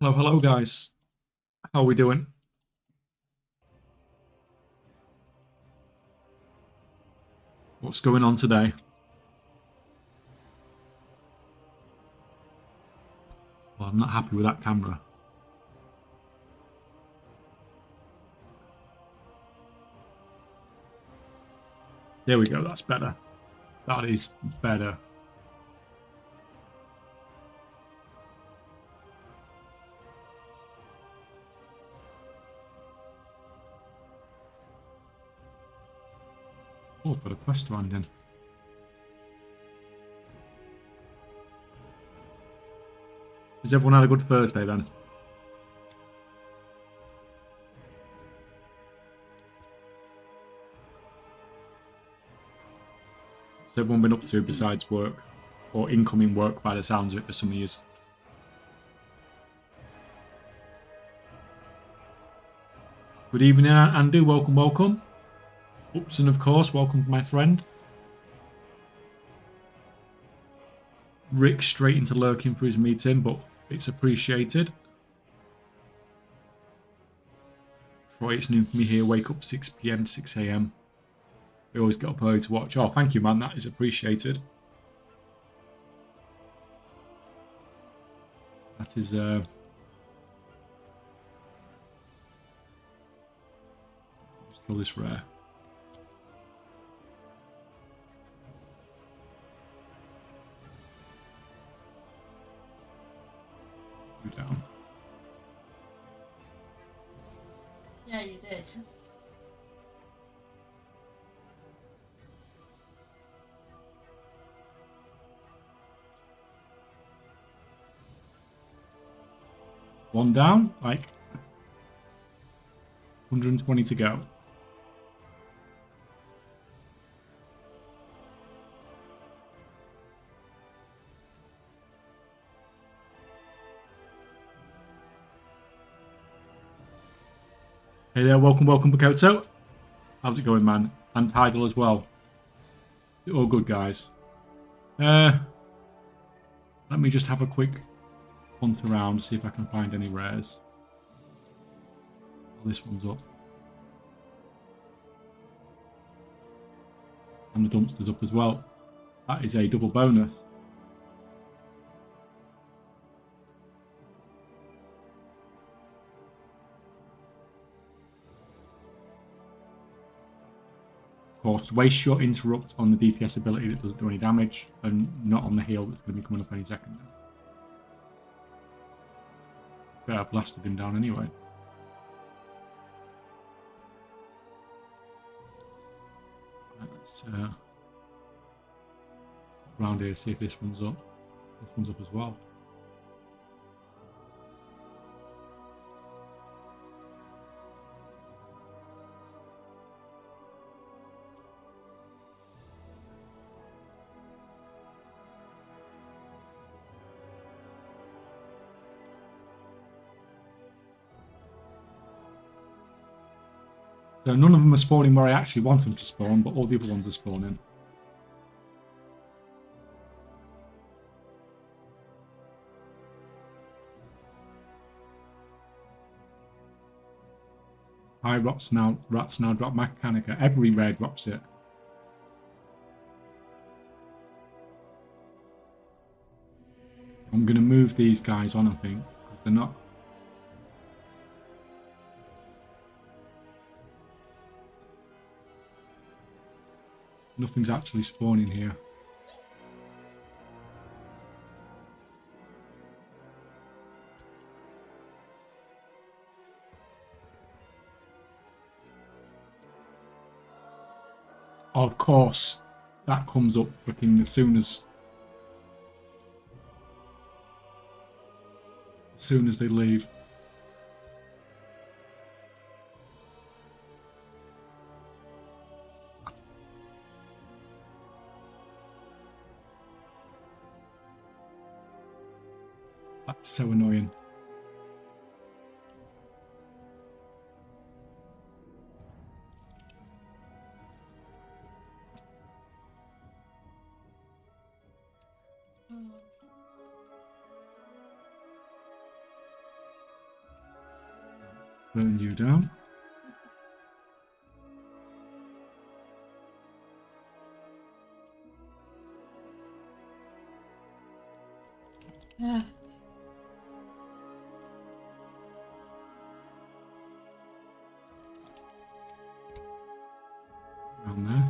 Hello, hello, guys. How are we doing? What's going on today? Well, I'm not happy with that camera. There we go, that's better. That is better. Oh, I've got a quest to hand in. Has everyone had a good Thursday then? What's everyone been up to besides work? Or incoming work by the sounds of it for some of you? Good evening, Andy. Welcome, welcome. Upson, of course. Welcome, my friend. Rick straight into lurking for his meeting, but it's appreciated. Troy, it's noon for me here. Wake up 6 PM, 6 AM. We always get up early to watch. Oh, thank you, man. That is appreciated. That is... Let's kill this rare. You down. Yeah, you did. One down, like 120 to go. Hey there, welcome, Bakoto. How's it going, man? And Tidal as well. All good, guys. Let me just have a quick hunt around, see if I can find any rares. Oh, this one's up. And the dumpster's up as well. That is a double bonus. Of course, waste shot interrupt on the DPS ability that doesn't do any damage, and not on the heal that's going to be coming up any second now. I blasted him down anyway. Right, let's around here, see if this one's up. This one's up as well. So none of them are spawning where I actually want them to spawn, but all the other ones are spawning. Hi, rats now drop Mechanica. Every rare drops it. I'm going to move these guys on, I think, because they're not... Nothing's actually spawning here. Of course, that comes up freaking as soon as they leave. That's so annoying. Burn you down. Yeah. Around there.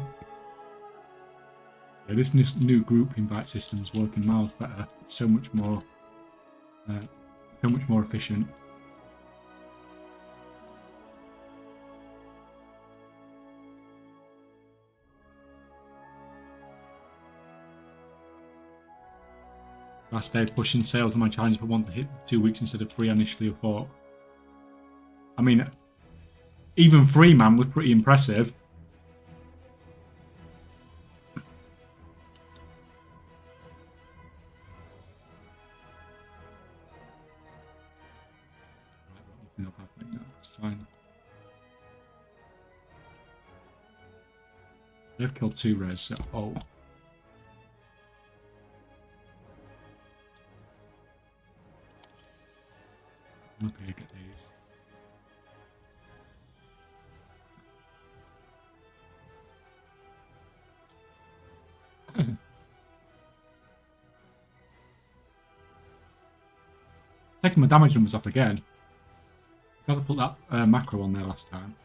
Yeah, this new group invite system is working miles better. It's so much more efficient. Last day pushing sales on my challenge for one to hit 2 weeks instead of 3 I initially thought. I mean, even 3 man was pretty impressive. That's fine. They've killed 2 res, so oh. Okay, get these. Taking my damage numbers off again. Got to put that macro on there last time.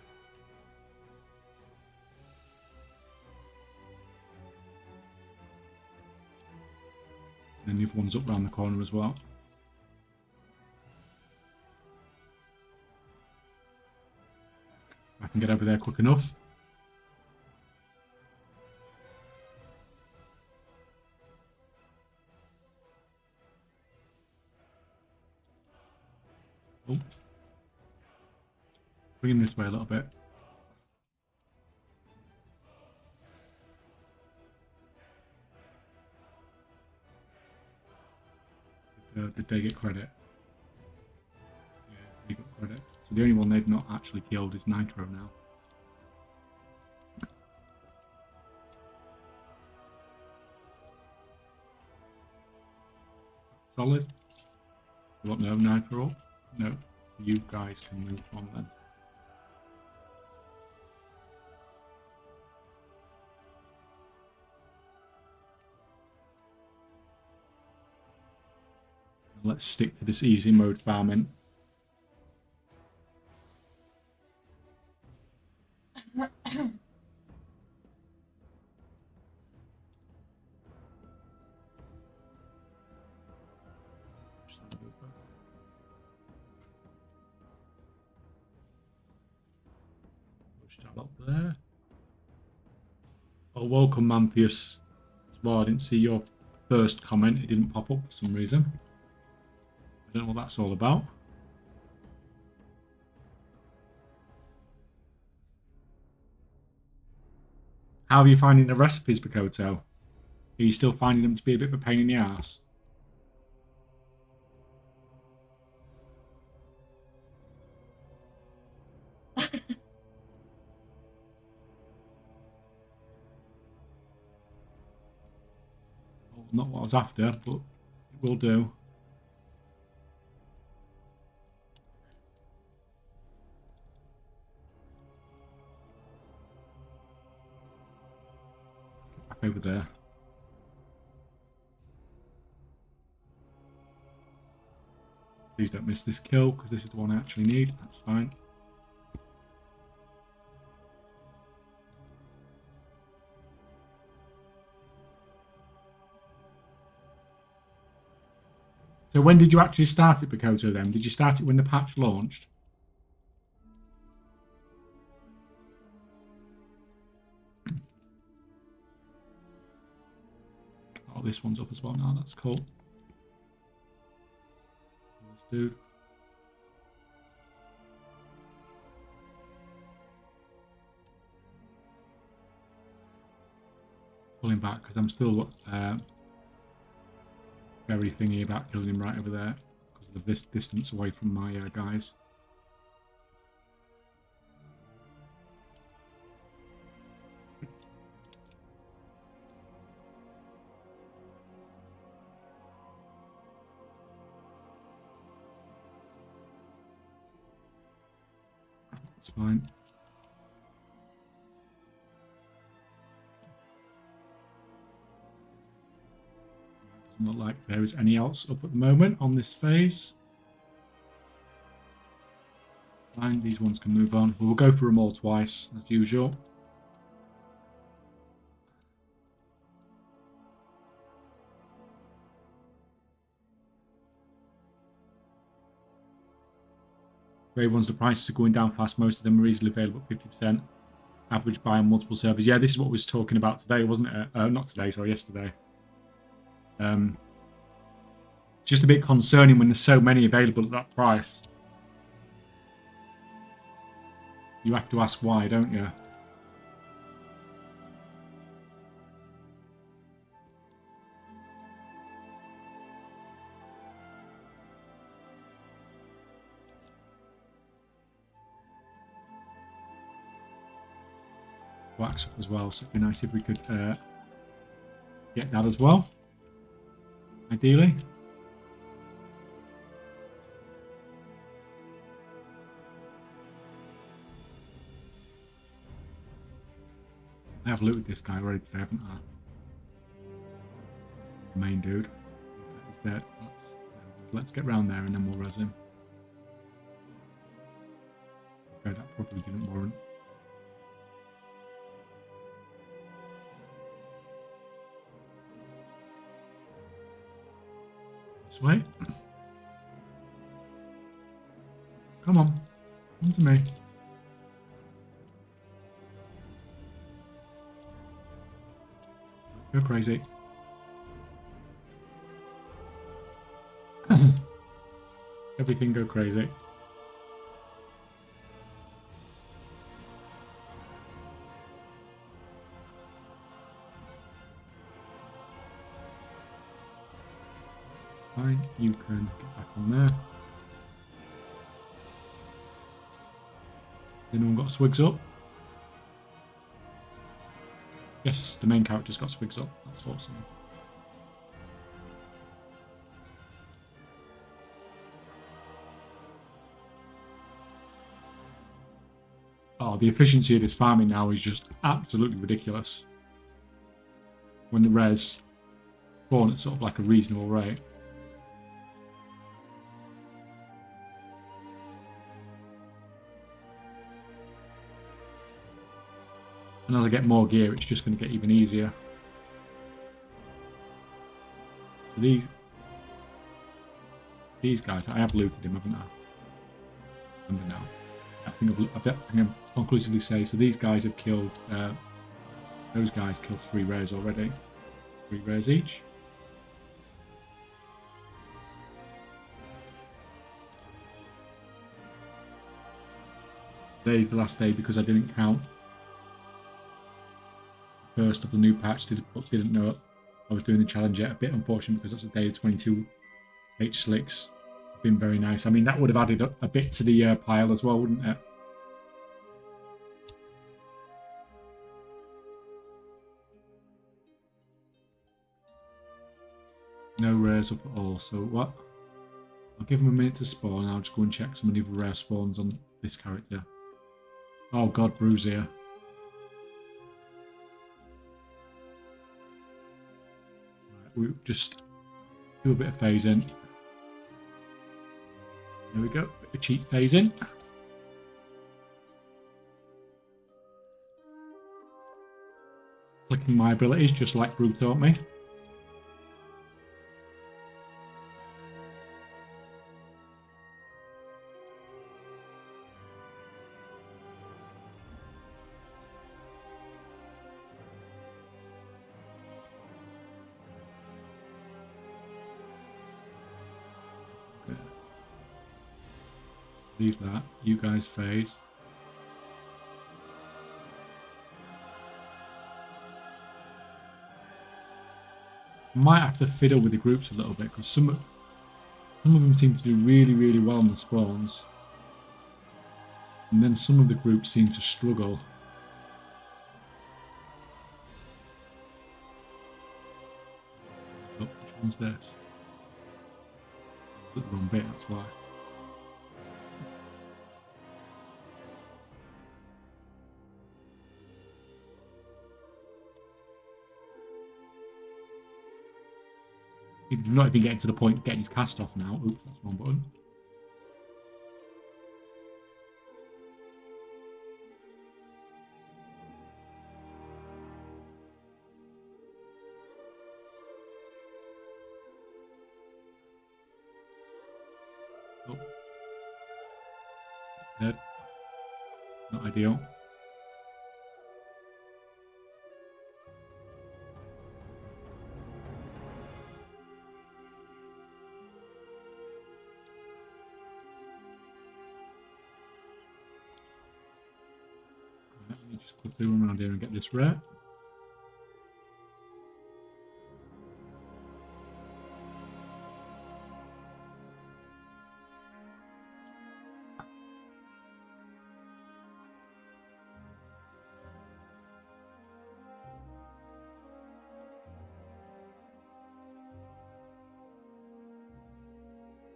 And the other one's up round the corner as well. I can get over there quick enough. Oh. Bring him this way a little bit. Did they get credit? Yeah, they got credit. So the only one they've not actually killed is Nitro now. Solid. You want no Nitro? No. You guys can move on then. Let's stick to this easy mode farming. Push that up there. Oh, welcome, Mamphius. Well, I didn't see your first comment. It didn't pop up for some reason. I don't know what that's all about. How are you finding the recipes, Bakoto? Are you still finding them to be a bit of a pain in the ass? Well, not what I was after, but it will do. Back over there. Please don't miss this kill, because this is the one I actually need. That's fine. So when did you actually start it, Bakoto, then? Did you start it when the patch launched? Oh, this one's up as well now. That's cool. This dude. Pulling back, because I'm still very thingy about killing him right over there because of this distance away from my guys. That's fine. Doesn't look like there is any else up at the moment on this phase. It's fine. These ones can move on. We'll go through them all twice, as usual. Grey ones, the prices are going down fast. Most of them are easily available at 50%. Average buy on multiple servers. Yeah, this is what we was talking about today, wasn't it? Not today, sorry, yesterday. Just a bit concerning when there's so many available at that price. You have to ask why, don't you? Wax up as well, so it'd be nice if we could get that as well. Ideally. I have looted this guy already today, haven't I? The main dude. He's dead. Let's get round there and then we'll res him. Okay, that probably didn't warrant. This way. Come on. Come to me. Go crazy. Everything go crazy. It's fine. You can get back on there. Anyone got swigs up? Yes, the main character's got swigs up. That's awesome. Oh, the efficiency of this farming now is just absolutely ridiculous. When the res spawn at sort of like a reasonable rate. And as I get more gear, it's just going to get even easier. These guys, I have looted him, haven't I? Remember now. I think I can conclusively say, so these guys have killed, those guys killed 3 rares already. 3 rares each. Today's the last day because I didn't count first of the new patch, didn't know I was doing the challenge yet. A bit unfortunate because that's a day of 22 H slicks. Been very nice. I mean, that would have added a bit to the pile as well, wouldn't it? No rares up at all. So what? I'll give them a minute to spawn and I'll just go and check some of the other rare spawns on this character. Oh god, Bruiser. We just do a bit of phasing. There we go, bit of cheap phasing. Clicking my abilities just like Brew taught me. Leave that. You guys phase. Might have to fiddle with the groups a little bit because some of them seem to do really, really well on the spawns, and then some of the groups seem to struggle. So, which one's this? It's the wrong bit, that's why. He's not even getting to the point of getting his cast off now. Oops, that's the wrong button. Oh. Dead. Not ideal. Let me just quickly run around here and get this rare.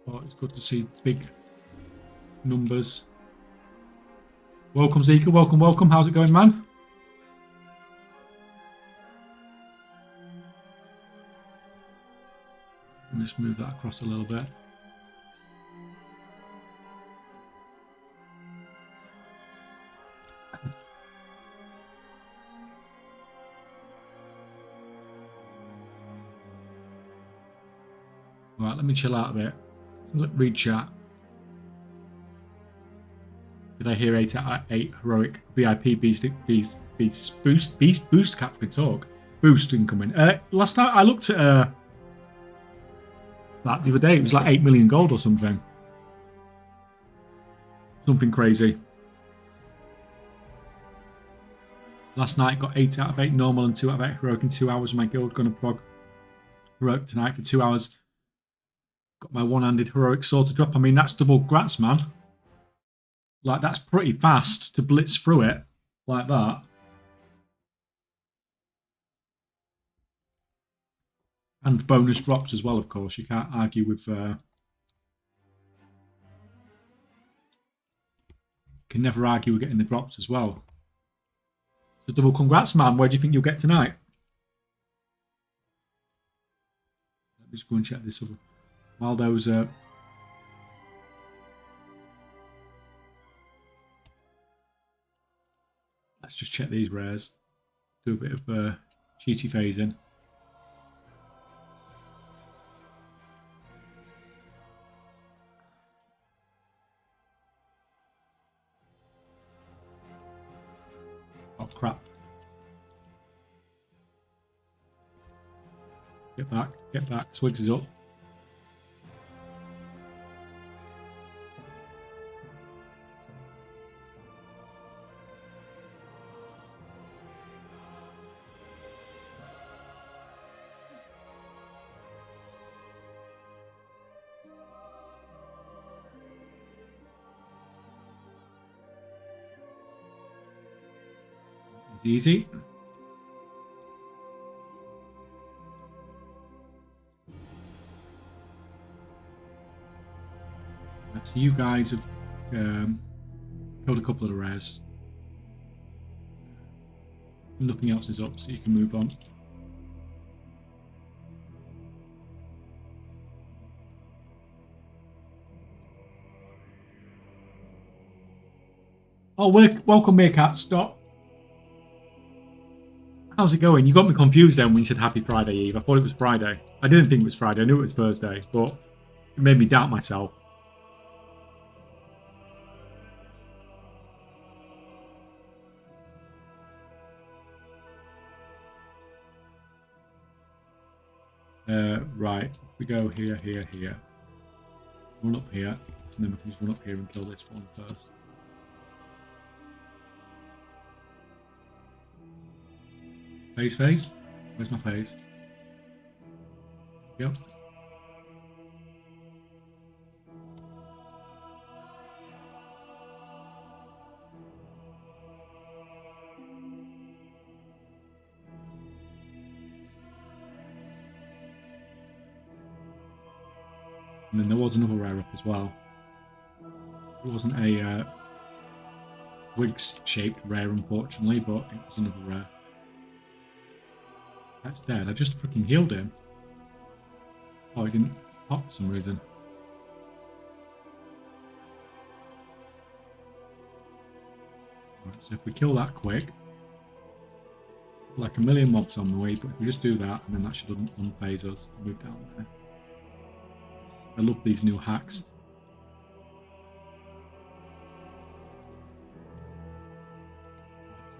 Oh, it's good to see big numbers. Welcome, Zika. Welcome, welcome. How's it going, man? Let me just move that across a little bit. Right, let me chill out a bit. Read chat. Did I hear 8 out of 8 heroic VIP beast boost cap can talk? Boost incoming. Last time I looked at that the other day, it was like 8 million gold or something. Something crazy. Last night got 8 out of 8 normal and 2 out of 8 heroic in 2 hours. My guild gonna prog heroic tonight for 2 hours. Got my one-handed heroic sword to drop. I mean, that's double grats, man. Like, that's pretty fast to blitz through it like that. And bonus drops as well, of course. You can't argue with... can never argue with getting the drops as well. So double congrats, man. Where do you think you'll get tonight? Let me just go and check this other... While those... let's just check these rares. Do a bit of cheaty phasing. Oh, crap. Get back, get back. Swigs is up. It's easy. So you guys have killed a couple of the rares. Nothing else is up, so you can move on. Oh, welcome, Meerkat. Stop. How's it going? You got me confused then when you said Happy Friday Eve. I thought it was Friday. I didn't think it was Friday. I knew it was Thursday, but it made me doubt myself. Right. We go here, here, here. Run up here, and then we can just run up here and kill this one first. Phase. Where's my phase? Yep. And then there was another rare up as well. It wasn't a Wigs-shaped rare, unfortunately, but it was another rare. That's dead. I just freaking healed him. Oh, it didn't pop for some reason. Right, so if we kill that quick, like a million mobs on the way, but if we just do that, and then that should unphase us. Move down there. I love these new hacks.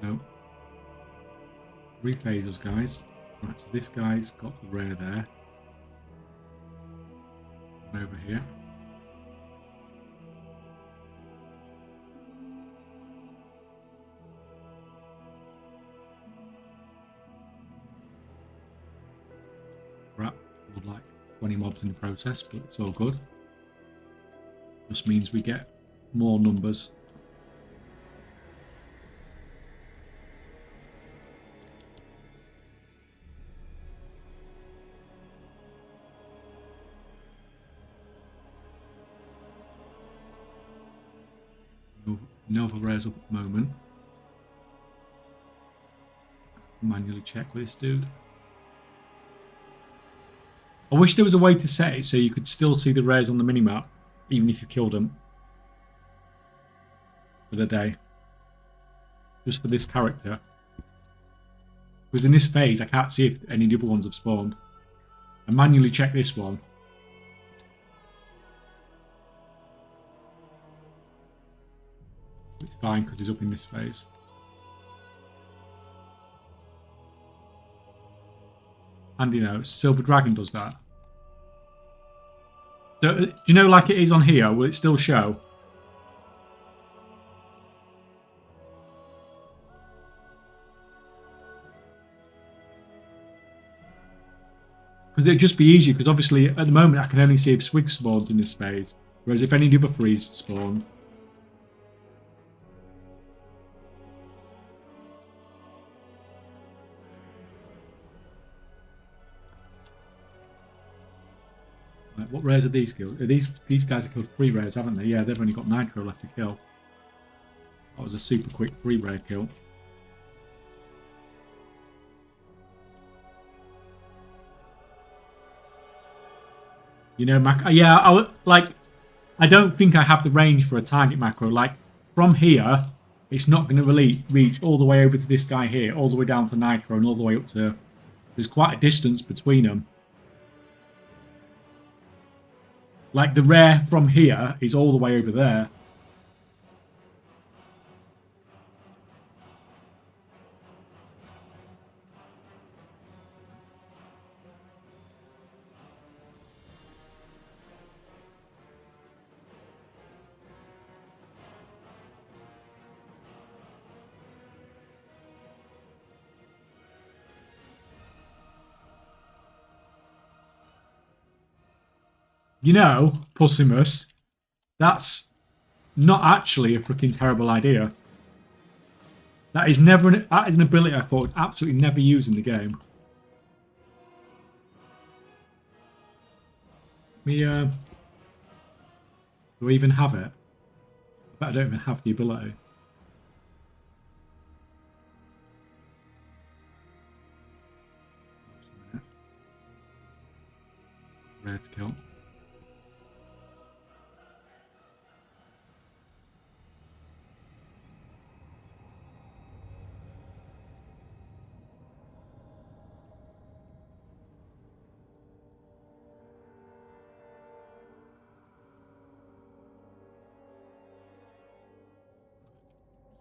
So, rephase us, guys. Right, so this guy's got the rare there. And over here. Right, we'll like 20 mobs in the process, but it's all good. Just means we get more numbers. No other rares up at the moment. Manually check with this dude. I wish there was a way to set it so you could still see the rares on the minimap, even if you killed them for the day. Just for this character. Because in this phase, I can't see if any of the other ones have spawned. I manually check this one. It's fine because he's up in this phase. And you know, Silver Dragon does that. So, do you know, like it is on here, will it still show? Because it'd just be easy, because obviously at the moment I can only see if Swig spawns in this phase. Whereas if any of the other threes spawn. Right, what rares are these killed? These guys have killed 3 rares, haven't they? Yeah, they've only got Nitro left to kill. That was a super quick 3 rare kill. You know, yeah, I don't think I have the range for a target macro. Like, from here, it's not going to reach all the way over to this guy here, all the way down to Nitro, and all the way up to... There's quite a distance between them. Like, the rare from here is all the way over there. You know, Pussimus, that's not actually a freaking terrible idea. That is an ability I thought would absolutely never use in the game. Do I even have it? I bet I don't even have the ability. Rare to kill.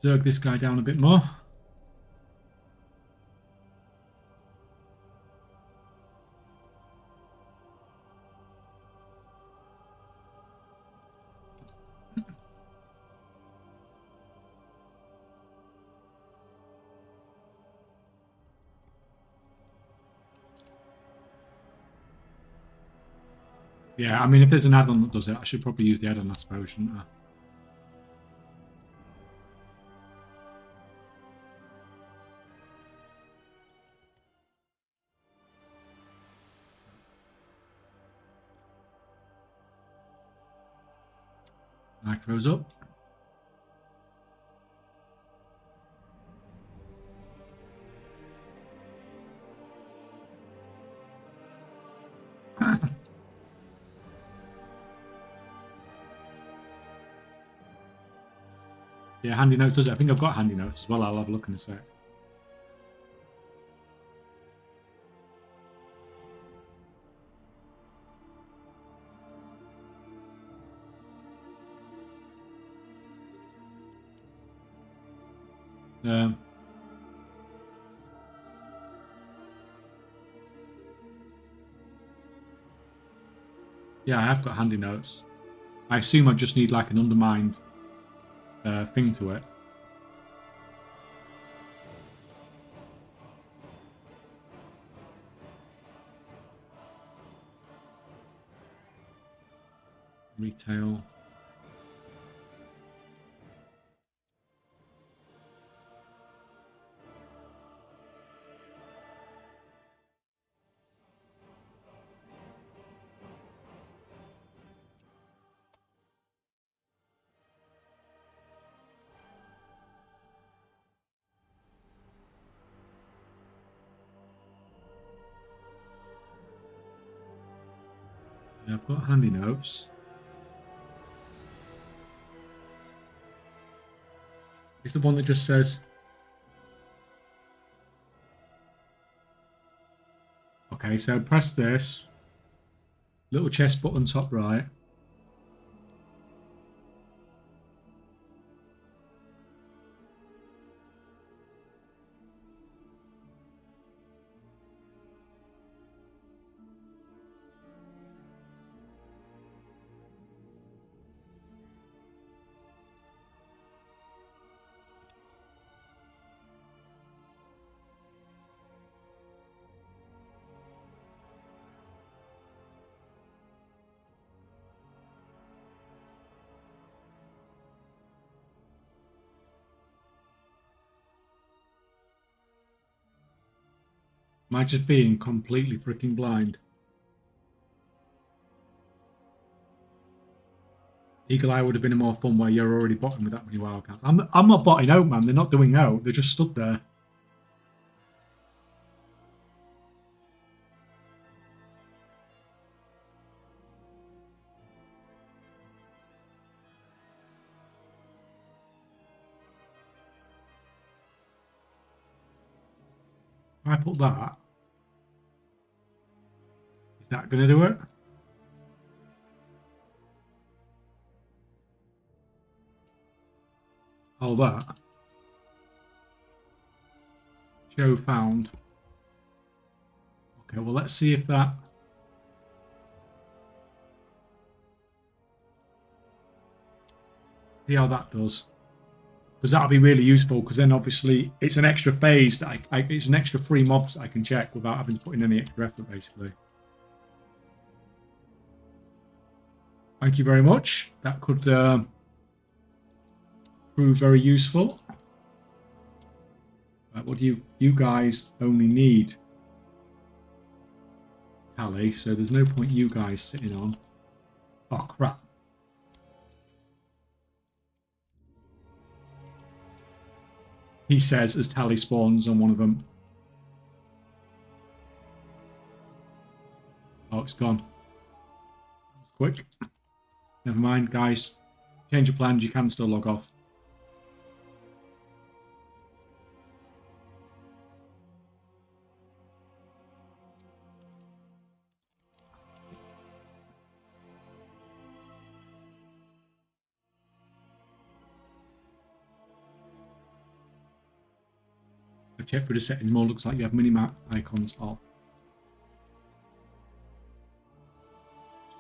Zerg this guy down a bit more. Yeah, I mean, if there's an add-on that does it, I should probably use the add-on, I suppose, shouldn't I? Micro's up. Yeah, handy notes does it. I think I've got handy notes as well. I'll have a look in a sec. Yeah, I have got handy notes. I assume I just need like an undermined thing to it. Retail. Yeah, I've got handy notes. It's the one that just says... Okay, so press this. Little chest button top right. Am I just being completely freaking blind? Eagle Eye would have been a more fun where you're already botting with that many wildcats. I'm not botting out, man. They're not doing out. They're just stood there. If I put that, is that going to do it? All that. Show found. Okay, well, let's see if that... See how that does. Because that'll be really useful, because then obviously it's an extra phase that it's an extra 3 mobs that I can check without having to put in any extra effort, basically. Thank you very much. That could prove very useful. Right, what do you guys only need? Tally, so there's no point you guys sitting on. Oh, crap. He says as Tally spawns on one of them. Oh, it's gone. Quick. Never mind, guys. Change your plans. You can still log off. I've checked for the settings more. Looks like you have mini-map icons off.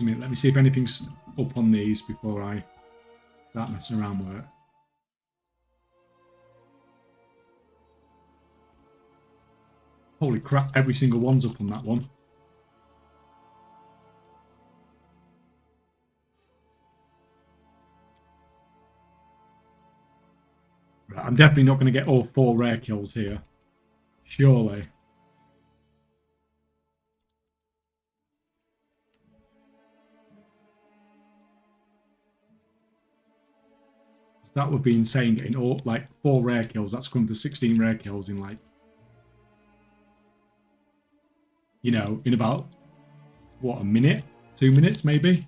Let me see if anything's up on these before I start messing around with it. Holy crap, every single one's up on that one. Right, I'm definitely not going to get all 4 rare kills here. Surely. That would be insane, getting all like 4 rare kills. That's come to 16 rare kills in like, you know, in about what, a minute, 2 minutes maybe.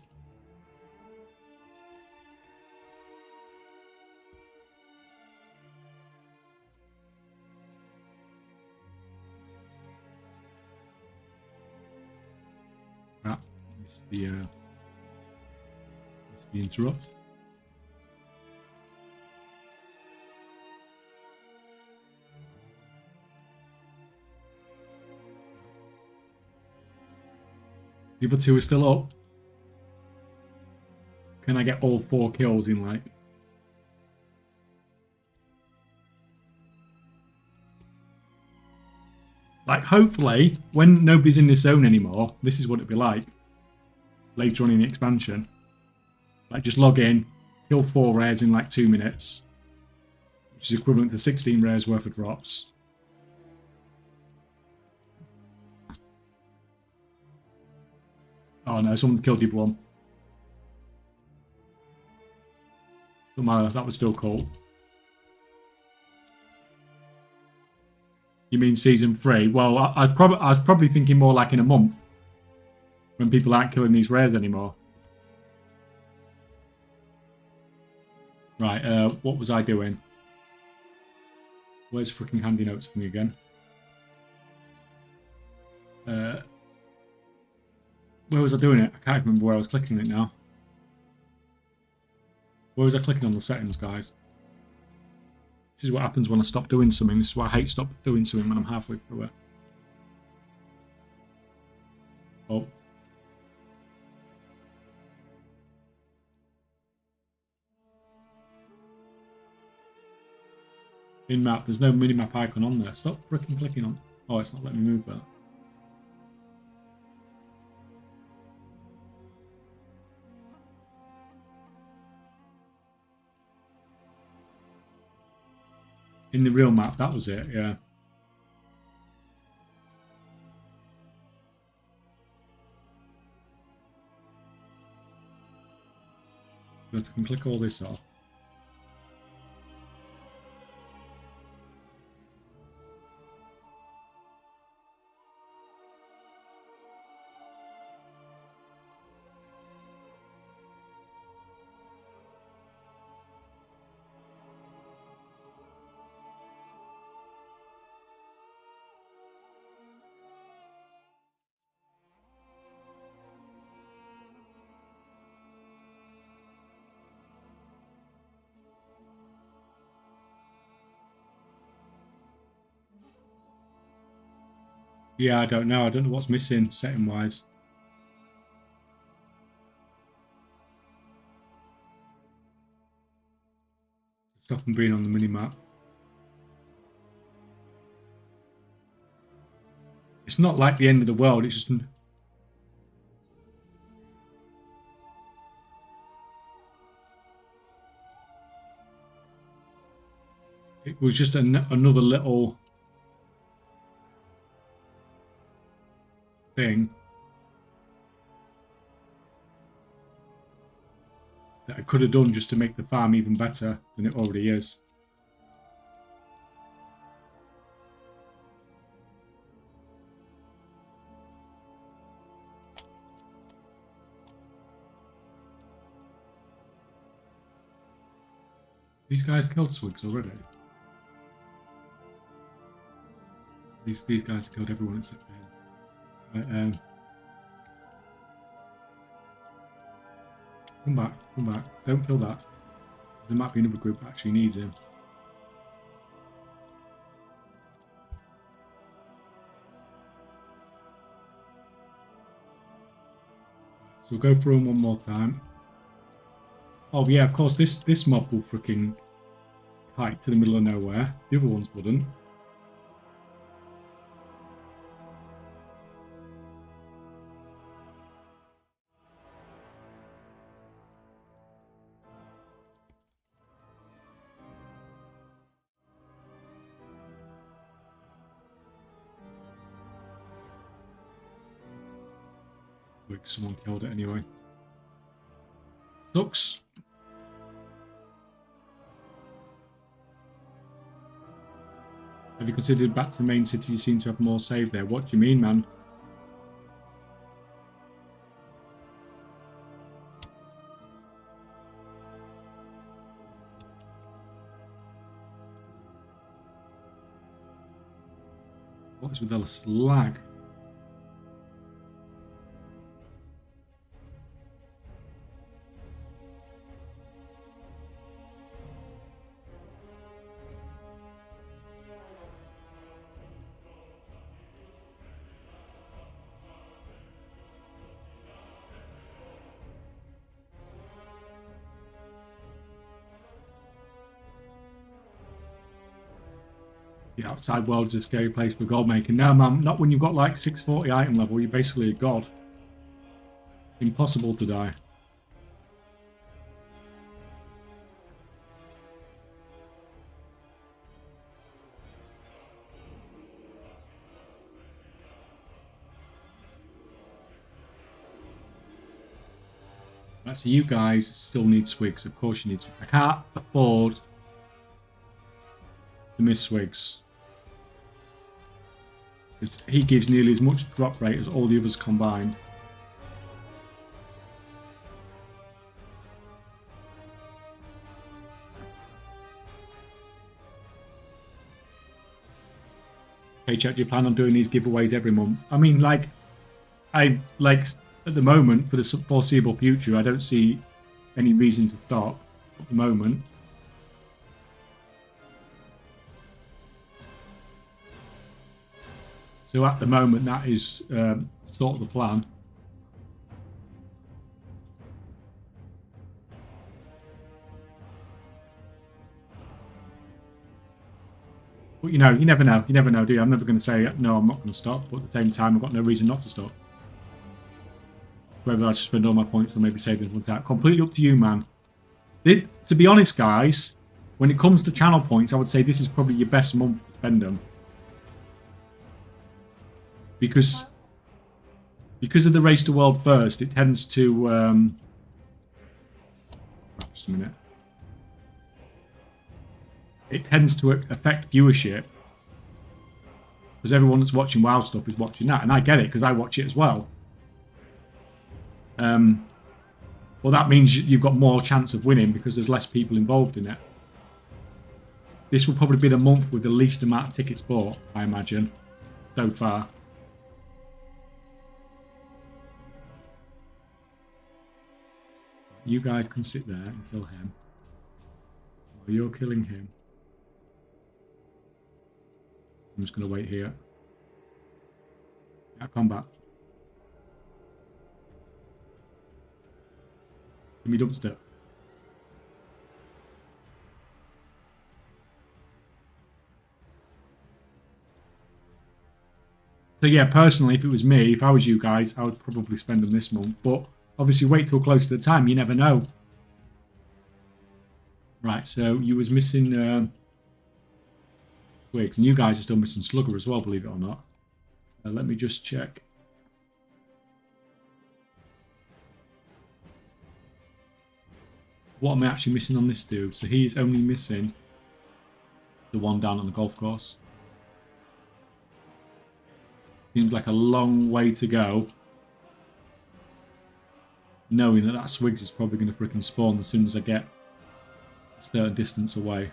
That's the interrupt. The other two are still up. Can I get all 4 kills in like... Like, hopefully, when nobody's in this zone anymore, this is what it'd be like. Later on in the expansion. Like, just log in, kill 4 rares in like 2 minutes. Which is equivalent to 16 rares worth of drops. Oh no, someone killed you one. Don't matter, that was still cool. You mean season 3? Well, I was probably thinking more like in a month. When people aren't killing these rares anymore. Right, what was I doing? Where's freaking handy notes for me again? Where was I doing it? I can't remember where I was clicking it now. Where was I clicking on the settings, guys? This is what happens when I stop doing something. This is why I hate stop doing something when I'm halfway through it. Oh. In map, there's no minimap icon on there. Stop freaking clicking on. Oh, it's not letting me move that. In the real map, that was it, yeah. But I can click all this off. Yeah, I don't know. I don't know what's missing setting-wise. Stop them being on the mini-map. It's not like the end of the world. It's just... It was just another little... thing that I could have done just to make the farm even better than it already is. These guys killed Swigs already. These guys killed everyone except him. Right, come back, come back. Don't kill that. There might be another group that actually needs him. So we'll go through them one more time. Oh yeah, of course this mob will freaking hike to the middle of nowhere. The other ones wouldn't. Someone killed it anyway. Sucks. Have you considered back to the main city? You seem to have more save there. What do you mean, man? What is with all this lag? The outside world is a scary place for gold making. No, man, not when you've got like 640 item level. You're basically a god. Impossible to die. Right, so you guys still need swigs. Of course you need swigs. I can't afford to miss swigs. He gives nearly as much drop rate as all the others combined. Kaychak, do you plan on doing these giveaways every month? I mean, like, at the moment, for the foreseeable future, I don't see any reason to stop at the moment. So at the moment, that is sort of the plan. But you know, you never know. You never know, do you? I'm never going to say, no, I'm not going to stop. But at the same time, I've got no reason not to stop. Whether I should spend all my points or maybe save them for that. Completely up to you, man. To be honest, guys, when it comes to channel points, I would say this is probably your best month to spend them. Because of the race to world first, it tends to... just a minute. It tends to affect viewership. Because everyone that's watching WoW stuff is watching that. And I get it, because I watch it as well. Well, that means you've got more chance of winning because there's less people involved in it. This will probably be the month with the least amount of tickets bought, I imagine, so far. You guys can sit there and kill him. Or you're killing him. I'm just going to wait here. At combat. Give me dumpster. So yeah, personally, if it was me, if I was you guys, I would probably spend them this month. But obviously wait till close to the time, you never know. Right, so you was missing Twigs, and you guys are still missing Slugger as well, believe it or not. Let me just check. What am I actually missing on this dude? So he's only missing the one down on the golf course. Seems like a long way to go. Knowing that Swigs is probably going to freaking spawn as soon as I get a certain distance away.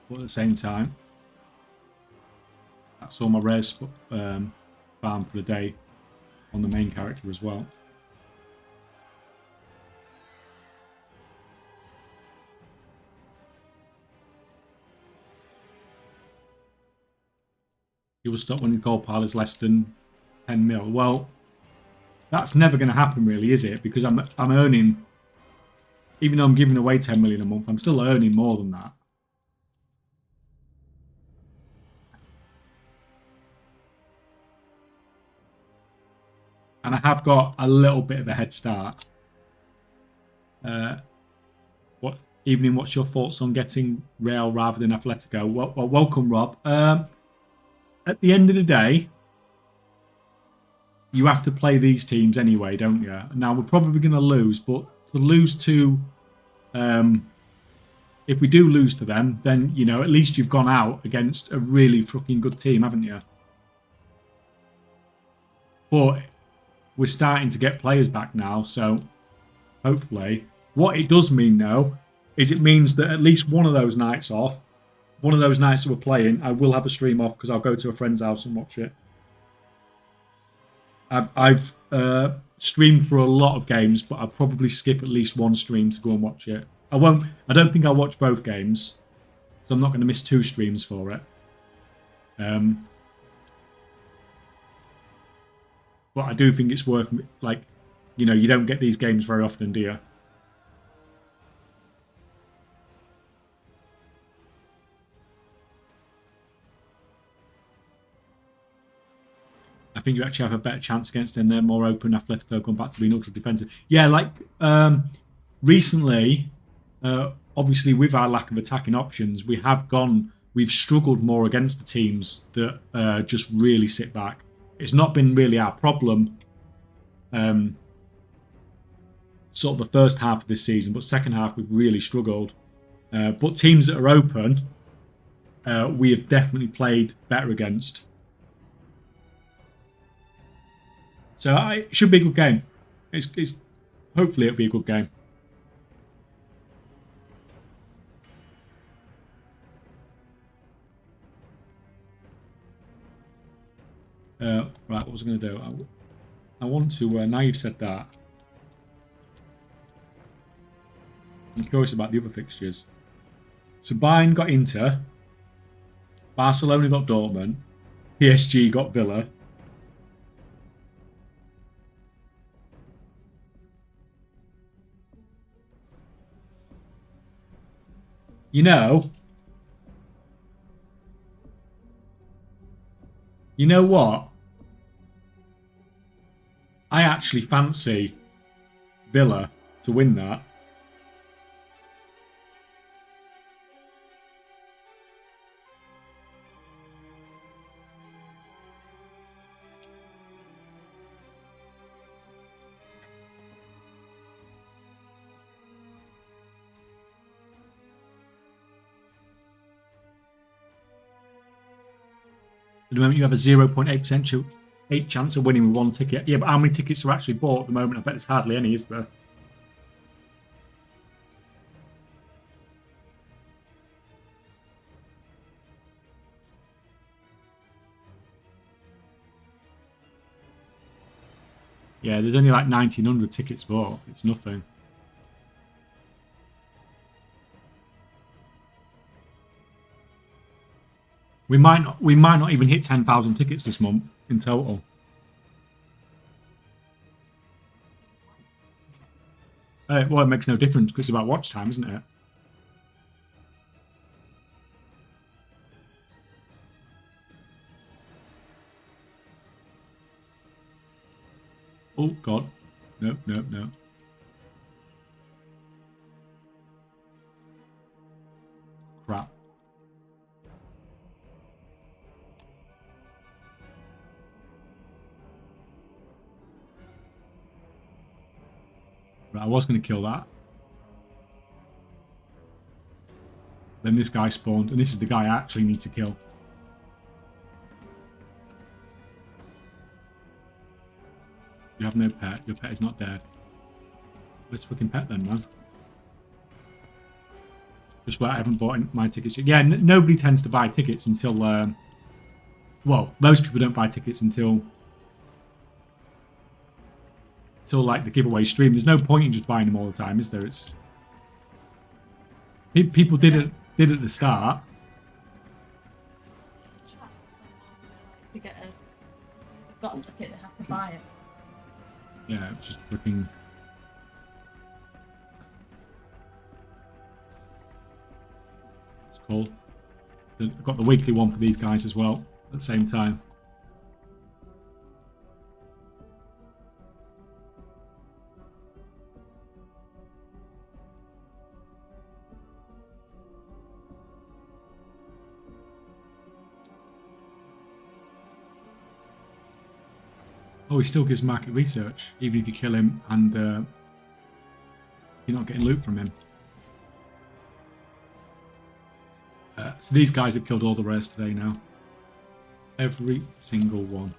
But at the same time, that's all my rares farm for the day on the main character as well. You will stop when the gold pile is less than 10 mil. Well, that's never going to happen, really, is it? Because I'm earning, even though I'm giving away 10 million a month, I'm still earning more than that. And I have got a little bit of a head start. Evening, what's your thoughts on getting Real rather than Atletico? Well, welcome, Rob. At the end of the day, you have to play these teams anyway, don't you? Now, we're probably going to lose, but to lose to... if we do lose to them, then, you know, at least you've gone out against a really fucking good team, haven't you? But we're starting to get players back now, so hopefully. What it does mean, though, is it means that at least one of those nights off, one of those nights that we're playing, I will have a stream off because I'll go to a friend's house and watch it. I've streamed for a lot of games, but I'll probably skip at least one stream to go and watch it. I don't think I'll watch both games, so I'm not going to miss 2 streams for it. But I do think it's worth, like, you know, you don't get these games very often, do you? I think you actually have a better chance against them. They're more open. Atletico come back to being ultra defensive. Yeah, like recently, obviously with our lack of attacking options, we've struggled more against the teams that just really sit back. It's not been really our problem. Sort of the first half of this season, but second half we've really struggled. But teams that are open, we have definitely played better against. So it should be a good game. It's hopefully it'll be a good game. Right, what was I going to do? I want to. Now you've said that, I'm curious about the other fixtures. So Bayern got Inter, Barcelona got Dortmund, PSG got Villa. You know what? I actually fancy Villa to win that. At the moment, you have a 0.8% chance of winning with one ticket. Yeah, but how many tickets are actually bought at the moment? I bet there's hardly any, is there? Yeah, there's only like 1,900 tickets bought. It's nothing. We might not even hit 10,000 tickets this month in total. Well, it makes no difference because it's about watch time, isn't it? Oh, God. No, no, no. Crap. Right, I was going to kill that. Then this guy spawned, and this is the guy I actually need to kill. You have no pet. Your pet is not dead. Where's fucking pet then, man? Just where I haven't bought my tickets yet. Yeah, nobody tends to buy tickets until... well, most people don't buy tickets until like the giveaway stream. There's no point in just buying them all the time, is there? It's people did it at the start. To get a, they've got a ticket, they have to buy it. Yeah, just looking. It's cool. I've got the weekly one for these guys as well at the same time. Oh, he still gives market research, even if you kill him and you're not getting loot from him. So these guys have killed all the rares today now. Every single one.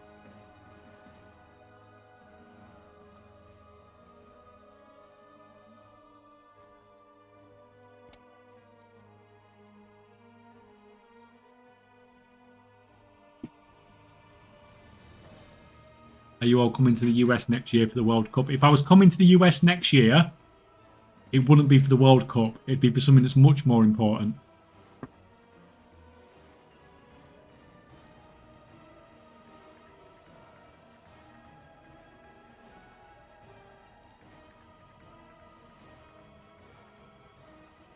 Are you all coming to the US next year for the World Cup? If I was coming to the US next year, it wouldn't be for the World Cup. It'd be for something that's much more important.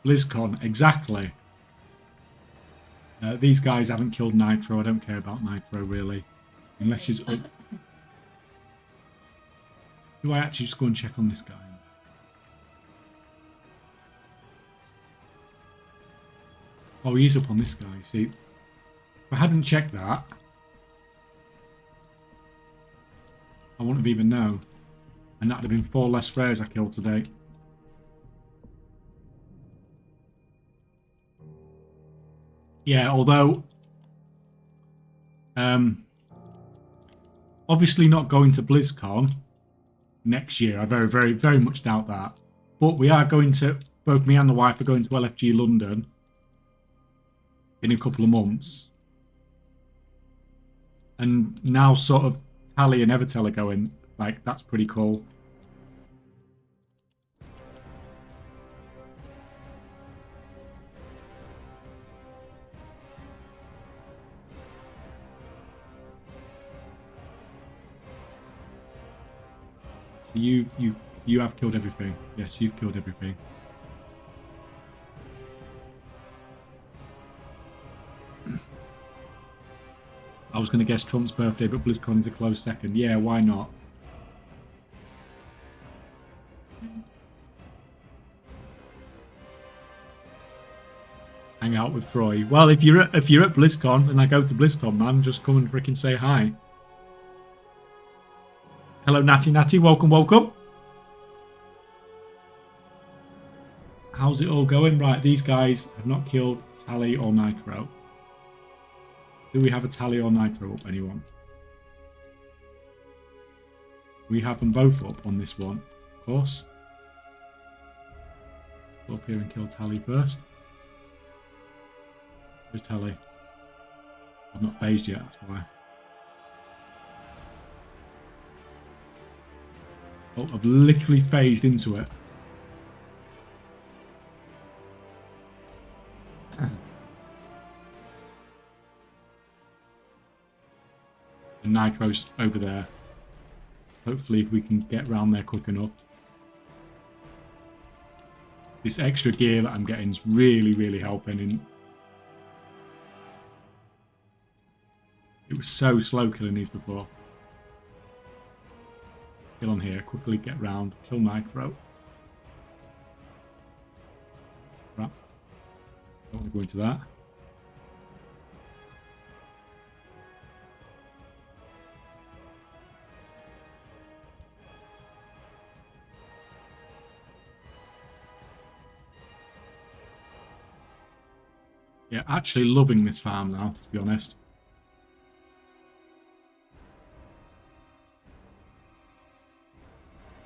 BlizzCon, exactly. These guys haven't killed Nitro. I don't care about Nitro, really. Unless he's up. Do I actually just go and check on this guy? Oh, he's up on this guy. See, if I hadn't checked that, I wouldn't have even known. And that'd have been 4 less rares I killed today. Yeah, although obviously not going to BlizzCon next year. I very, very, very much doubt that. But we are going to, both me and the wife are going to LFG London in a couple of months. And now sort of Tally and Evertel are going. Like, that's pretty cool. So you have killed everything. Yes, you've killed everything. I was going to guess Trump's birthday, but BlizzCon is a close second. Yeah, why not? Hang out with Troy. Well, if you're at BlizzCon and I go to BlizzCon, man, just come and freaking say hi. Hello, Natty Natty. Welcome, welcome. How's it all going? Right, these guys have not killed Tally or Nitro. Do we have a Tally or Nitro up, anyone? We have them both up on this one, of course. Go up here and kill Tally first. Where's Tally? I've not phased yet, that's why. Oh, I've literally phased into it. And Nitro's over there. Hopefully if we can get round there quick enough. This extra gear that I'm getting is really, really helping. And it was so slow killing these before. Kill on here, quickly get round, kill Nitro. Right. Don't want to go into that. Yeah, actually loving this farm now, to be honest.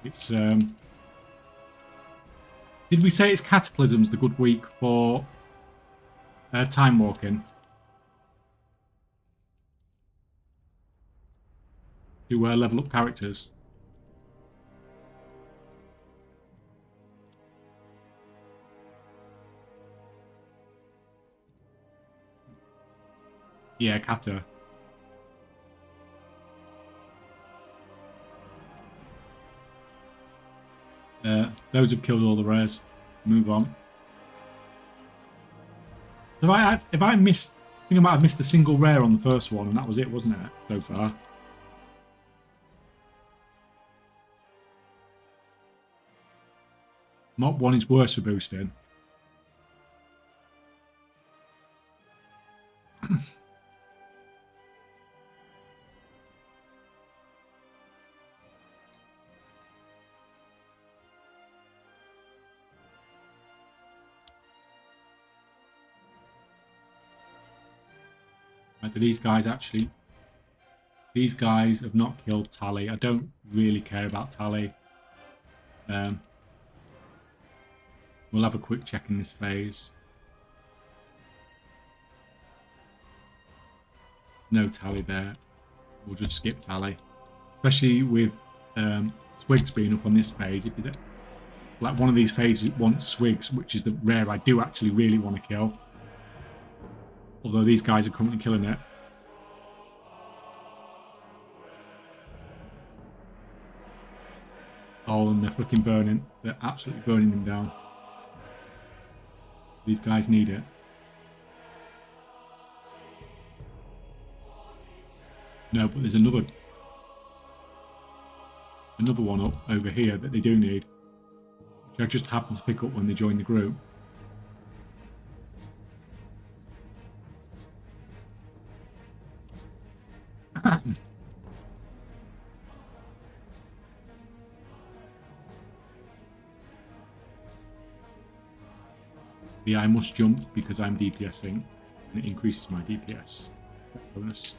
It's did we say it's Cataclysm's the good week for time walking? To level up characters. Yeah, Kata. Those have killed all the rares. Move on. So if I missed, I think I might have missed a single rare on the first one, and that was it, wasn't it, so far? Mop 1 is worse for boosting. Right, but these guys actually... These guys have not killed Tally. I don't really care about Tally. We'll have a quick check in this phase. No Tally there. We'll just skip Tally. Especially with Swigs being up on this phase. If it's like one of these phases wants Swigs, which is the rare I do actually really want to kill. Although these guys are currently killing it. Oh, and they're freaking burning. They're absolutely burning them down. These guys need it. No, but there's another one up over here that they do need, which I just happened to pick up when they joined the group. I must jump because I'm DPSing, and it increases my DPS bonus.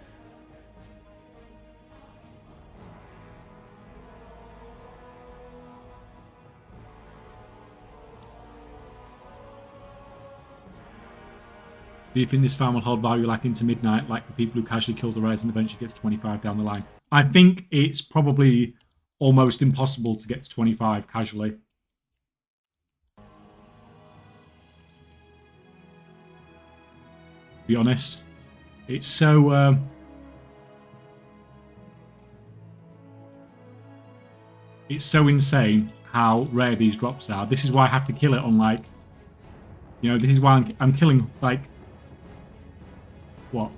Do you think this farm will hold value like into midnight, like the people who casually kill the rares and eventually gets 25 down the line? I think it's probably almost impossible to get to 25 casually. To be honest, it's so insane how rare these drops are. This is why I have to kill it on, like, you know, this is why I'm killing, like, what?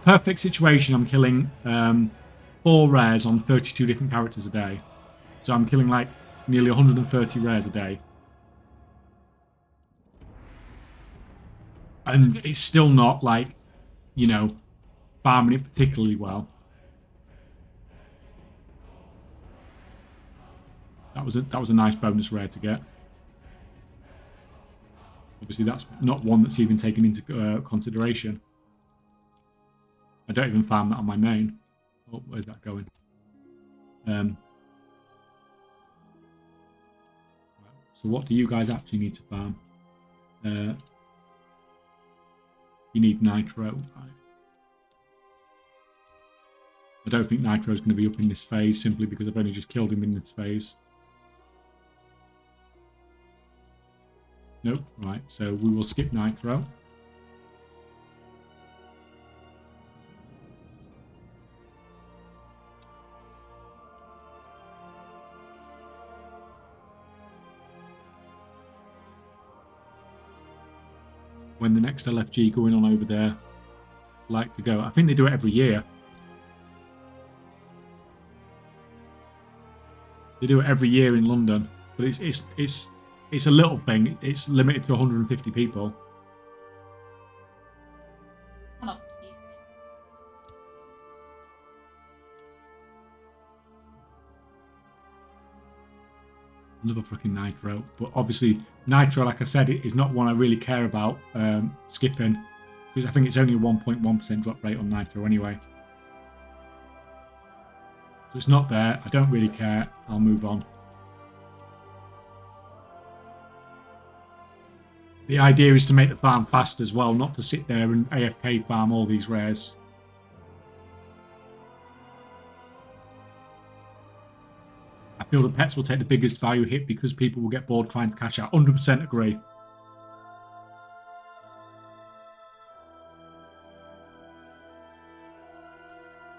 Perfect situation, I'm killing 4 rares on 32 different characters a day. So I'm killing like nearly 130 rares a day. And it's still not like, you know, farming it particularly well. That was a nice bonus rare to get. Obviously, that's not one that's even taken into consideration. I don't even farm that on my main. Oh, where's that going? So what do you guys actually need to farm? You need nitro. I don't think nitro is going to be up in this phase simply because I've only just killed him in this phase. Nope, right, so we will skip nitro. When the next LFG going on over there like to go? I think they do it every year. They do it every year in London, but it's a little thing. It's limited to 150 people. Oh, cute. Another freaking nitro, but obviously nitro, like I said, it is not one I really care about skipping, because I think it's only a 1.1% drop rate on nitro anyway. So it's not there. I don't really care. I'll move on. The idea is to make the farm fast as well, not to sit there and AFK farm all these rares. I feel the pets will take the biggest value hit because people will get bored trying to cash out. 100% agree.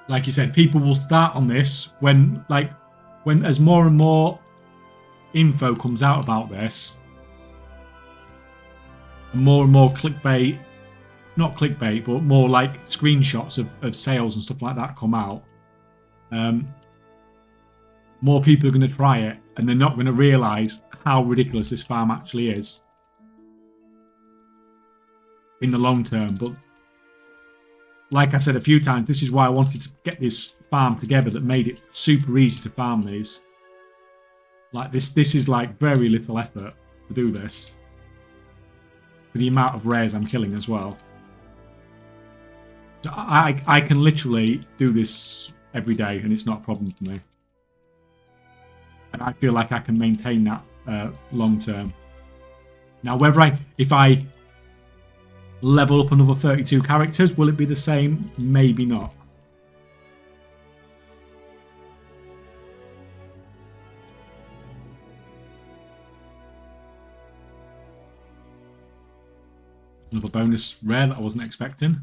Like you said, people will start on this when as more and more info comes out about this, and more clickbait, not clickbait, but more like screenshots of sales and stuff like that come out. More people are going to try it, and they're not going to realise how ridiculous this farm actually is in the long term. But like I said a few times, this is why I wanted to get this farm together that made it super easy to farm these. Like this is like very little effort to do this, for the amount of rares I'm killing as well. So I can literally do this every day, and it's not a problem for me. And I feel like I can maintain that long term. Now, if I level up another 32 characters, will it be the same? Maybe not. Another bonus rare that I wasn't expecting.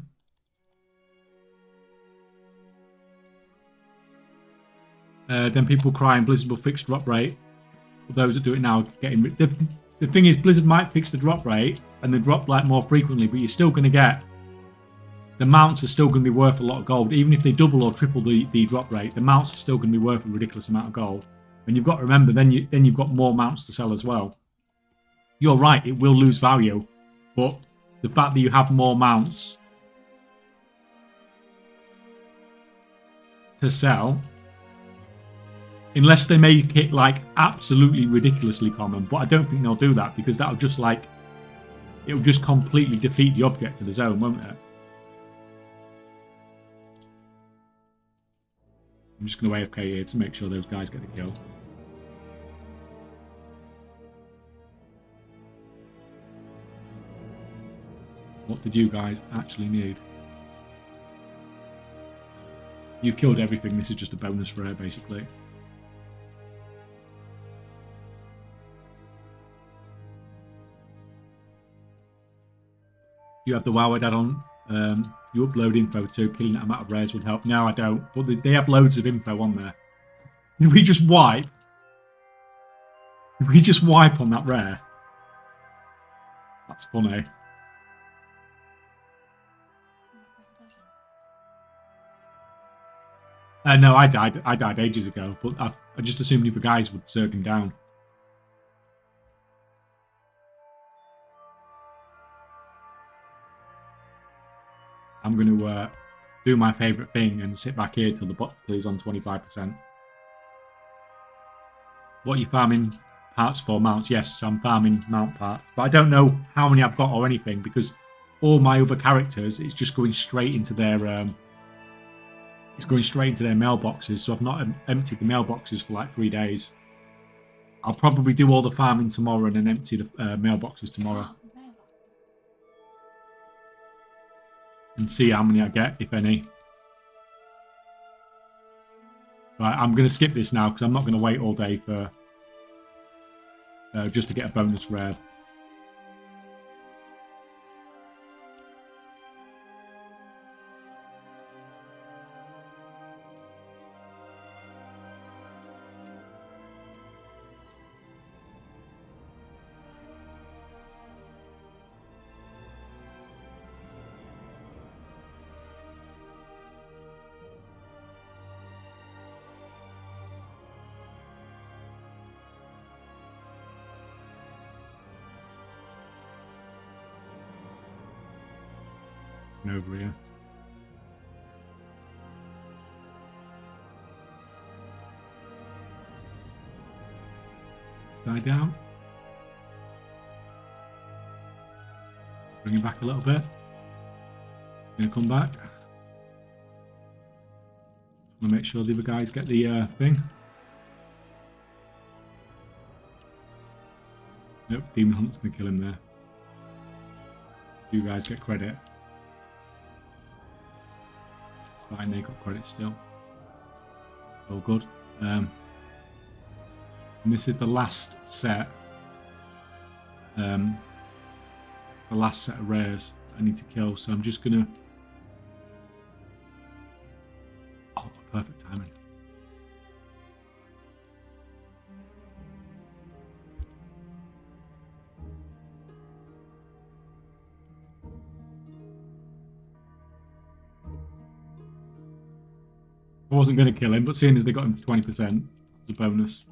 Then people crying Blizzard will fix drop rate. For those that do it now, getting rid. the thing is, Blizzard might fix the drop rate and the drop like more frequently, but you're still going to get the mounts are still going to be worth a lot of gold, even if they double or triple the drop rate. The mounts are still going to be worth a ridiculous amount of gold, and you've got to remember then you've got more mounts to sell as well. You're right, it will lose value, but the fact that you have more mounts to sell, unless they make it like absolutely ridiculously common, but I don't think they'll do that because that'll just like it'll just completely defeat the object of the zone, won't it? I'm just going to AFK here to make sure those guys get the kill. What did you guys actually need? You killed everything. This is just a bonus rare, basically. You have the WoW add-on. You upload info too. Killing that amount of rares would help. No, I don't. But they have loads of info on there. Did we just wipe? Did we just wipe on that rare? That's funny. No, I died ages ago, but I just assumed the other guys would surge him down. I'm going to do my favourite thing and sit back here till he's on 25%. What are you farming parts for? Mounts? Yes, I'm farming mount parts. But I don't know how many I've got or anything because all my other characters, it's just going straight into their... it's going straight into their mailboxes, so I've not emptied the mailboxes for like 3 days. I'll probably do all the farming tomorrow and then empty the mailboxes tomorrow. And see how many I get, if any. Right, I'm going to skip this now because I'm not going to wait all day for just to get a bonus rare. Over here. Let's die down. Bring him back a little bit. Gonna come back. I'm gonna make sure the other guys get the thing. Nope, Demon Hunt's gonna kill him there. You guys get credit. Fine, they got credit still. All good. And this is the last set. The last set of rares I need to kill, so I'm just gonna. Oh, perfect timing. I wasn't going to kill him, but seeing as they got him to 20%, it's a bonus.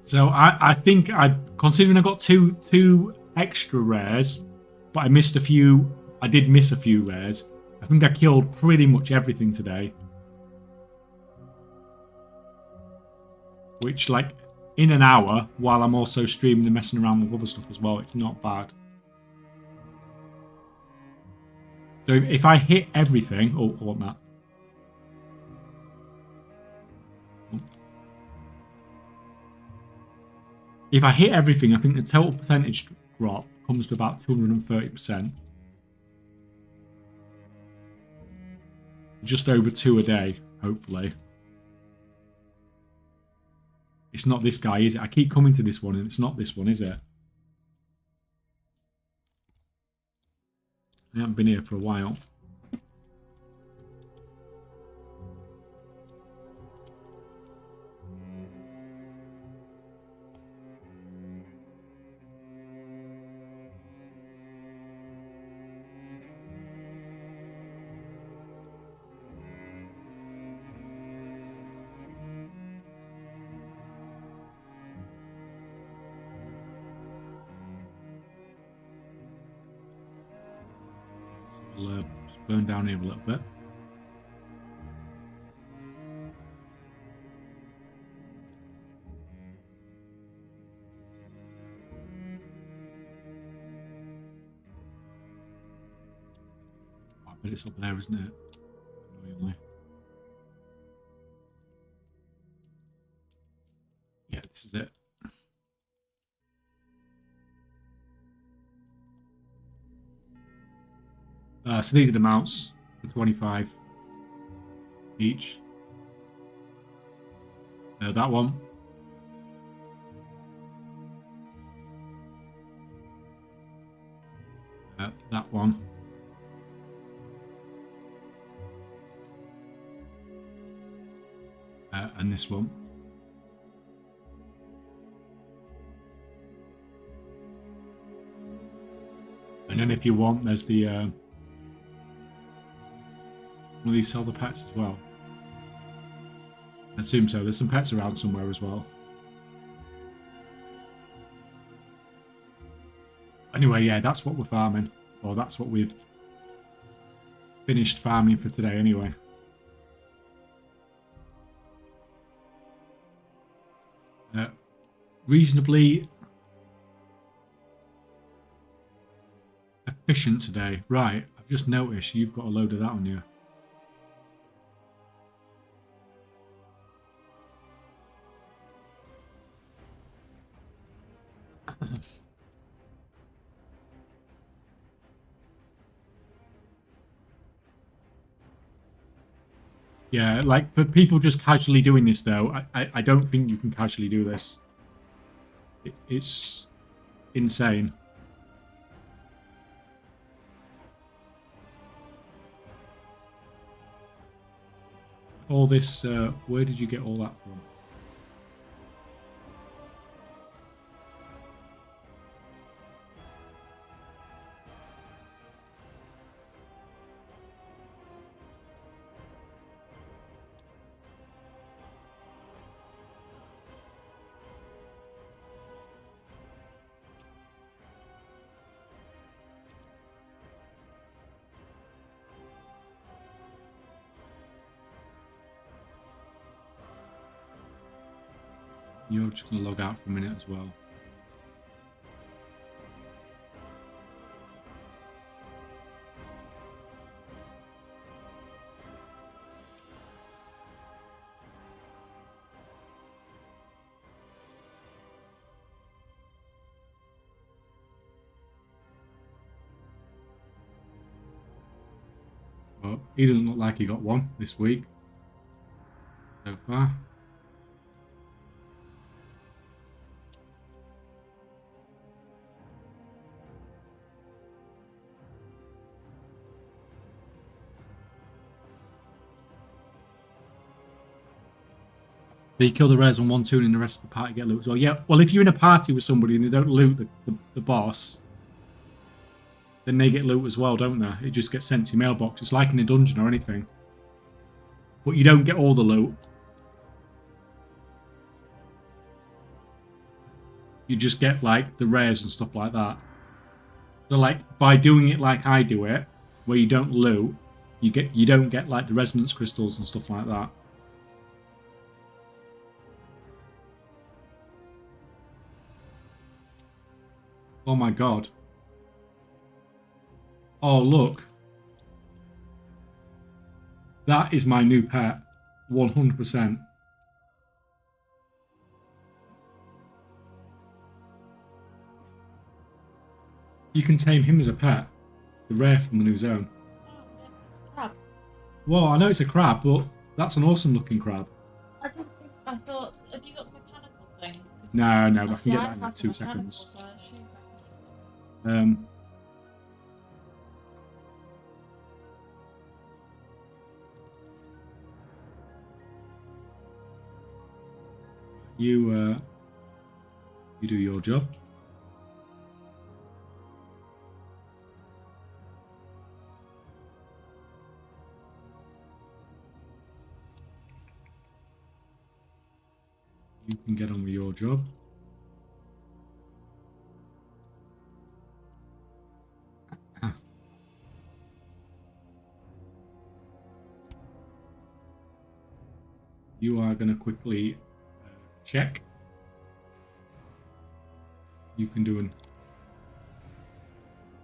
So I think considering I got two extra rares, but I missed a few. I did miss a few rares. I think I killed pretty much everything today, which like. In an hour, while I'm also streaming and messing around with other stuff as well, it's not bad. So if I hit everything... Oh, I want that. If I hit everything, I think the total percentage drop comes to about 230%. Just over 2 a day, hopefully. It's not this guy, is it? I keep coming to this one and it's not this one, is it? I haven't been here for a while. We'll just burn down here a little bit. I bet it's up there, isn't it? Annoyingly. Yeah, this is it. So these are the mounts for 25 each. That one. That one. And this one. And then if you want, there's the will these sell the pets as well? I assume so. There's some pets around somewhere as well. Anyway, yeah, that's what we're farming. Or that's what we've finished farming for today anyway. Reasonably efficient today. Right, I've just noticed you've got a load of that on you. Yeah, like for people just casually doing this though, I don't think you can casually do this. It's insane. All this, where did you get all that from? You're just going to log out for a minute as well. Well, he doesn't look like he got one this week so far. So you kill the rares on one toon and the rest of the party get loot as well. Yeah, well, if you're in a party with somebody and they don't loot the boss, then they get loot as well, don't they? It just gets sent to your mailbox. It's like in a dungeon or anything. But you don't get all the loot. You just get, like, the rares and stuff like that. So, like, by doing it like I do it, where you don't loot, you don't get, like, the resonance crystals and stuff like that. Oh my god. Oh, look. That is my new pet. 100%. You can tame him as a pet. The rare from the new zone. Oh, yeah, it's a crab. Well, I know it's a crab, but that's an awesome looking crab. I didn't think. I thought. Have you got the mechanical thing? 'Cause No, I can see, get I that in like have 2 the mechanical, seconds. so I assumed I could. You do your job. You can get on with your job. You are going to quickly check. You can do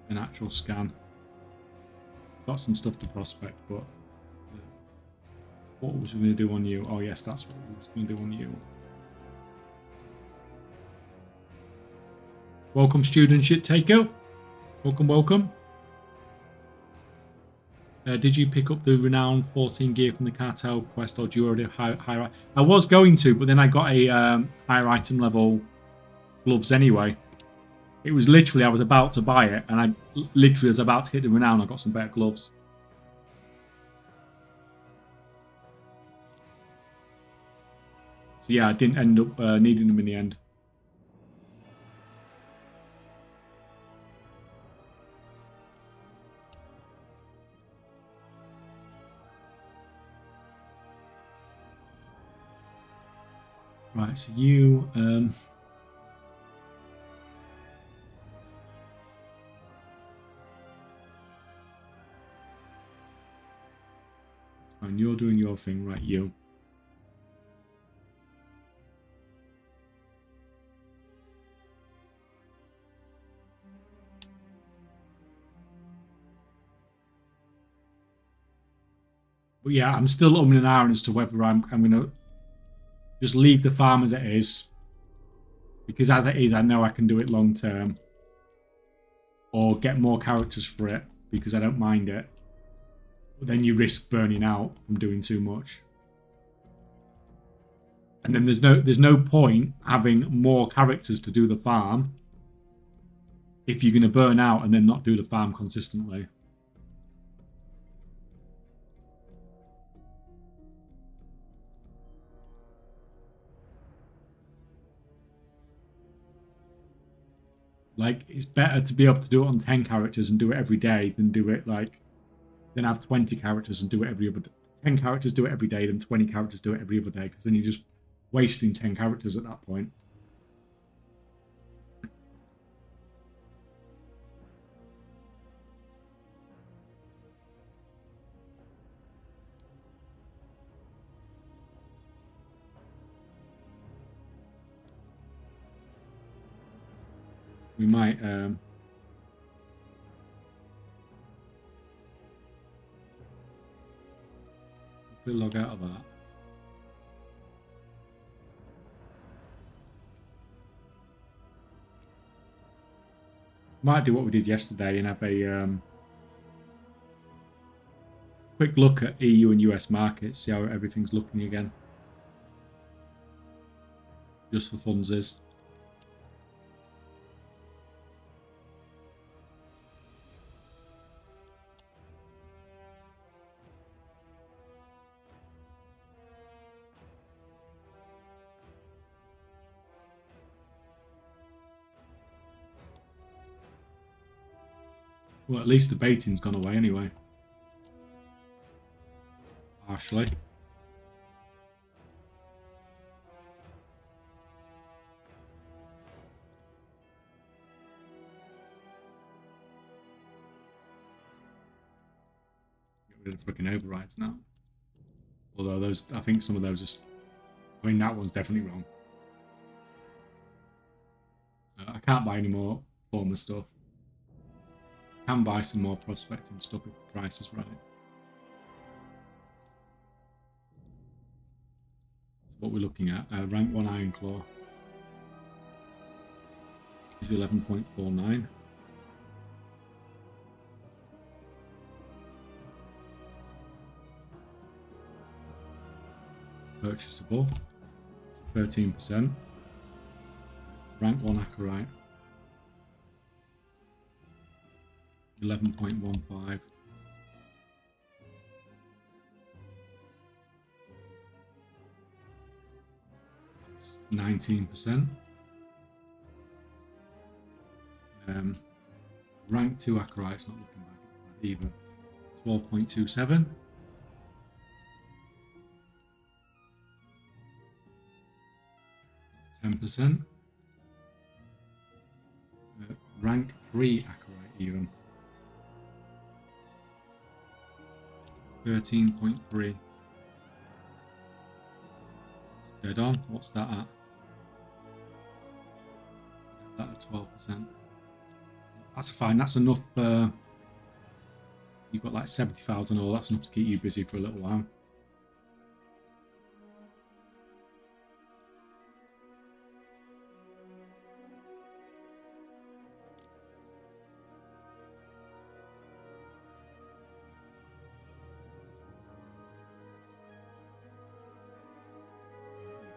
an actual scan. Got some stuff to prospect, but what was we going to do on you? Oh yes, that's what we was going to do on you. Welcome, student shit taker. Welcome, welcome. Did you pick up the renowned 14 gear from the cartel quest, or do you already have higher? I was going to, but then I got a higher item level gloves anyway. It was literally, I was about to buy it, and I literally was about to hit the renown. I got some better gloves. So yeah, I didn't end up needing them in the end. Right, so you and you're doing your thing, right? You. But yeah, I'm still umming and ahhing as to whether I'm gonna just leave the farm as it is, because as it is, I know I can do it long term, or get more characters for it because I don't mind it. But then you risk burning out from doing too much, and then there's no point having more characters to do the farm if you're going to burn out and then not do the farm consistently. Like, it's better to be able to do it on 10 characters and do it every day than do it then have 20 characters and do it every other day. 10 characters do it every day, then 20 characters do it every other day, because then you're just wasting 10 characters at that point. We might we'll log out of that. Might do what we did yesterday and have a quick look at EU and US markets, see how everything's looking again. Just for funsies. Well, at least the baiting's gone away anyway. Partially. Get rid of the freaking overrides now. Although those, I think some of those are... I mean, that one's definitely wrong. I can't buy any more former stuff. Can buy some more prospecting stuff if the price is right. So what we're looking at, rank 1 Iron Claw is 11.49. Purchasable, it's 13%. Rank 1 Acarite, 11.15. 19%. Rank 2 Acarite's not looking bad either. 12.27. That's 10%. Rank 3 Acarite even. 13.3. Dead on. What's that at? That at 12%. That's fine. That's enough. You've got like 70,000 all. That's enough to keep you busy for a little while.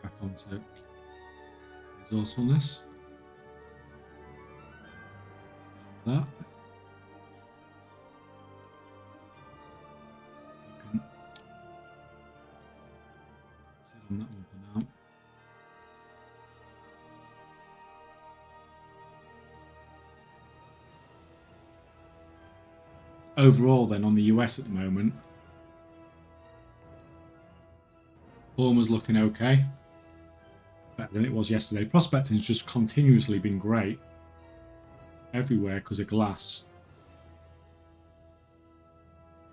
Back onto resourcefulness. That. You can sit on that one for now. Overall, then, on the US at the moment, form was looking okay. Better than it was yesterday. Prospecting's just continuously been great. Everywhere because of glass.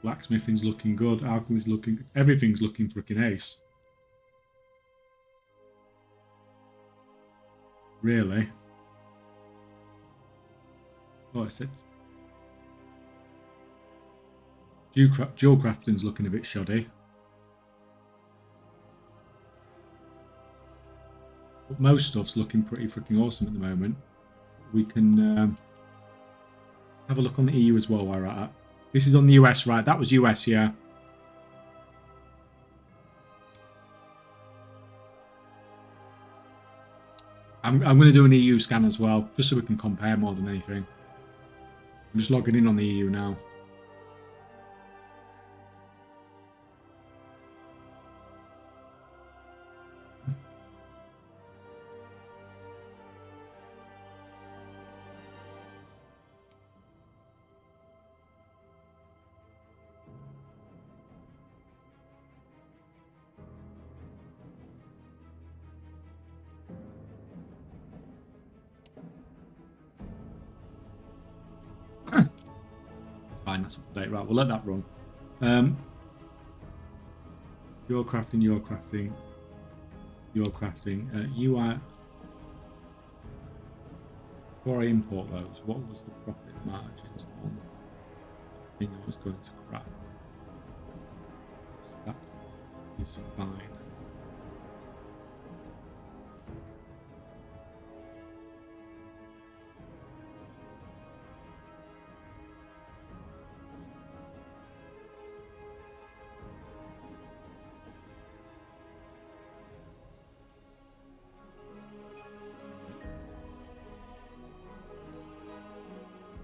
Blacksmithing's looking good. Alchemy's looking good. Everything's looking freaking ace. Really? Oh, I said. Jewel crafting's looking a bit shoddy. But most stuff's looking pretty freaking awesome at the moment. We can have a look on the EU as well while we're at it. This is on the US, right? That was US, yeah. I'm going to do an EU scan as well, just so we can compare more than anything. I'm just logging in on the EU now. Fine, that's up to date. Right, we'll let that run. You're crafting, you're crafting, you're crafting. You are. Before I import those, what was the profit margins on the thing I was going to craft? That is fine.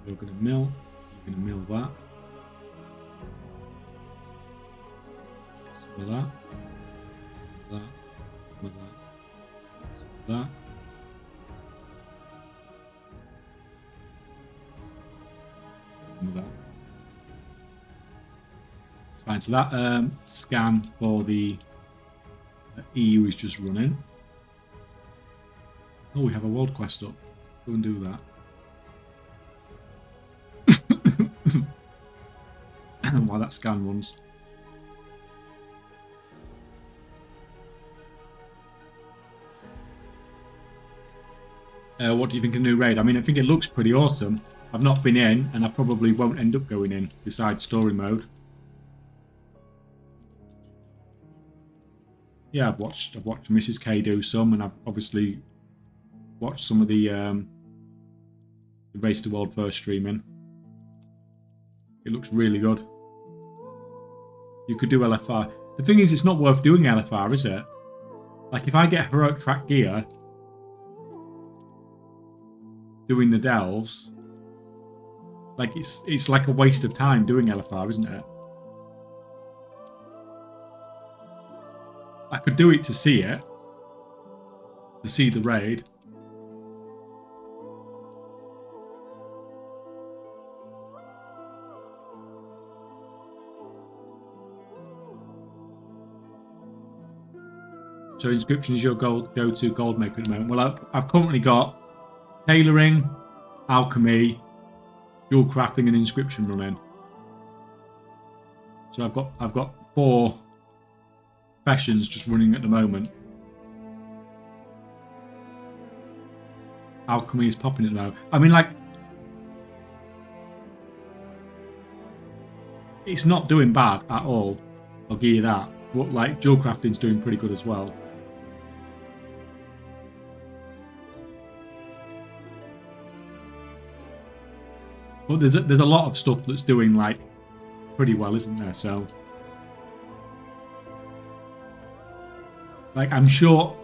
You're going to mill. You're going to mill that. Some of that. That. Some of that. Some of that. Some of that. It's fine. So that scan for the EU is just running. Oh, we have a world quest up. Go and do that. While that scan runs. What do you think of the new raid? I mean, I think it looks pretty awesome. I've not been in, and I probably won't end up going in, besides story mode. Yeah, I've watched Mrs. K do some, and I've obviously watched some of the Race to World first streaming. It looks really good. You could do LFR. The thing is, it's not worth doing LFR, is it? Like, if I get heroic track gear doing the delves, like it's like a waste of time doing LFR, isn't it? I could do it to see it, to see the raid. So inscription is your go-to gold maker at the moment. Well, I've currently got tailoring, alchemy, jewel crafting, and inscription running. So I've got 4 professions just running at the moment. alchemy is popping at the moment. I mean, like, it's not doing bad at all. I'll give you that. But like, jewel crafting's doing pretty good as well. But there's a lot of stuff that's doing like pretty well, isn't there? So, like, I'm sure,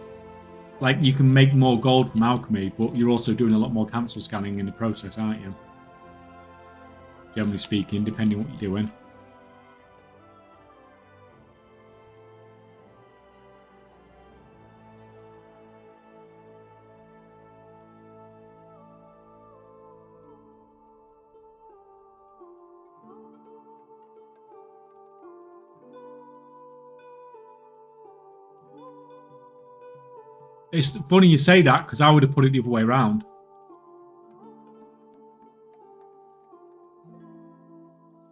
like, you can make more gold from alchemy, but you're also doing a lot more cancel scanning in the process, aren't you? Generally speaking, depending on what you're doing. It's funny you say that, because I would have put it the other way around.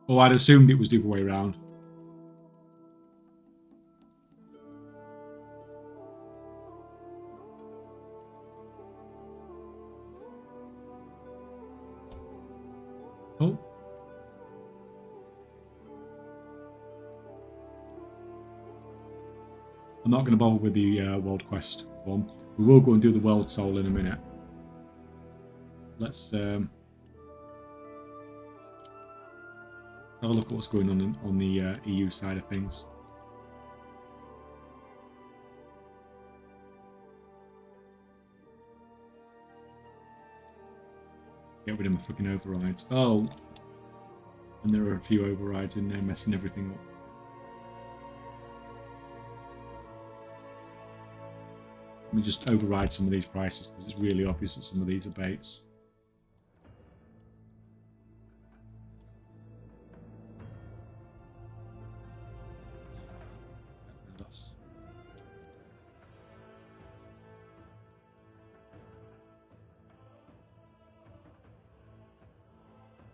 Or I'd assumed it was the other way around. Oh. I'm not going to bother with the World Quest one. We will go and do the World Soul in a minute. Let's have a look at what's going on the EU side of things. Get rid of my freaking overrides. Oh, and there are a few overrides in there messing everything up. Let me just override some of these prices because it's really obvious that some of these are baits. That's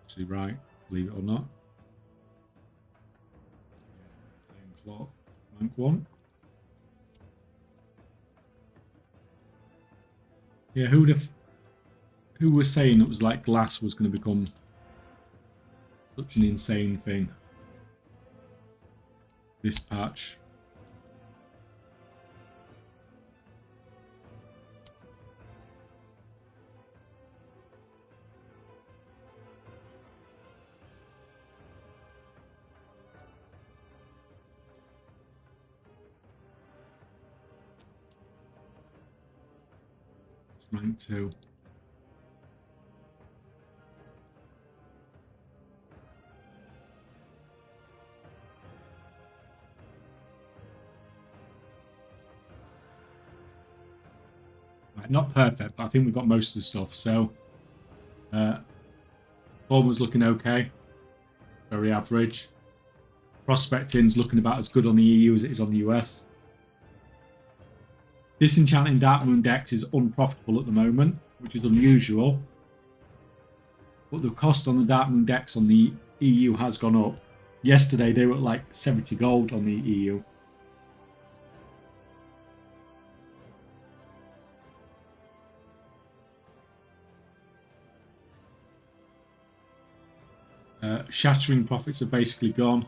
actually right, believe it or not. Clock, rank 1. Yeah, who was saying it was like glass was going to become such an insane thing? This patch. Rank 2. Right, not perfect, but I think we've got most of the stuff. So, form was looking okay. Very average. Prospecting's looking about as good on the EU as it is on the US. Disenchanting Dark Moon decks is unprofitable at the moment, which is unusual. But the cost on the Dark Moon decks on the EU has gone up. Yesterday they were at like 70 gold on the EU. Shattering profits are basically gone.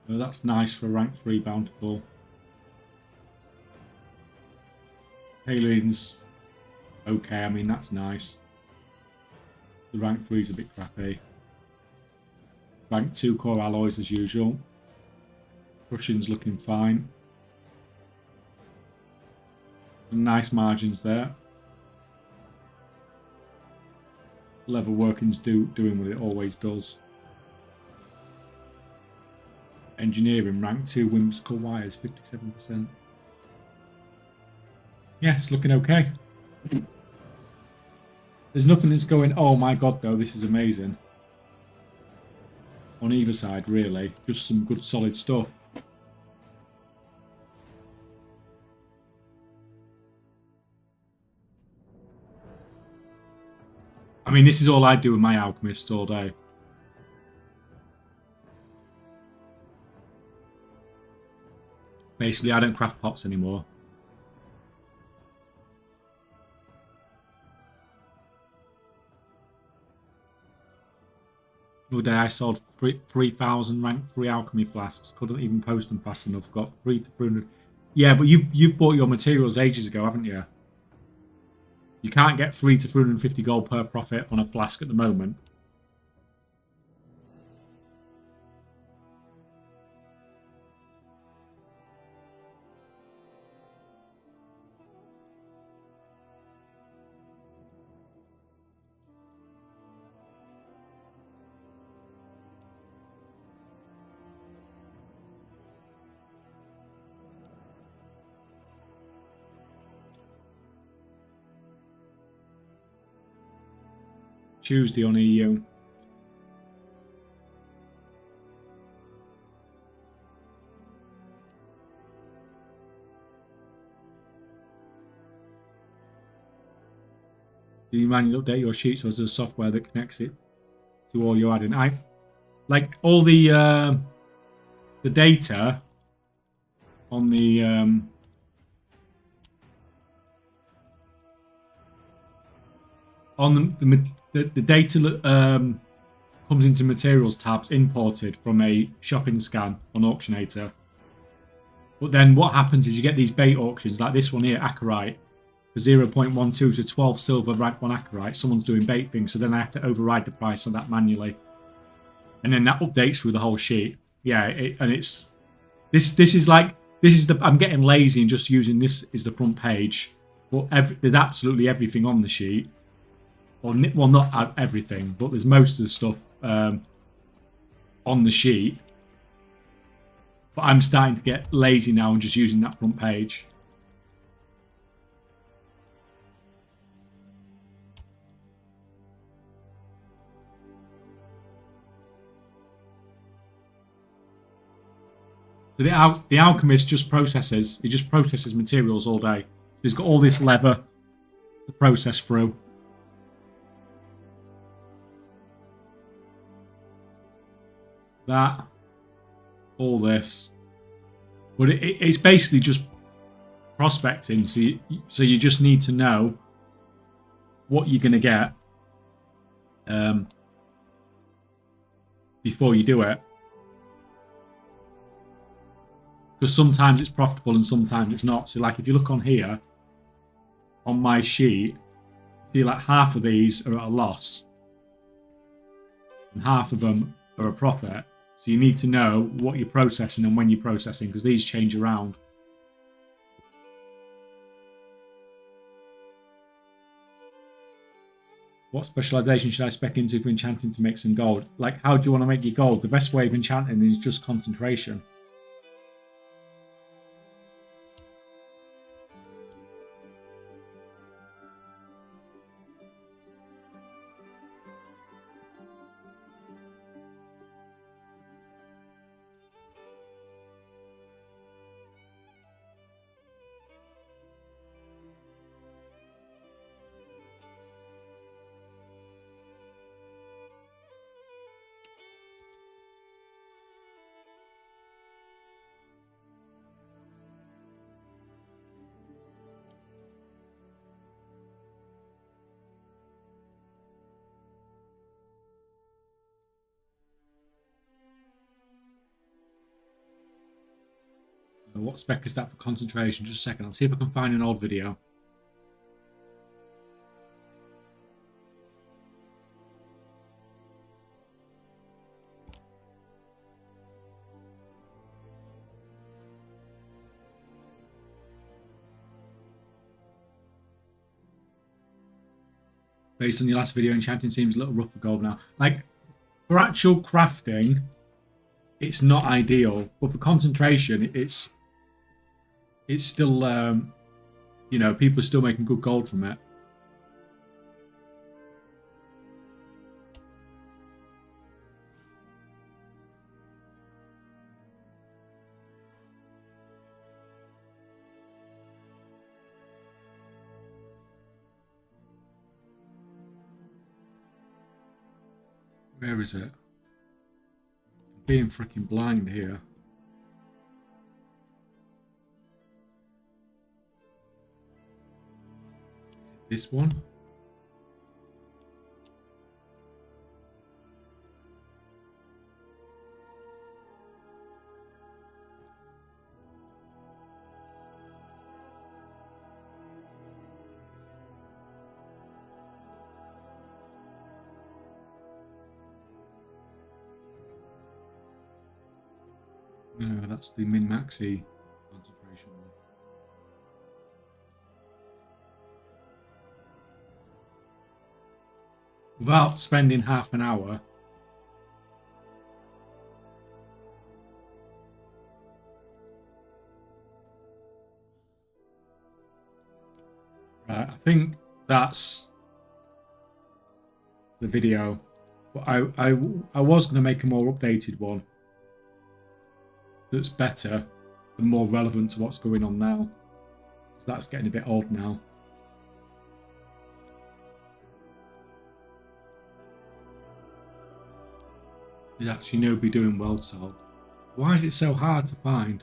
So that's nice for rank 3 bountiful. Alien's okay, I mean that's nice. The rank 3's a bit crappy. Rank 2 core alloys as usual. Crushing's looking fine. Nice margins there. Level working's doing what it always does. Engineering rank 2 whimsical wires 57%. Yeah, it's looking okay. There's nothing that's going, oh my god though, this is amazing. On either side really, just some good solid stuff. I mean, this is all I do with my alchemist all day. Basically, I don't craft pots anymore. The other day I sold 3,000 rank 3 alchemy flasks. Couldn't even post them fast enough. Got 3 to 300. Yeah, but you've bought your materials ages ago, haven't you? You can't get 3 to 350 gold per profit on a flask at the moment. Tuesday on EU. Do you manually update your sheets, or is there software that connects it to all your adding? I like all the data on the data comes into materials tabs imported from a shopping scan on Auctionator. But then what happens is you get these bait auctions like this one here, Acarite, for 0.12 to 12 silver rank 1 Acarite. Someone's doing bait things, so then I have to override the price on that manually. And then that updates through the whole sheet. Yeah, and it's this is the I'm getting lazy and just using this as the front page. But there's absolutely everything on the sheet. Well, not everything, but there's most of the stuff on the sheet. But I'm starting to get lazy now and just using that front page. So the alchemist just processes. He just processes materials all day. He's got all this leather to process through. That, all this, but it's basically just prospecting. So you just need to know what you're going to get before you do it, because sometimes it's profitable and sometimes it's not. So like if you look on here on my sheet, see like half of these are at a loss and half of them are a profit. So you need to know what you're processing and when you're processing, because these change around. What specialization should I spec into for enchanting to make some gold? Like, how do you want to make your gold? The best way of enchanting is just concentration. What spec is that for concentration? Just a second. I'll see if I can find an old video. Based on your last video, enchanting seems a little rough for gold now. Like, for actual crafting, it's not ideal. But for concentration, it's still, you know, people are still making good gold from it. Where is it? I'm being freaking blind here. This one? No, that's the min-maxi concentration one. Without spending half an hour. Right, I think that's the video. But I was going to make a more updated one that's better and more relevant to what's going on now. That's getting a bit odd now. There's actually nobody doing world solve. Why is it so hard to find?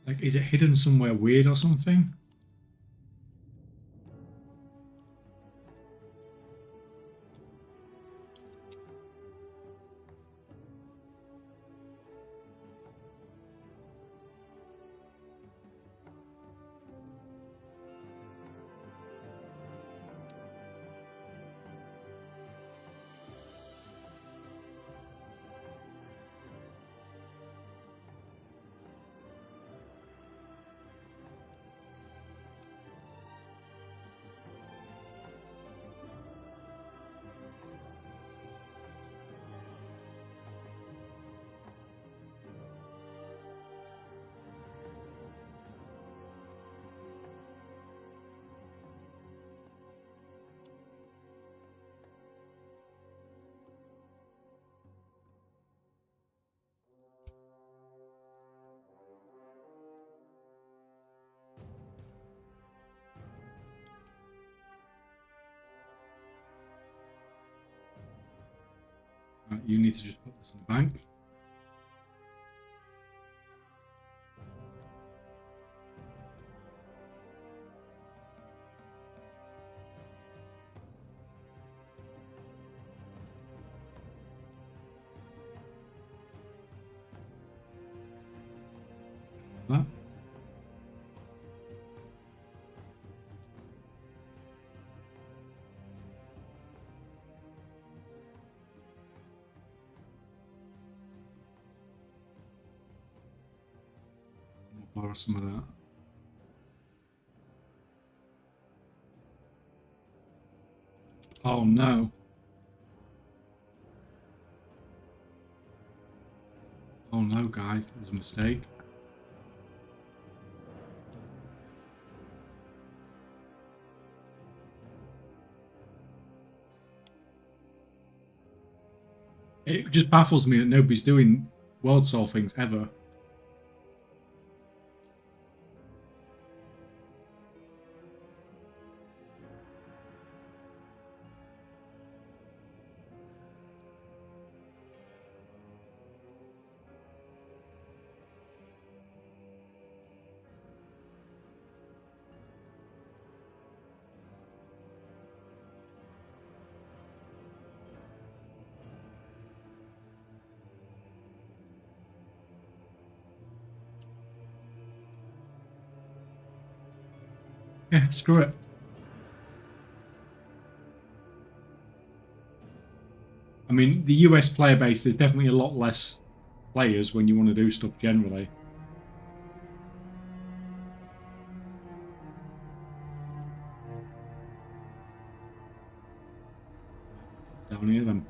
Like, is it hidden somewhere weird or something? Right, you need to just put this in the bank. That. I'll borrow some of that. Oh no. Oh no, guys, that was a mistake. It just baffles me that nobody's doing world solve things ever. Yeah, screw it. I mean, the US player base, there's definitely a lot less players when you want to do stuff generally. Down here then.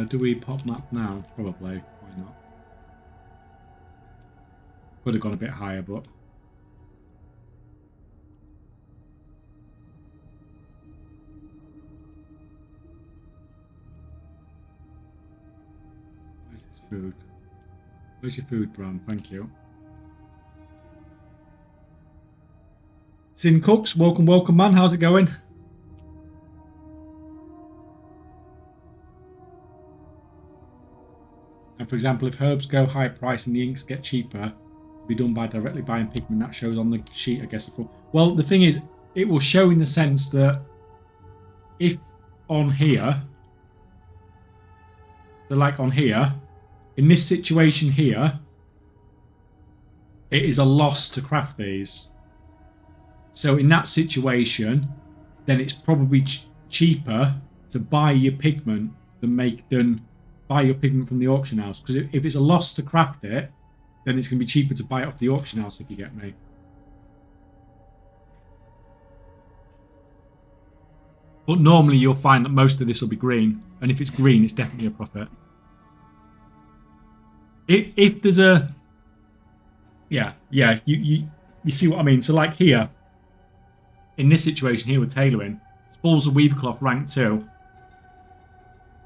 Do we pop map now? Probably. Why not? Could have gone a bit higher, but... Where's his food? Where's your food, Bran? Thank you. Sin Cooks, welcome, welcome, man. How's it going? And for example, if herbs go high price and the inks get cheaper, Be done by directly buying pigment. That shows on the sheet, I guess. Well, the thing is, it will show in the sense that if on here, so like on here, in this situation here, it is a loss to craft these. So in that situation, then it's probably cheaper to buy your pigment than buy your pigment from the auction house. Because if it's a loss to craft it, then it's going to be cheaper to buy it off the auction house, if you get me. But normally you'll find that most of this will be green. And if it's green, it's definitely a profit. If there's a... Yeah, you see what I mean? So like here, in this situation here with tailoring, spools of weaver cloth rank 2.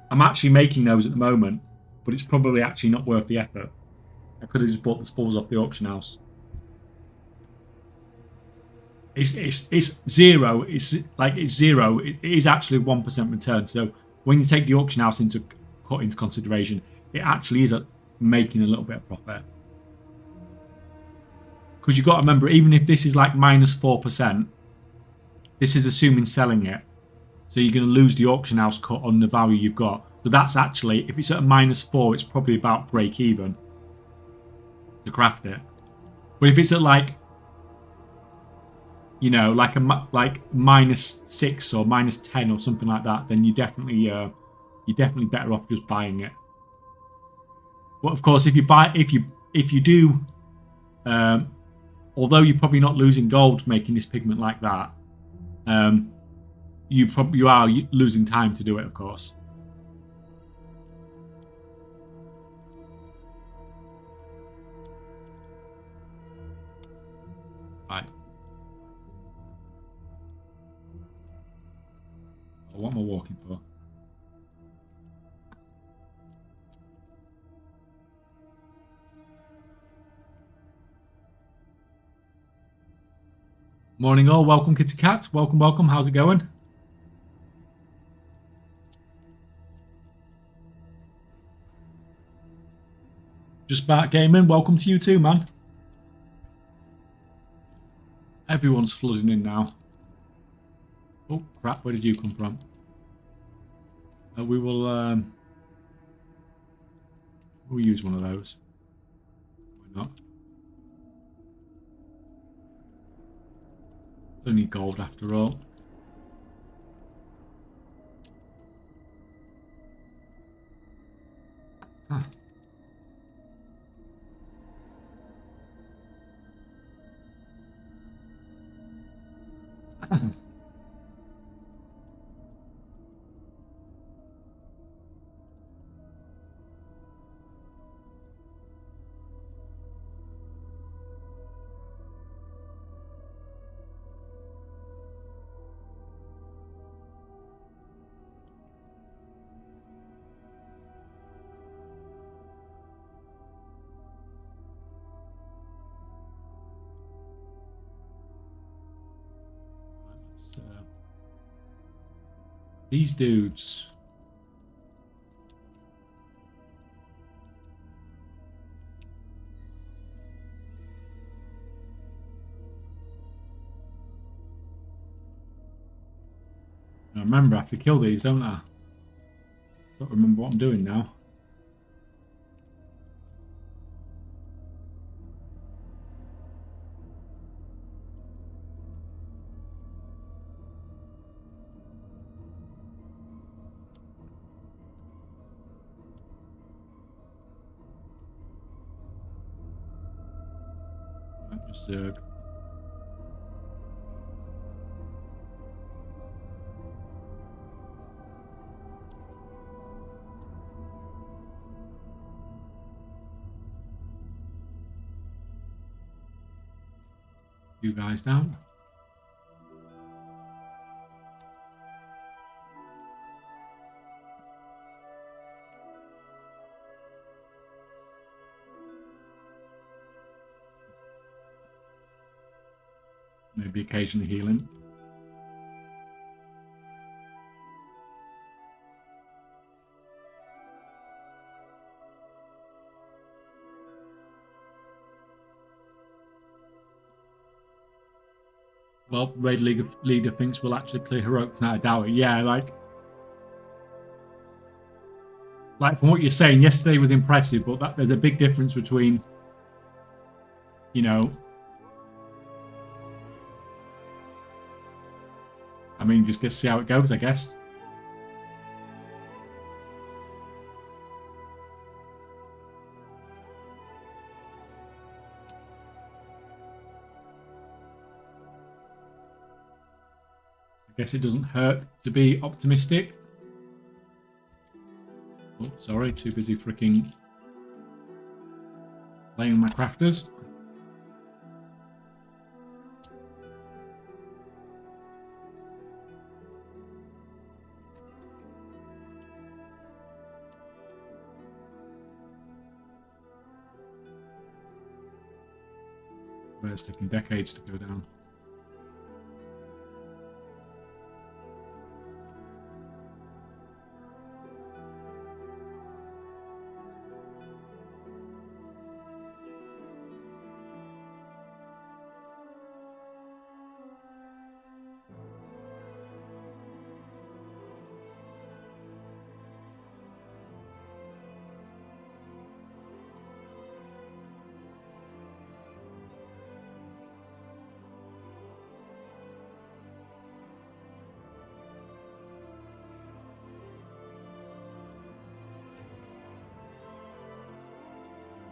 I'm actually making those at the moment, but it's probably actually not worth the effort. I could have just bought the spools off the auction house. It's zero. It's zero. It is actually 1% return. So when you take the auction house into consideration, it actually is making a little bit of profit. Because you've got to remember, even if this is like minus 4%, this is assuming selling it. So you're going to lose the auction house cut on the value you've got. So that's actually, if it's at a minus 4, it's probably about break even to craft it. But if it's at like, you know, like minus 6 or minus 10 or something like that, then you're definitely better off just buying it. But of course, if you do, although you're probably not losing gold making this pigment like that, you are losing time to do it, of course. Right. What am I walking for? Morning all, welcome Kitty Cat, welcome, how's it going? Just back gaming, welcome to you too, man. Everyone's flooding in now. Oh crap, where did you come from? We'll use one of those. Why not? Don't need gold after all. Huh. These dudes. I remember I have to kill these, don't I? Don't remember what I'm doing now. Just you guys down. Maybe occasionally healing. Well, raid leader thinks we'll actually clear heroic tonight. I doubt it. Yeah, like from what you're saying, yesterday was impressive, but there's a big difference between, you know, I mean, just get to see how it goes, I guess. I guess it doesn't hurt to be optimistic. Oh, sorry, too busy freaking playing with my crafters. But it's taking decades to go down.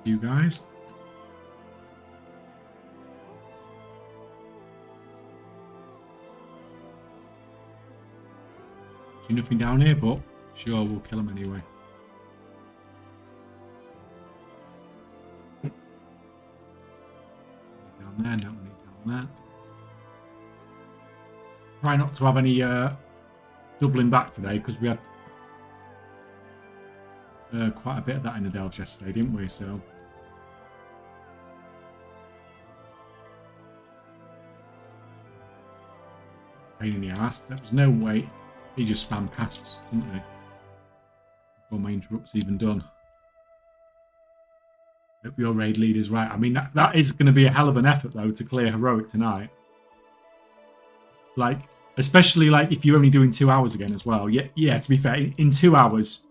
You guys. See nothing down here, but sure, we'll kill him anyway. Down there, no money down there. Try not to have any doubling back today, because we had quite a bit of that in the delves yesterday, didn't we? So pain in the ass. There was no way. He just spam casts, didn't he? Before my interrupt's even done. Hope your raid leader's right. I mean, that is going to be a hell of an effort, though, to clear heroic tonight. Like, especially like if you're only doing 2 hours again as well. Yeah. To be fair, in 2 hours,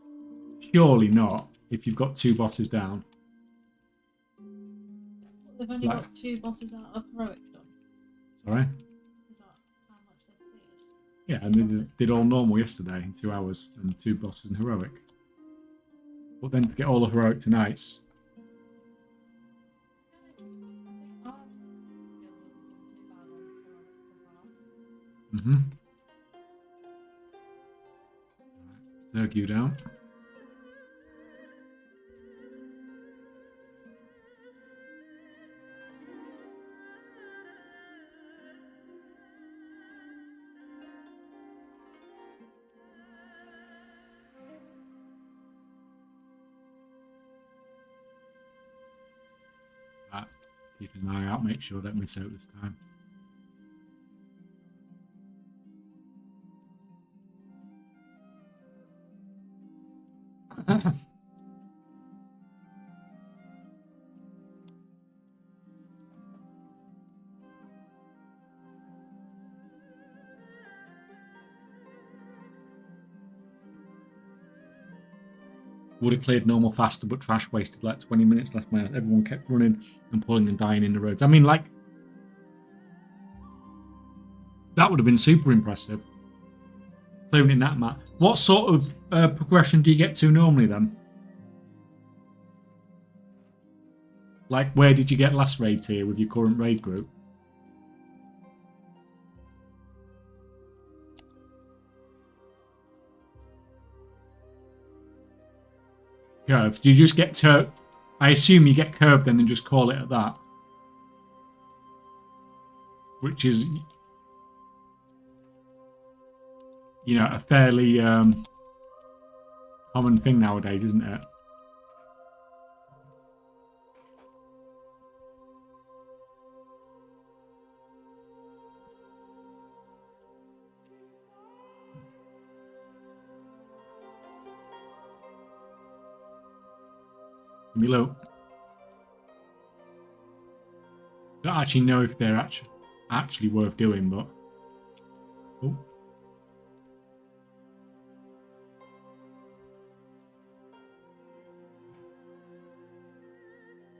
surely not. If you've got 2 bosses down. They've only got 2 bosses out of heroic done. Sorry. Yeah, and they did all normal yesterday in 2 hours and 2 bosses in heroic. But then to get all the heroic tonight's. Zerg you down. Keep an eye out, make sure I don't miss out this time. Would have cleared normal faster, but trash wasted like 20 minutes left. Everyone kept running and pulling and dying in the roads. I mean, like, that would have been super impressive. Clearing in that map. What sort of progression do you get to normally then? Like, where did you get last raid tier with your current raid group? Curved. Do you just get to... I assume you get curved then and just call it at that. Which is... you know, a fairly common thing nowadays, isn't it? Let me look. Don't actually know if they're actually... actually worth doing, but... Oh.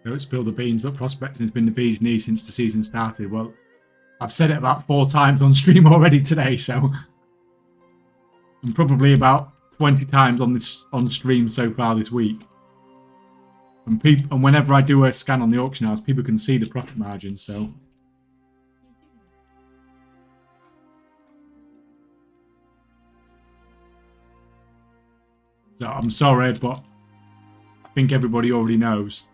Don't spill the beans, but prospecting has been the bee's knees since the season started. Well, I've said it about 4 times on stream already today, so... And probably about 20 times on stream so far this week. And whenever I do a scan on the auction house, people can see the profit margin, so... So I'm sorry, but I think everybody already knows.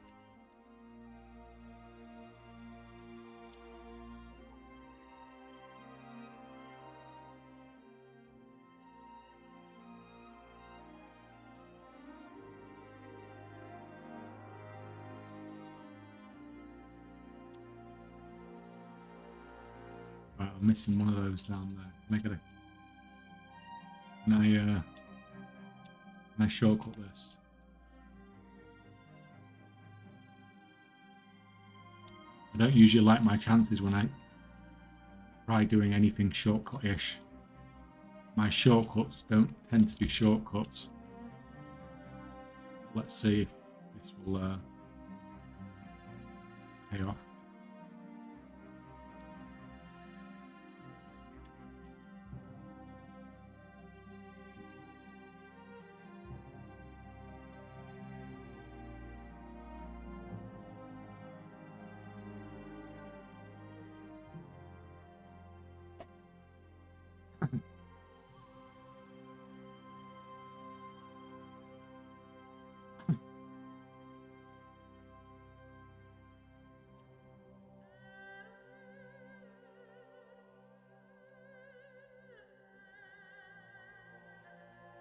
Right, I'm missing one of those down there. Can I get a... Can I shortcut this? I don't usually like my chances when I try doing anything shortcut-ish. My shortcuts don't tend to be shortcuts. Let's see if this will pay off.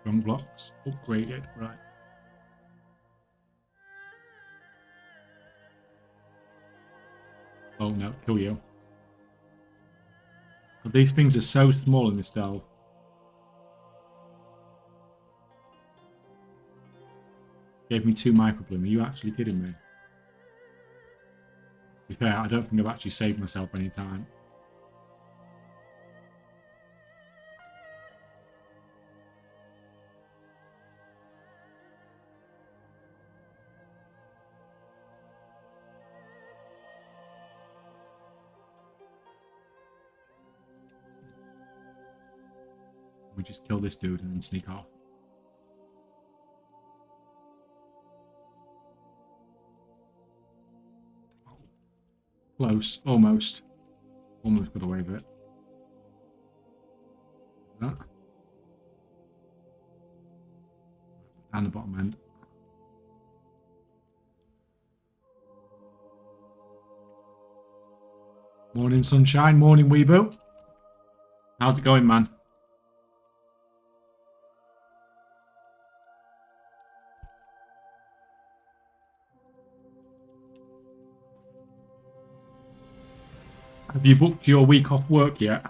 Wrong blocks upgraded, right. Oh no, kill you. But these things are so small in this delve. Gave me 2 microbloom. Are you actually kidding me? To be fair, I don't think I've actually saved myself any time. We just kill this dude and then sneak off. Close. Almost. Almost got away with it. That. And the bottom end. Morning, sunshine. Morning, Weebo. How's it going, man? Have you booked your week off work yet?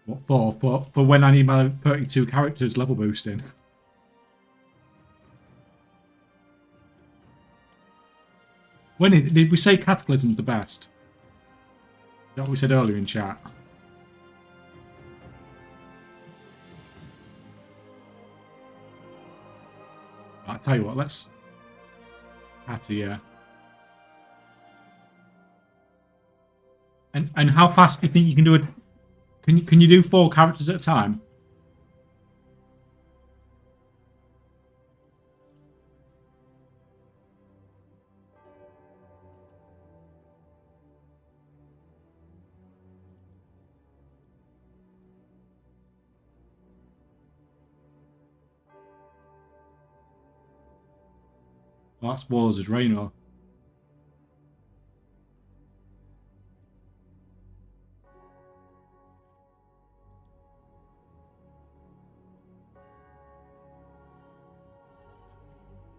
What for? For when I need my 32 characters level boosting. Did we say Cataclysm's the best? Is that what we said earlier in chat? I'll tell you what, let's... Patty, yeah. And how fast do you think you can do it? Can you do 4 characters at a time? Well, that's Wars as Raynor.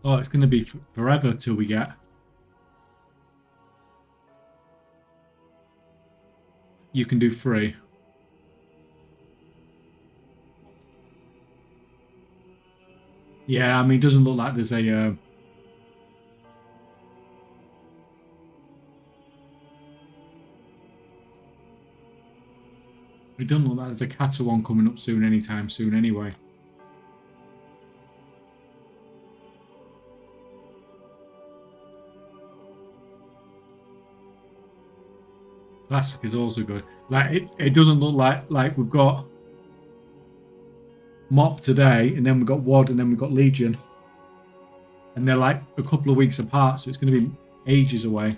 Oh, it's going to be forever till we get... You can do 3. Yeah, I mean, it doesn't look like there's a... it doesn't look like there's a Kata one coming up soon, anytime soon, anyway. Classic is also good. Like, it doesn't look like we've got Mop today, and then we've got WoD, and then we've got Legion. And they're like a couple of weeks apart, so it's going to be ages away.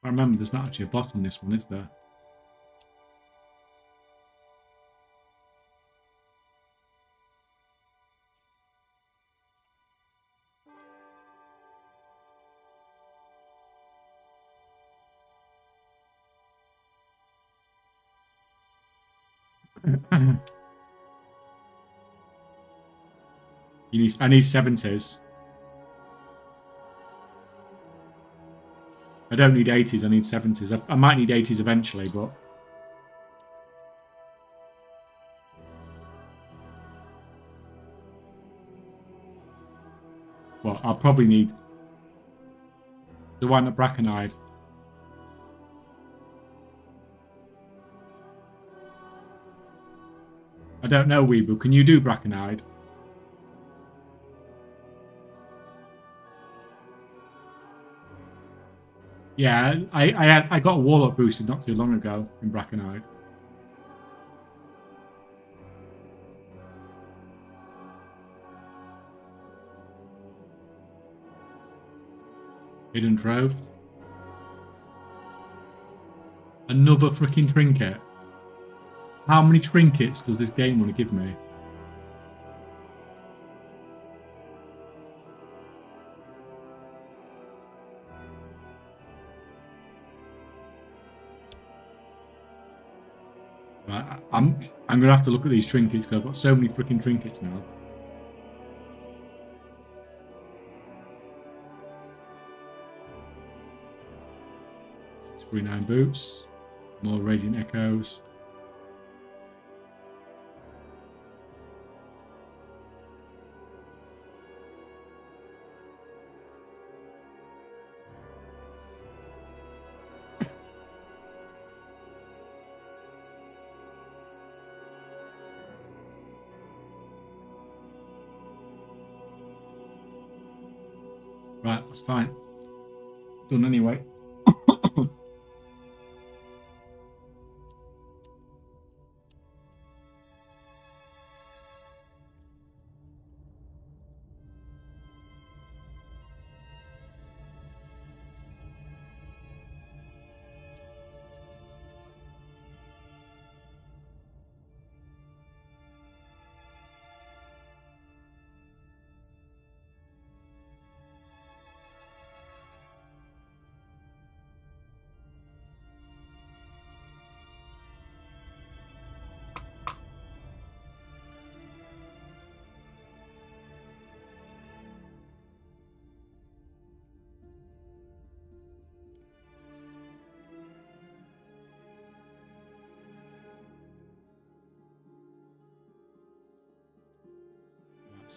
I remember there's not actually a bot on this one, is there? I need 70s. I don't need 80s, I need 70s. I might need 80s eventually, but... well, I'll probably need... the one at Brackenide. I don't know, Weeble. Can you do Brackenide? Yeah, I got a Warlock boosted not too long ago in Brackenide. 800. Another freaking trinket. How many trinkets does this game want to give me? Right, I'm gonna have to look at these trinkets because I've got so many freaking trinkets now. $639 boots, more radiant echoes. Right, that's fine. Done anyway.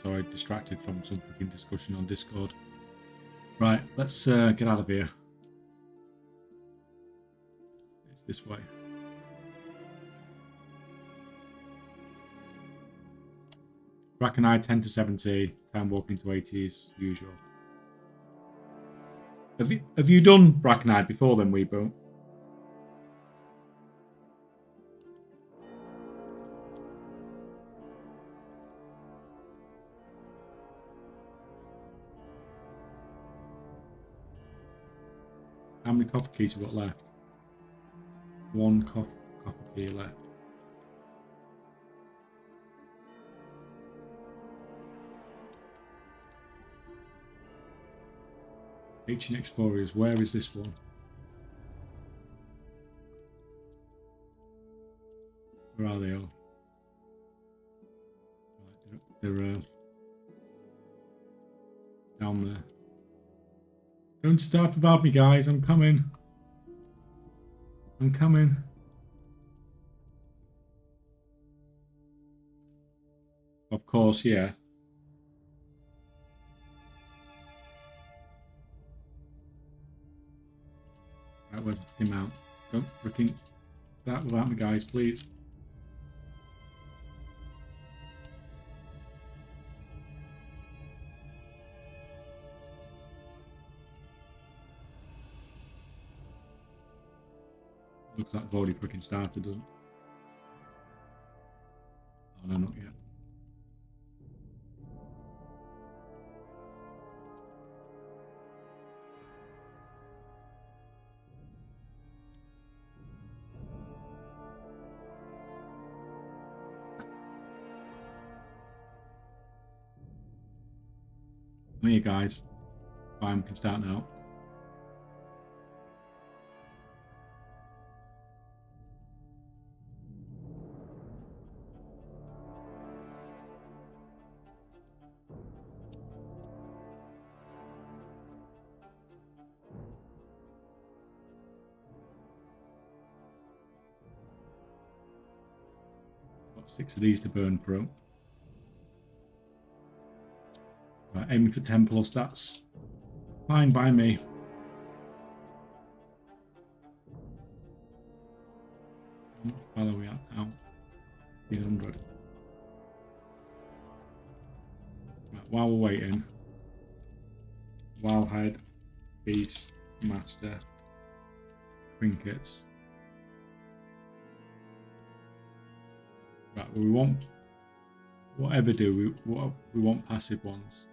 Sorry, distracted from some freaking discussion on Discord. Right, let's get out of here. It's this way. Brackenide 10 to 70, Town Walking to 80s, usual. Have you done Brackenide before then, Weebo? How many copper keys have we got left? One copper key left. Ancient Explorers. Where is this one? Where are they all? Right, they're down there. Don't start without me, guys. I'm coming. I'm coming. Of course, yeah. Right, where's him out? Don't freaking start without me, guys, please. Looks like I've already freaking started, doesn't it? Oh, no, not yet. Come here, guys. Fine, we can start now. Got 6 of these to burn through. Right, aiming for 10 plus, that's fine by me. How far are we at now? 300. Right, while we're waiting, Wildhead, Beast, Master, Trinkets. Right, well, we want, whatever do, we want passive ones.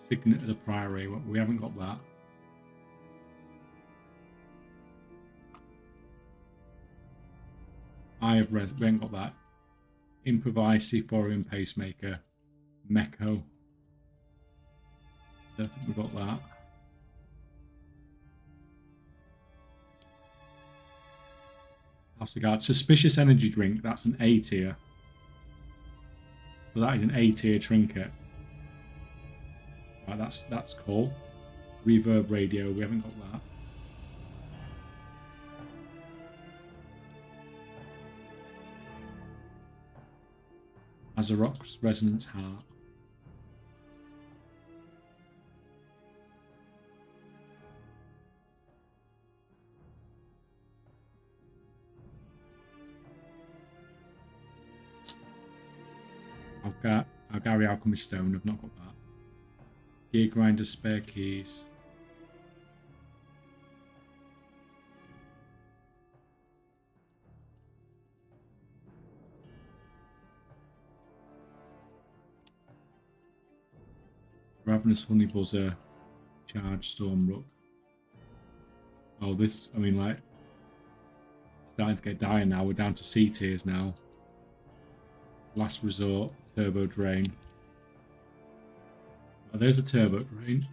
Signet of the Priory, we haven't got that. Eye of Res, we haven't got that. Improvised Seathorian Pacemaker, Meko. Don't think we've got that. House of Guard. Suspicious Energy Drink, that's an A tier. So that is an A tier trinket. Right, that's cool. Reverb Radio, we haven't got that. Azarok's Resonance Heart. I've got Gary Alchemist Stone, I've not got that. Gear Grinder Spare Keys. Ravenous Honey Buzzer, Charge Storm Rook. Oh, this, I mean, like, starting to get dire now. We're down to C tiers now. Last Resort, Turbo Drain. Oh, there's a Turbo Drain.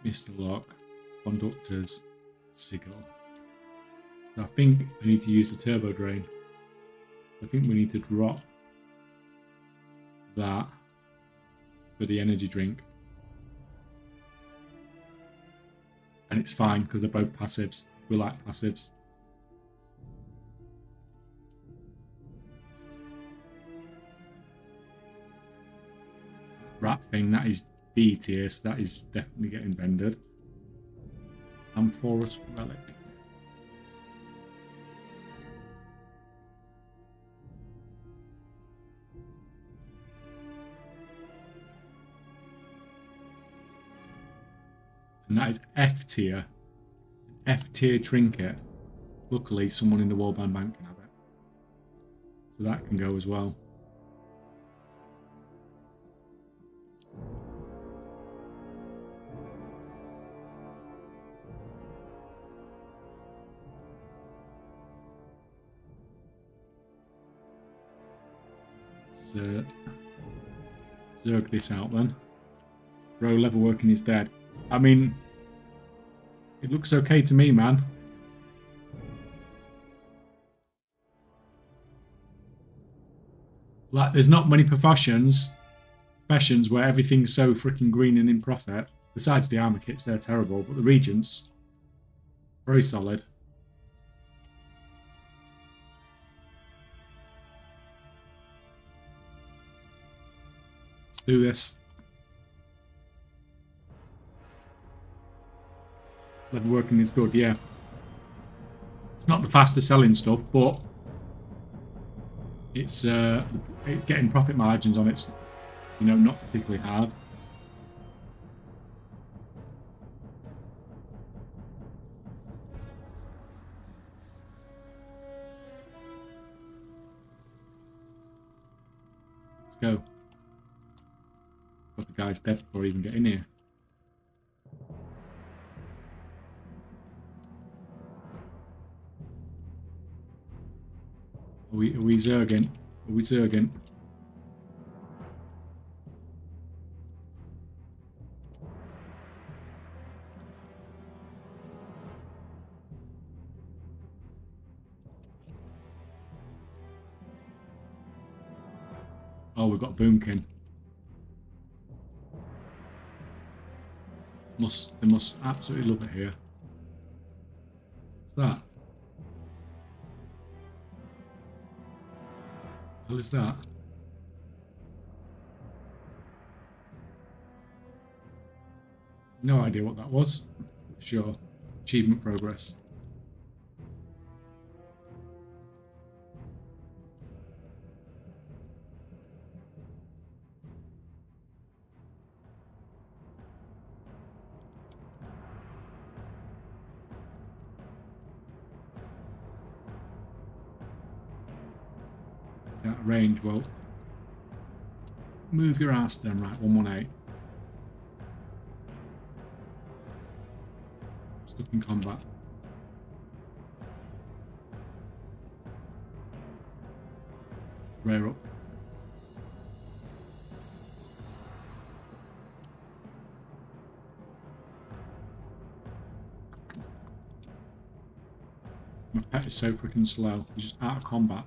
Mr. Lock, Conductors, Sigil. So I think I need to use the Turbo Drain. I think we need to drop that for the energy drink. And it's fine because they're both passives. We like passives. Rat thing, that is D tier, so that is definitely getting vended. Amphorus Relic. And that is F tier. F tier trinket. Luckily, someone in the Warband Bank can have it. So that can go as well. Let's zerg this out then. Bro, level working is dead. I mean, it looks okay to me, man. Like, there's not many professions where everything's so freaking green and in profit. Besides the armor kits, they're terrible, but the regents, very solid. Let's do this. Level working is good, yeah. It's not the fastest selling stuff, but it's getting profit margins on it's, you know, not particularly hard. Let's go. Got the guy's dead before I even get in here. Are we zerging? Are we zerging? Oh, we've got Boomkin. They must absolutely love it here. What's that? What is that? No idea what that was. Sure. Achievement progress. It's out of range. Well, move your ass then. Right, 118. Stuck in combat. Rare up. My pet is so freaking slow. He's just out of combat.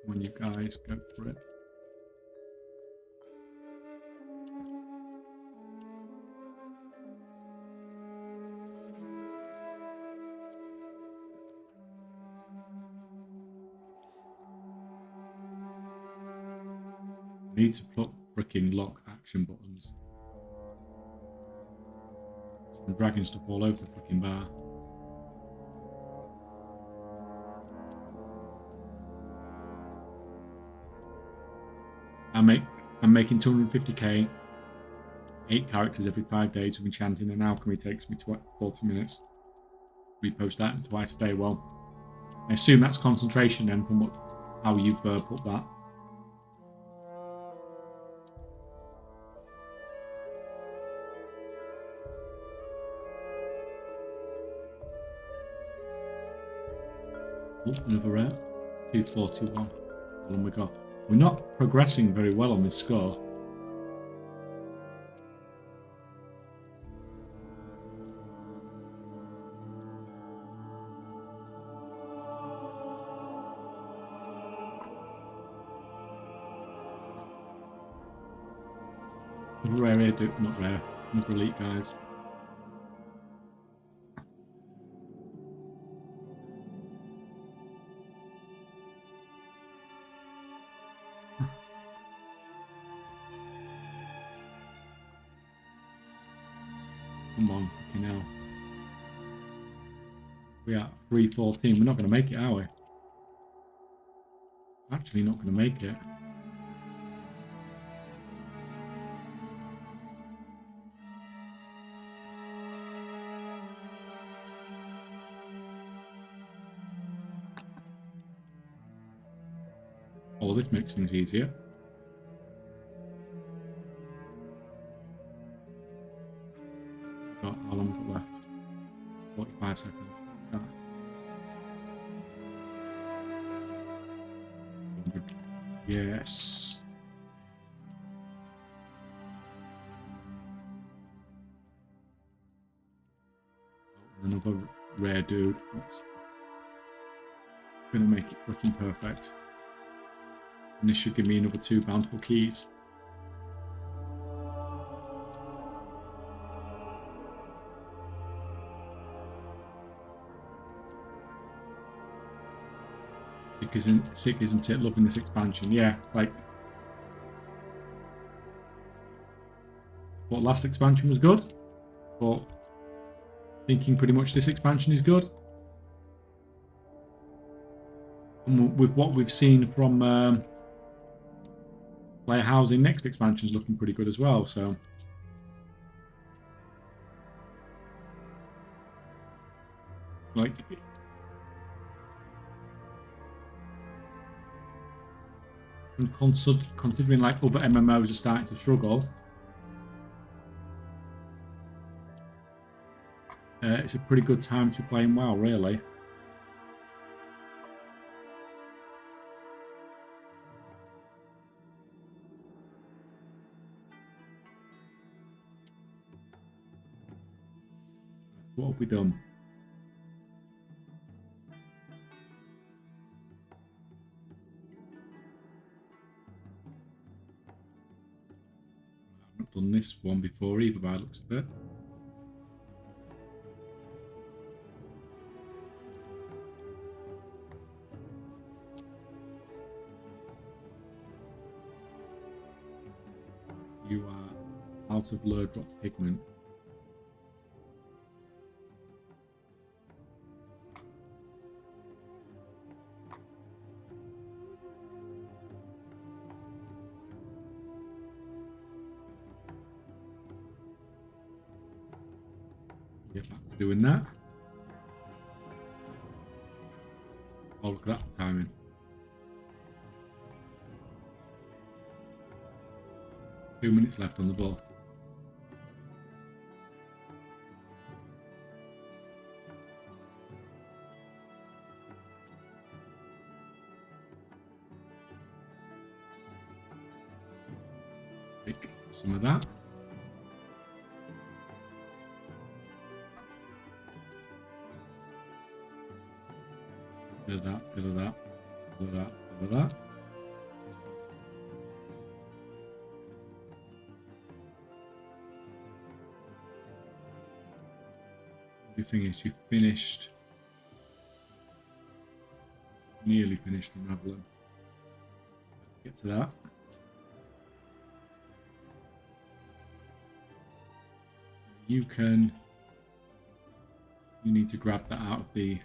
Come on, you guys, go for it. I need to put freaking lock action buttons. I'm dragging stuff all over the freaking bar. I'm making 250k, 8 characters every 5 days with enchanting, and alchemy takes me 40 minutes. Repost that twice a day. Well, I assume that's concentration then from how you've put that. Oh, another rare. 241. How long we got? We're not progressing very well on this score. Rare here, not rare. Another elite, guys. Come on, fucking hell. We are 314. We're not going to make it, are we? Actually, not going to make it. Oh, this makes things easier. Got how long have we got left? 45 seconds. Yes. Another rare dude. That's going to make it freaking perfect. And this should give me another 2 bountiful keys. Sick, isn't it? Loving this expansion. Yeah, like... What last expansion was good, but thinking pretty much this expansion is good. And with what we've seen from player housing, next expansion is looking pretty good as well. So like, and considering like other MMOs are starting to struggle, it's a pretty good time to be playing WoW, really. What have we done? I've not done this one before either, by the looks of it. You are out of low drop pigment. Get back to doing that. Oh, look at that timing. Two minutes left on the ball. Take some of that. Bit of that, bit of that, bit of that, bit of that. The thing is, you finished, nearly finished unraveling. Get to that. You need to grab that out of the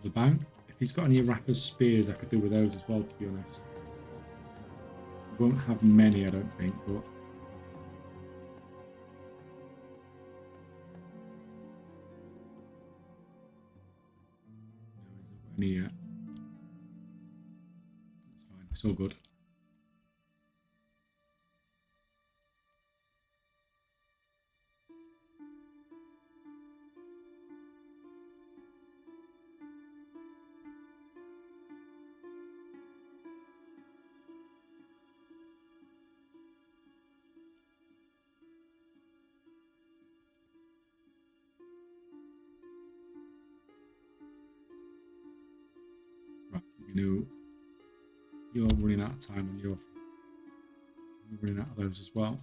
bank. If he's got any Rapper's spears, I could do with those as well, to be honest. Won't have many, I don't think, but any yet. It's fine. It's all good. Right, you're running out of time and you're running out of those as well.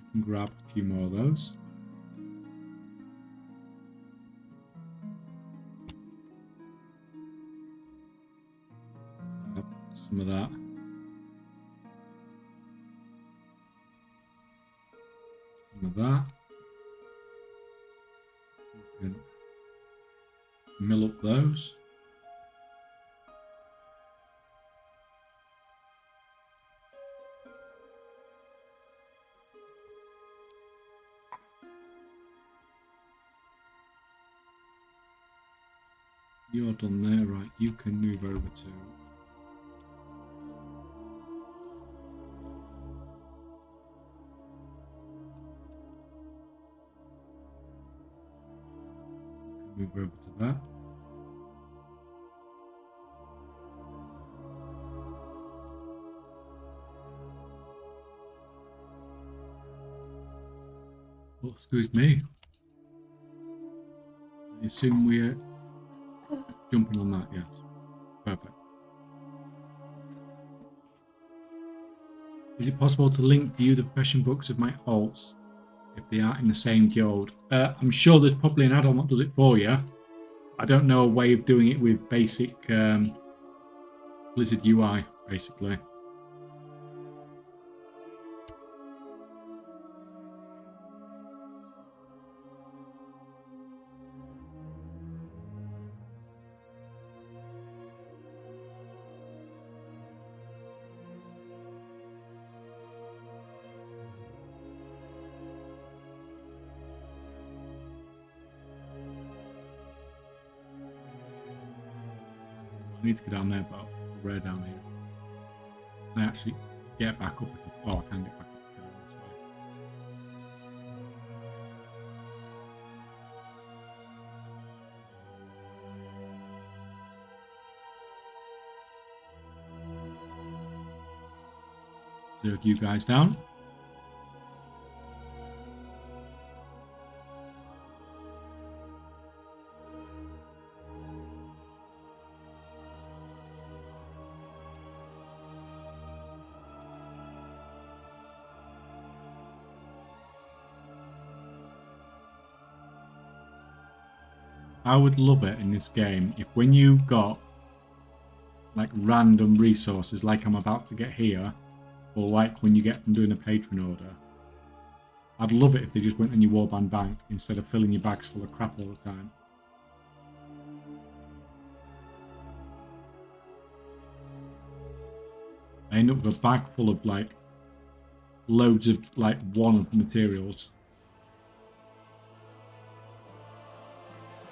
You can grab a few more of those. some of that. Some of that. We can mill up those. You're done there, right? You can move over to... Move over to that. Oh, excuse me. I assume we're jumping on that, yes. Perfect. Is it possible to link view the profession books of my alts if they are in the same guild? I'm sure there's probably an add-on that does it for you. I don't know a way of doing it with basic Blizzard UI, basically. I need to go down there, but rare down here. Can I actually get back up? Oh, I can get back up down this way. Zerg you guys down. I would love it in this game if when you got like random resources like I'm about to get here, or like when you get from doing a patron order, I'd love it if they just went in your warband bank instead of filling your bags full of crap all the time. I end up with a bag full of like loads of like one of the materials.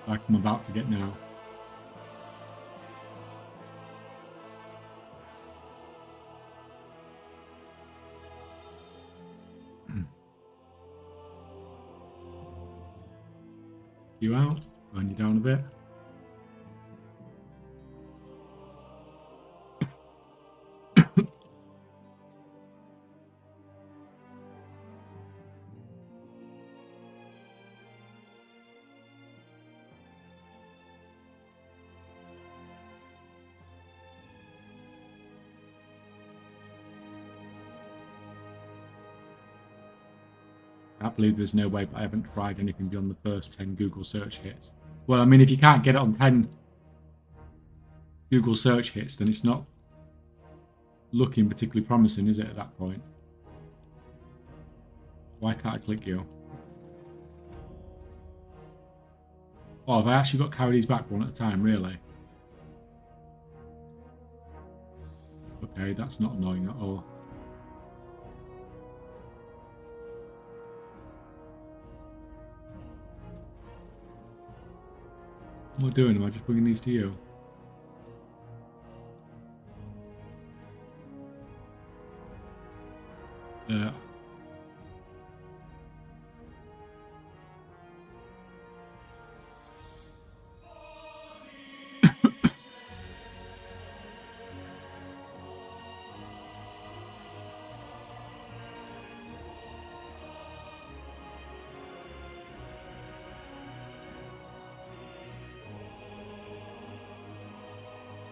Like I'm about to get now. You out, burn you down a bit. I can't believe there's no way, but I haven't tried anything beyond the first 10 Google search hits. Well, I mean, if you can't get it on 10 Google search hits, then it's not looking particularly promising, is it, at that point? Why can't I click you? Oh, have I actually got to carry these back one at a time, really? Okay, that's not annoying at all. What am I doing? Am I just bringing these to you?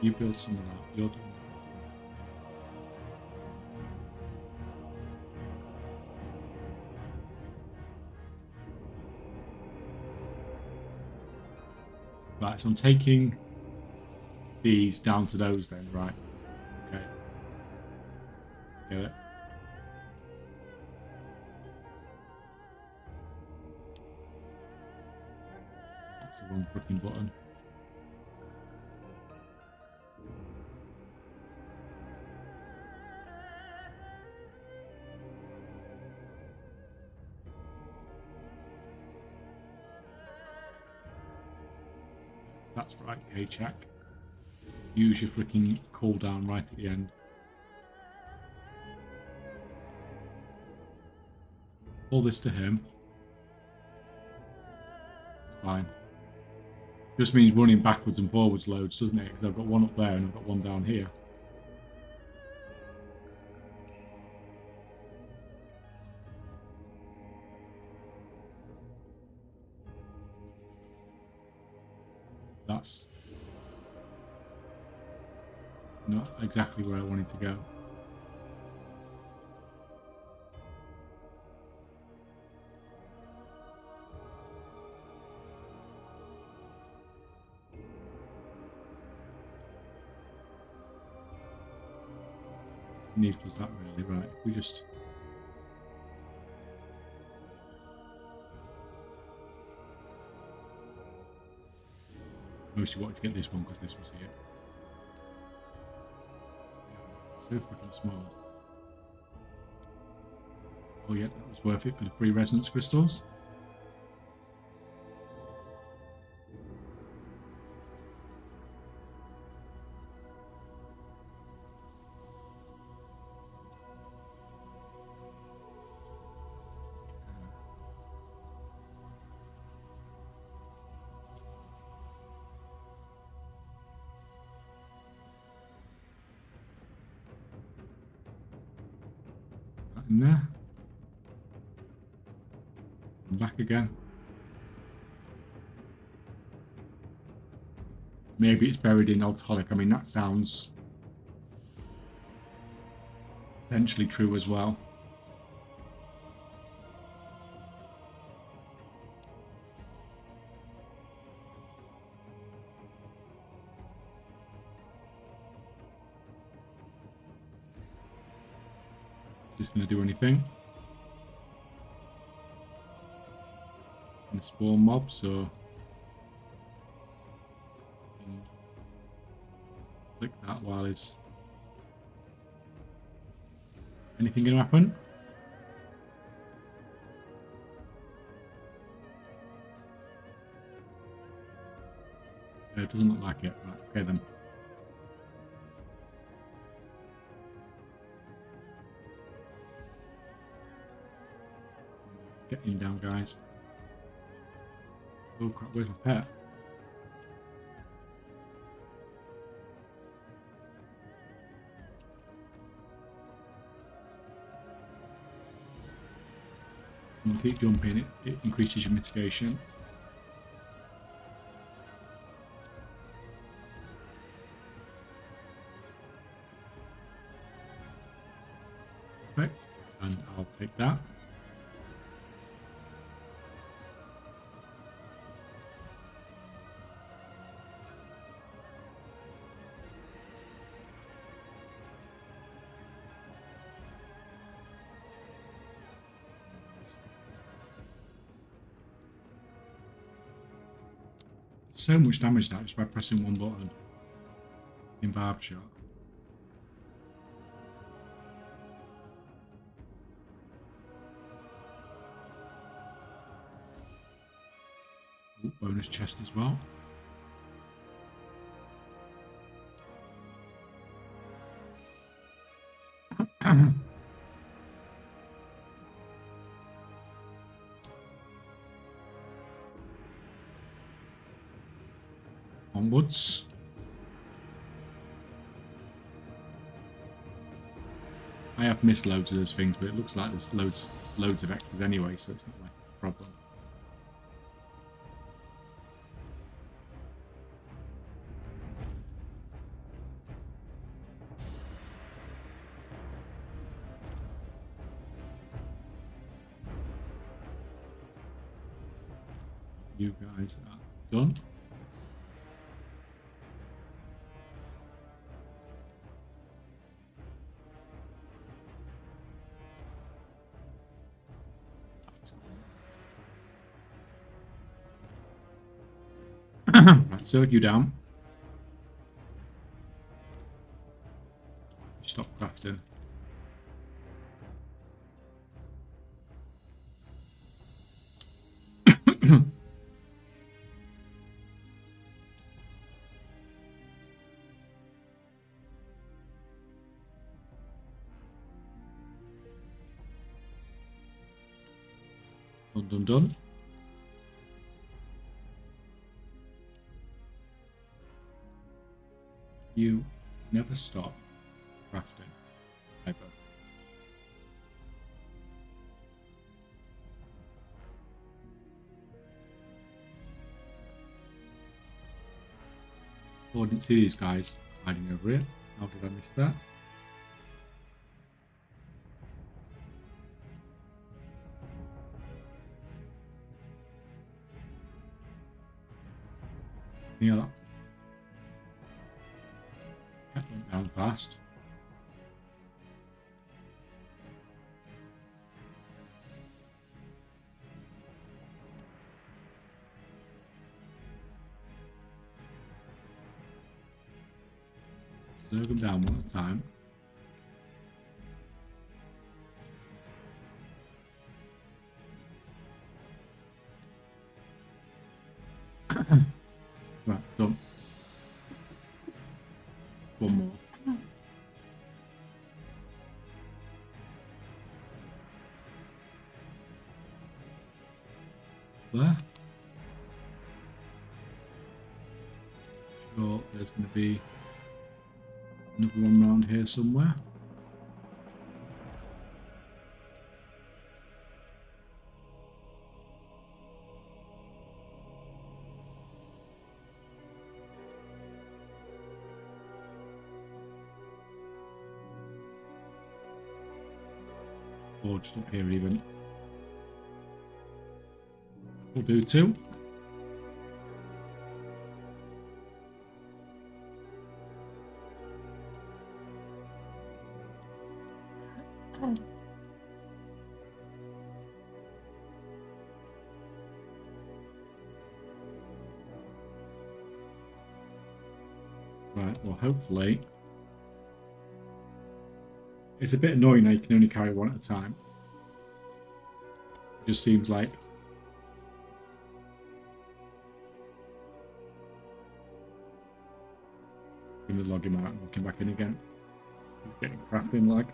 You build some of that. You're doing that. Right, so I'm taking these down to those then, right? Okay. Get it. That's the wrong fucking button. That's right, Kaychak. Use your freaking cooldown right at the end. All this to him. It's fine. Just means running backwards and forwards loads, doesn't it? Because I've got one up there and I've got one down here. That's not exactly where I wanted to go. Needs was that really right? We just mostly wanted to get this one because this was here. So fucking small. Oh yeah, that was worth it for the free resonance crystals. In there. And back again. Maybe it's buried in alcoholic. I mean, that sounds potentially true as well. Is this going to do anything? And spawn mob, so click that while it's anything going to happen? It doesn't look like it. Right, okay then. Get him down, guys. Oh crap, where's my pet? And keep jumping, it increases your mitigation. Perfect, and I'll take that. So much damage now just by pressing one button in barb shot. Ooh, bonus chest as well. Onwards. I have missed loads of those things, but it looks like there's loads of extras anyway, so it's not like a problem. You guys are done. Right, so you down. Stop crafting. Done, done, done. You never stop crafting. Ever. Oh, I didn't see these guys hiding over here. How did I miss that? Yeah, that went down fast. Slow them down one at a time. Right, done. One more. There. Sure, there's going to be another one around here somewhere. Or just up here even. We'll do two. Right, well hopefully. It's a bit annoying that you can only carry one at a time. It just seems like I'm going to log him out and come back in again. He's getting crafting lag.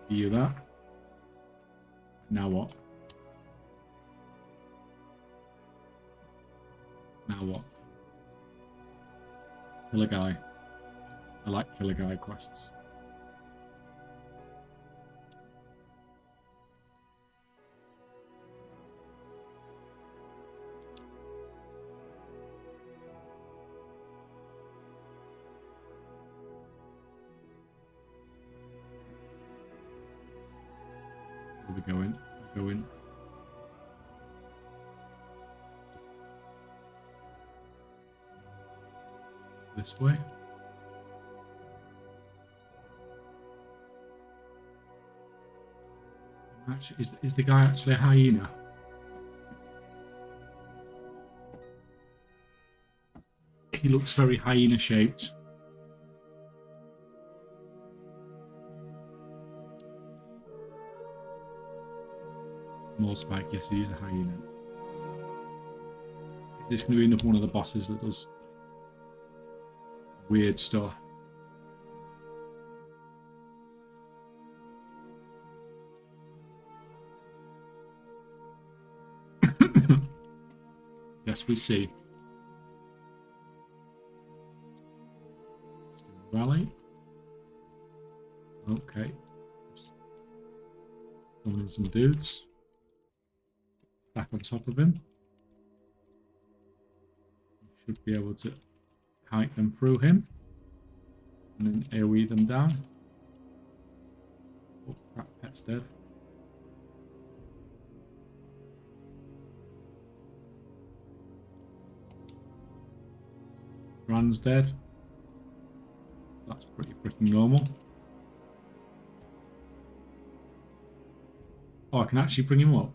You that. Now what? Now what? Kill a guy. I like kill a guy quests. Where we going? Go in. This way. Actually, is the guy actually a hyena? He looks very hyena shaped. More spike, yes, he is a hyena. Is this going to be another one of the bosses that does weird stuff? Yes, we see. Rally. Okay. Summon some dudes. Back on top of him. Should be able to kite them through him. And then AoE them down. Oh crap, pet's dead. Ran's dead. That's pretty freaking normal. Oh, I can actually bring him up.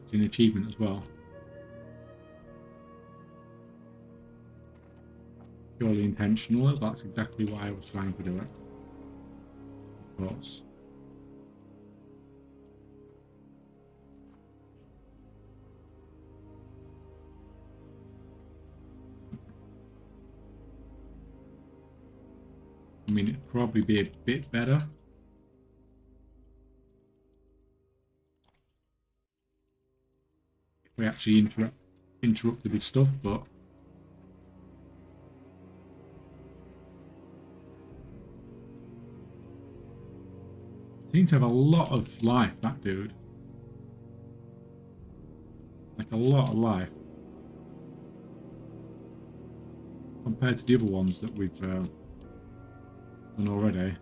It's an achievement as well. Purely intentional. That's exactly why I was trying to do it. Of course. I mean, it'd probably be a bit better. If we actually interrupted his stuff, but... Seems to have a lot of life, that dude. Like a lot of life. Compared to the other ones that we've done already.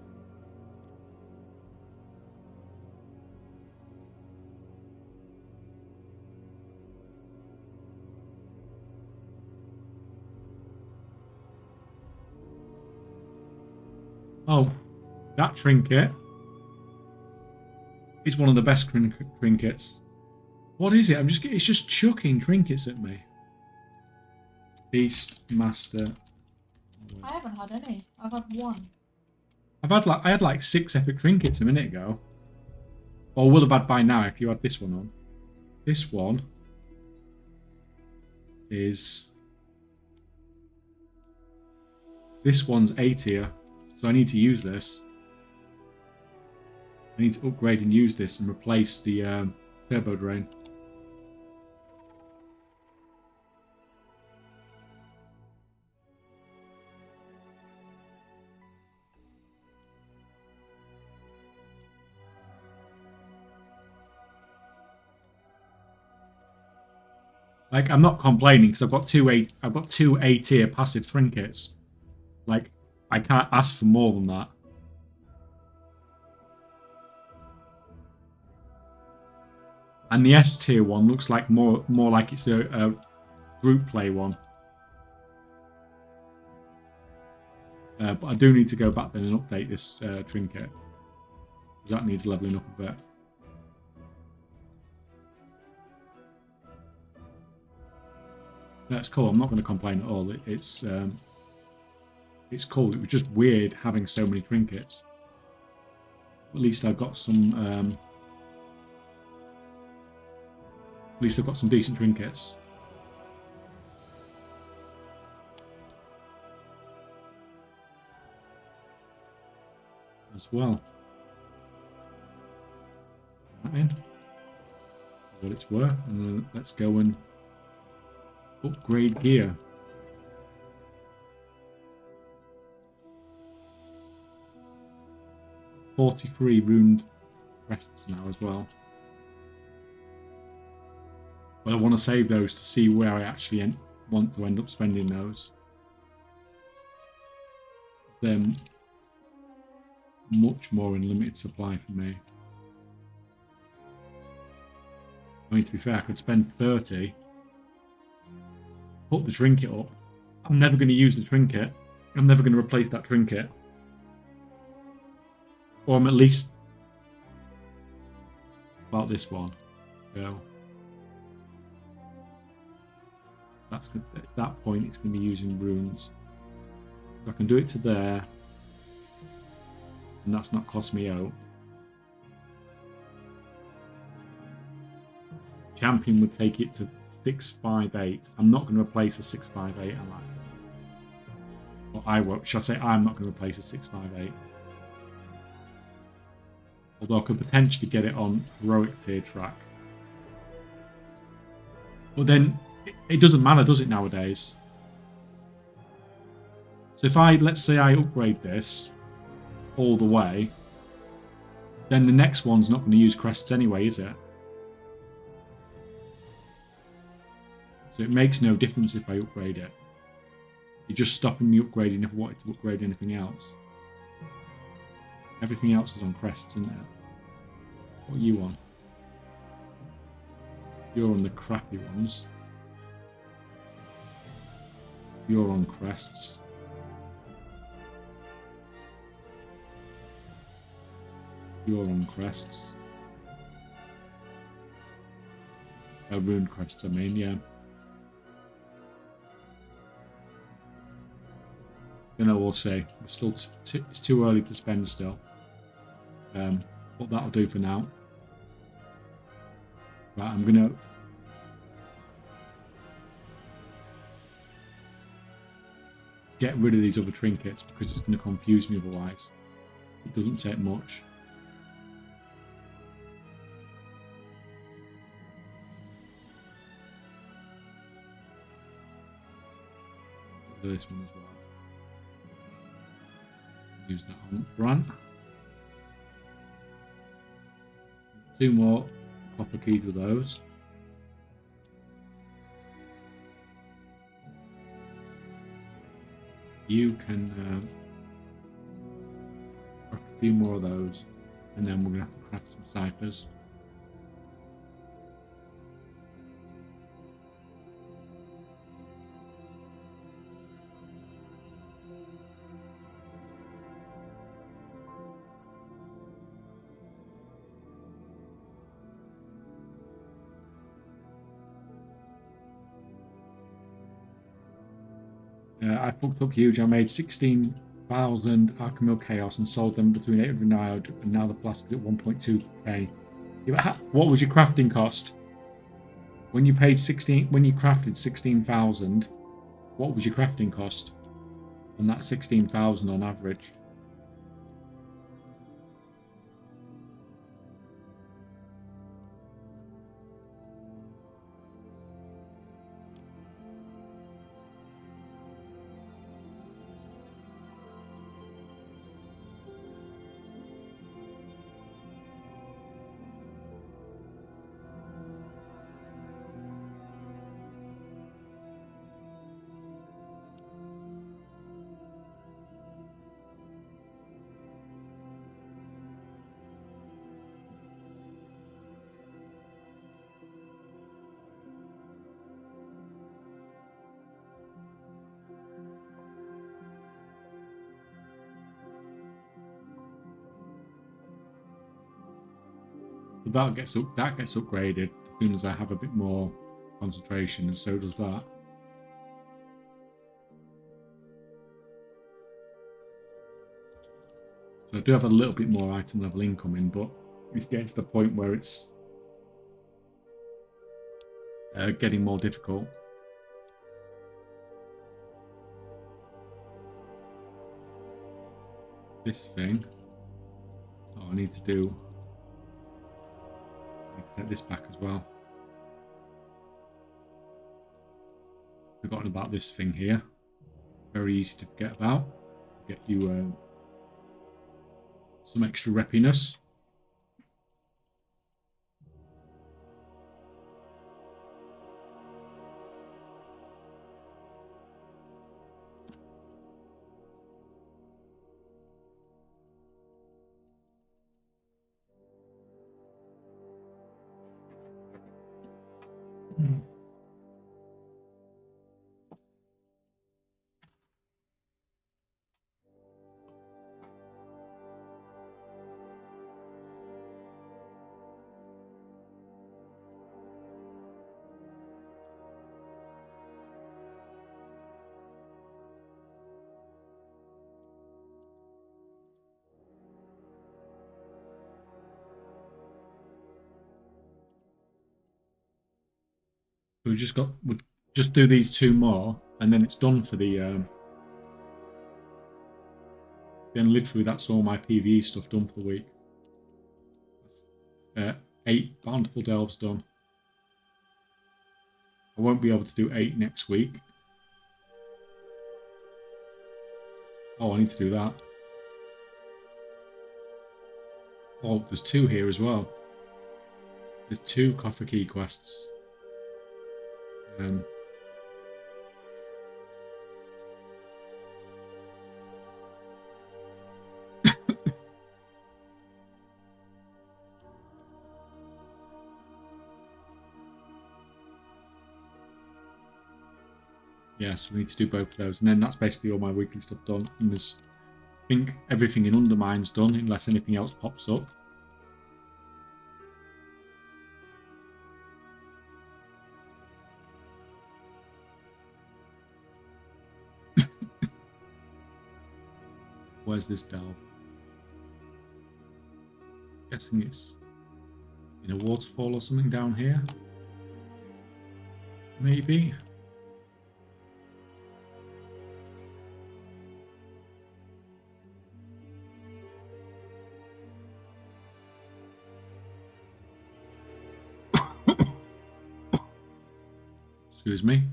Oh, that trinket is one of the best trinkets. What is it? It's just chucking trinkets at me. Beast Master. I haven't had any. I've had one. I had like 6 epic trinkets a minute ago. Or would have had by now if you had this one on. This one is... This one's A tier, so I need to use this. I need to upgrade and use this and replace the turbo drain. Like, I'm not complaining because I've got two A tier passive trinkets. Like, I can't ask for more than that. And the S tier one looks like more like it's a group play one. But I do need to go back then and update this trinket. That needs leveling up a bit. That's cool. I'm not going to complain at all. It's cool. It was just weird having so many trinkets. At least I've got some. At least I've got some decent trinkets. As well. That in. What it's worth, and then let's go and upgrade gear. $43 ruined crests now as well. But I want to save those to see where I actually want to end up spending those. They're much more in limited supply for me. I mean, to be fair, I could spend 30, put the trinket up. I'm never going to use the trinket. I'm never going to replace that trinket. Or I'm at least about this one. So that's good. At that point, it's going to be using runes. So I can do it to there, and that's not cost me out. Champion would take it to 658. I'm not going to replace a 658, am I? Or I won't. Shall I say I'm not going to replace a 658? Although I could potentially get it on heroic tier track. But then it doesn't matter, does it, nowadays? So if let's say I upgrade this all the way, then the next one's not going to use crests anyway, is it? So it makes no difference if I upgrade it. You're just stopping me upgrading if I wanted to upgrade anything else. Everything else is on crests, isn't it? What are you on? You're on the crappy ones. You're on crests. You're on crests. Rune crests, I mean, yeah. Then I will say, we're still it's too early to spend still. But that'll do for now. Right, I'm gonna get rid of these other trinkets because it's gonna confuse me otherwise. It doesn't take much. This one as well. Use that on Brant. 2 more copper keys with those. You can craft a few more of those, and then we're going to have to craft some ciphers. I fucked up huge. I made 16,000 Archimil Chaos and sold them between 800 and 900, and now the flask is at 1.2k. What was your crafting cost? When you crafted 16,000, what was your crafting cost on that 16,000 on average? That gets upgraded as soon as I have a bit more concentration, and so does that. So I do have a little bit more item level incoming, but it's getting to the point where it's getting more difficult. This thing, I need to do. Take this back as well. Forgotten about this thing here. Very easy to forget about. Get you some extra reppiness. We'll just do these 2 more, and then it's done for the. Then literally that's all my PvE stuff done for the week. 8 bountiful delves done. I won't be able to do 8 next week. Oh, I need to do that. Oh, there's 2 here as well. There's 2 coffer key quests. Yes, we need to do both of those, and then that's basically all my weekly stuff done. And there's, I think everything in Undermine's done, unless anything else pops up. Where's this delve? Guessing it's in a waterfall or something down here. Maybe. Excuse me.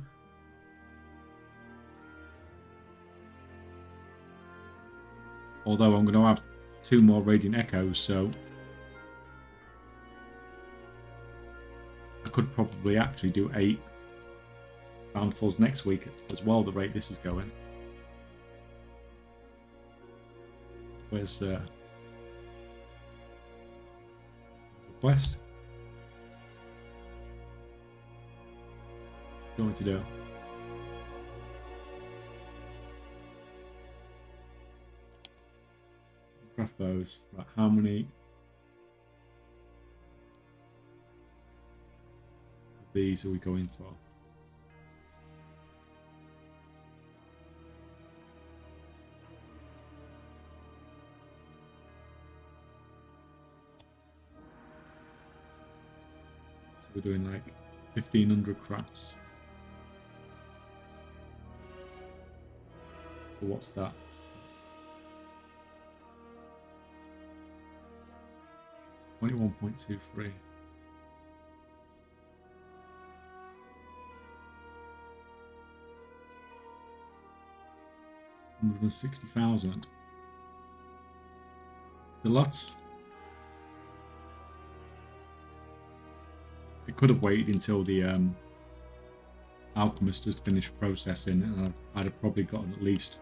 Although I'm going to have 2 more Radiant Echoes, so I could probably actually do 8 bountifuls next week as well, the rate this is going. Where's the quest? What do you want me to do? Craft those. Right, how many of these are we going for? So we're doing like 1,500 crafts. So what's that? 21.23. $160,000. A lot. It could have waited until the alchemist has finished processing, and I'd have probably gotten at least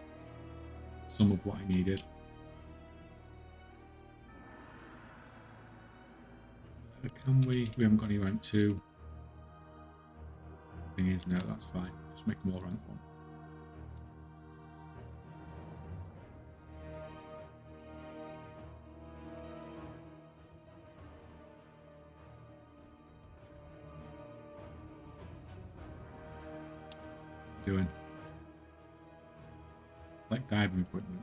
some of what I needed. Can we? We haven't got any rank 2. Thing is, no, that's fine. Just make more rank 1. Doing like diving equipment.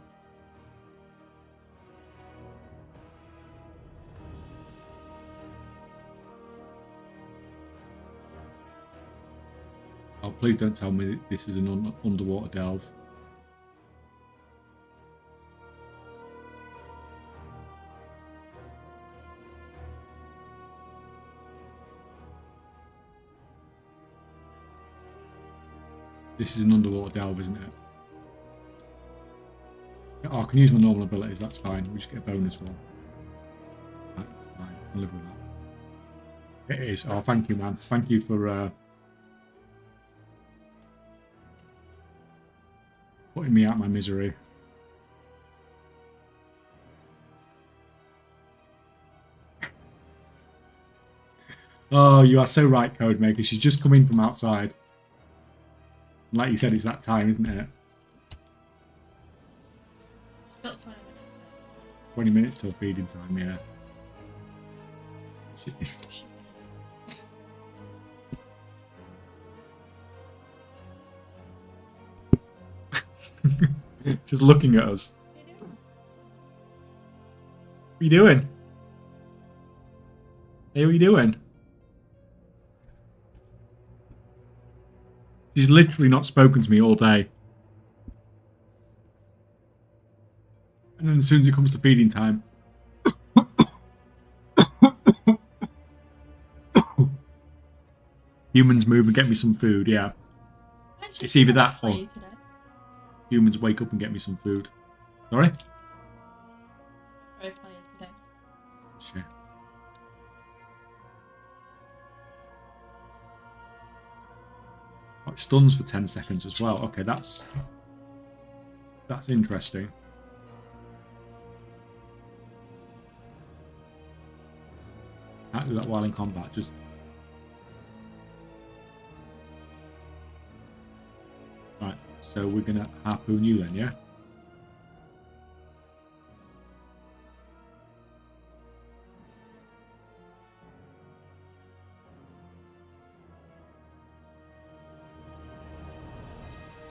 Oh, please don't tell me that this is an underwater delve. This is an underwater delve, isn't it? Oh, I can use my normal abilities, that's fine. We just get a bonus one. That's fine, I'll live with that. It is. Oh, thank you, man. Thank you for putting me out of my misery. Oh, you are so right, Codemaker. She's just come in from outside. Like you said, it's that time, isn't it? Got 20 minutes. 20 minutes till feeding time, yeah. Just looking at us. What are you doing? Hey, what are you doing? She's literally not spoken to me all day. And then as soon as it comes to feeding time... Humans move and get me some food, yeah. It's either that or... Humans wake up and get me some food. Sorry? Very playing today. Shit. Oh, it stuns for 10 seconds as well. Okay, that's interesting. Can't do that while in combat, just... Right, so we're gonna harpoon you then, yeah?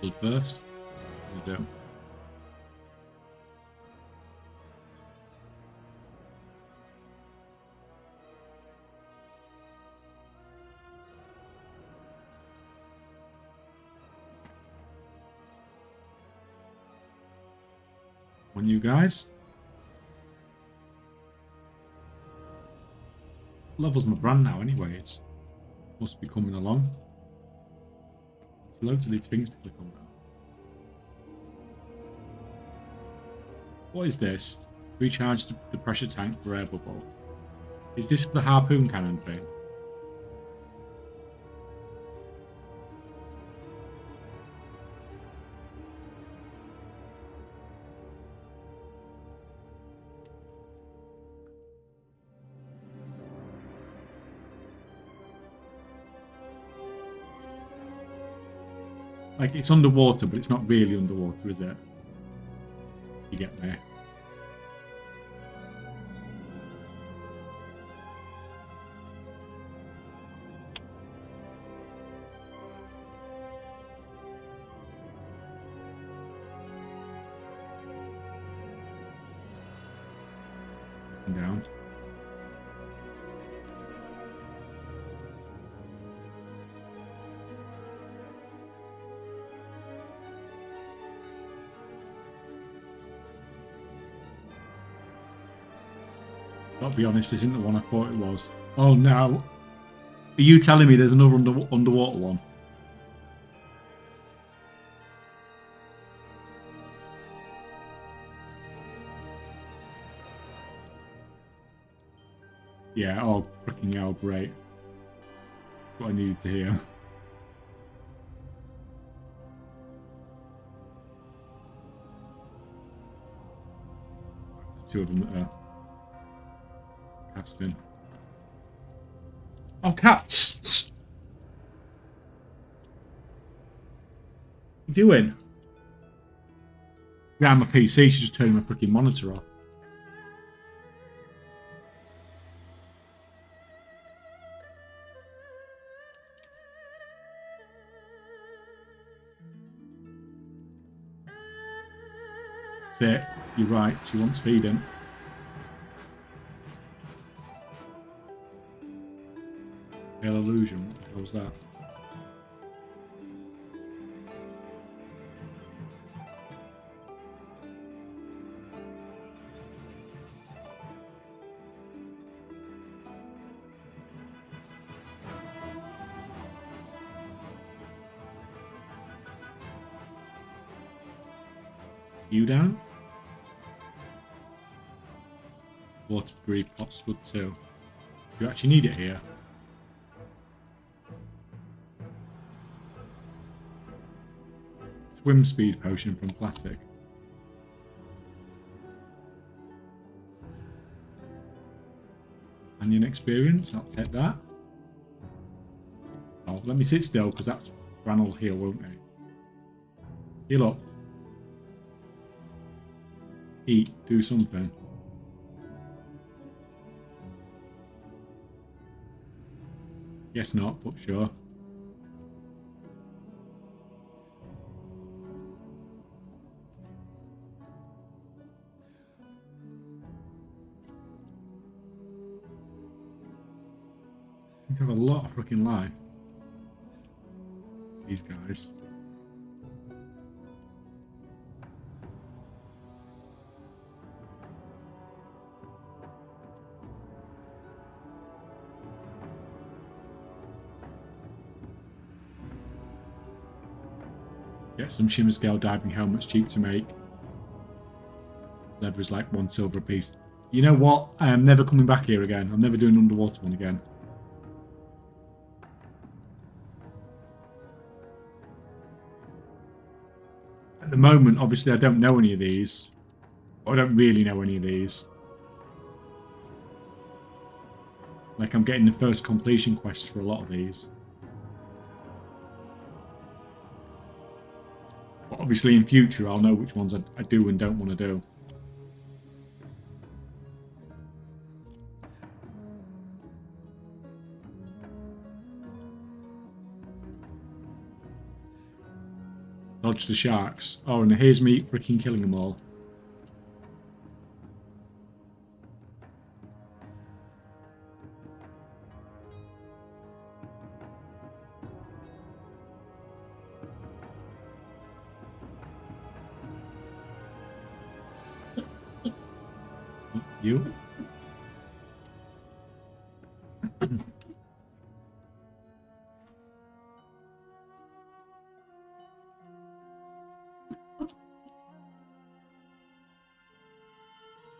Blood burst. We do. On you guys. Level's my brand now anyway. It's must be coming along. There's loads of these things to click on now. What is this? Recharge the pressure tank for air bubble. Is this the harpoon cannon thing? Like, it's underwater, but it's not really underwater, is it? You get there. Down. I'll be honest, isn't the one I thought it was. Oh no. Are you telling me there's another underwater one? Yeah, oh freaking hell, great. What I needed to hear. There's two of them that are casting. Oh, cats! What are you doing? Yeah, my PC should just turn my freaking monitor off. That's it. You're right. She wants feeding. Pale illusion. What the hell was that? You down? Water breed pot's good too. Do you actually need it here? Swim speed potion from plastic. Onion experience, I'll take that. Oh, let me sit still because that's Bran will heal, won't he? Heal up. Eat, do something. Guess not, but sure. They have a lot of freaking life. These guys. Get some shimmer scale diving helmets, cheap to make. Leather is like 1 silver a piece. You know what? I am never coming back here again. I'm never doing an underwater one again. At the moment, obviously, I don't know any of these. I don't really know any of these. Like, I'm getting the first completion quest for a lot of these. But obviously, in future, I'll know which ones I do and don't want to do. Dodge the sharks. Oh, and here's me freaking killing them all. You.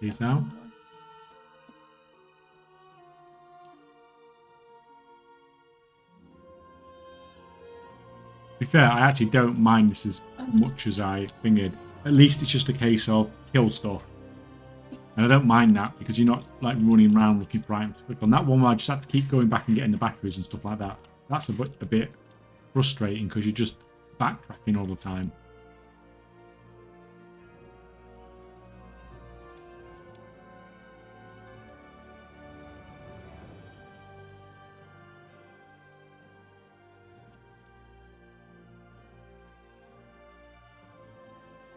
Peace out. To be fair, I actually don't mind this as much as I figured. At least it's just a case of kill stuff. And I don't mind that because you're not like running around looking for items to click on. That one where I just had to keep going back and getting the batteries and stuff like that. That's a bit frustrating because you're just backtracking all the time.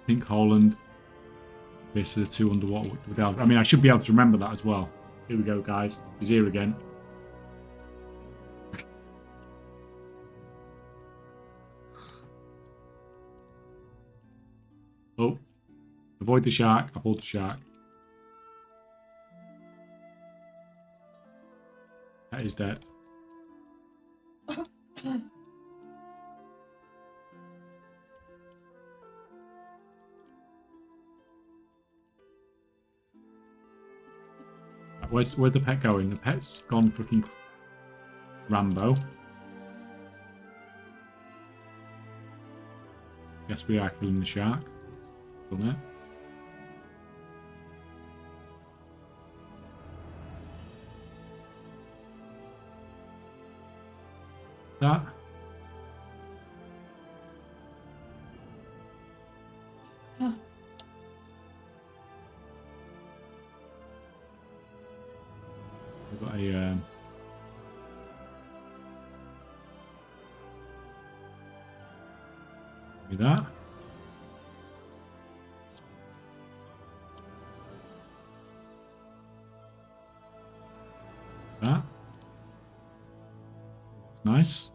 I think Holland. This are the two underwater without. I mean, I should be able to remember that as well. Here we go, guys. He's here again. Oh, avoid the shark. I pulled the shark. That is dead. Where's the pet going? The pet's gone freaking Rambo. Guess we are killing the shark. Done it. That. We've got a with that. That. It's nice.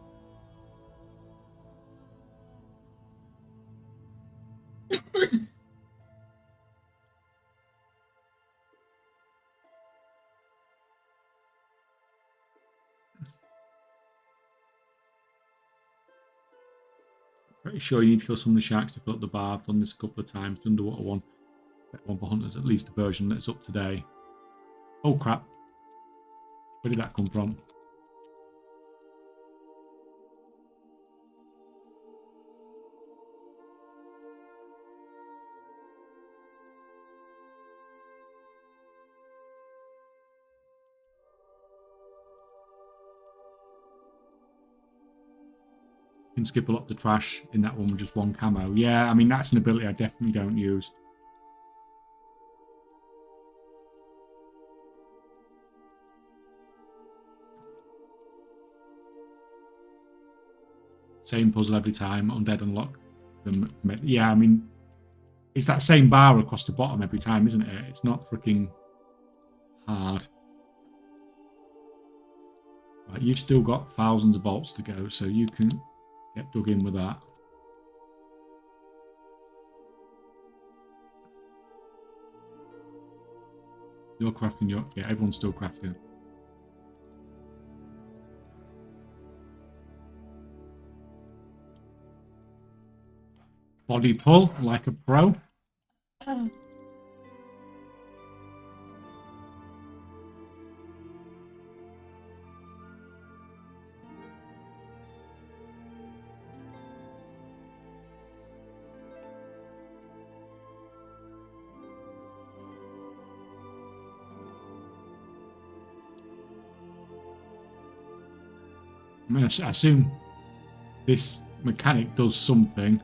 Pretty sure you need to kill some of the sharks to fill up the bar. I've done this a couple of times. The underwater one. One for hunters, at least the version that's up today. Oh crap. Where did that come from? Can skip a lot of the trash in that one with just one camo. Yeah, I mean, that's an ability I definitely don't use. Same puzzle every time. Undead unlock them. Yeah, I mean, it's that same bar across the bottom every time, isn't it? It's not freaking hard. Right, you've still got thousands of bolts to go, so you can get dug in with that. You're crafting your... Yeah, everyone's still crafting. Body pull like a pro. I mean, I assume this mechanic does something.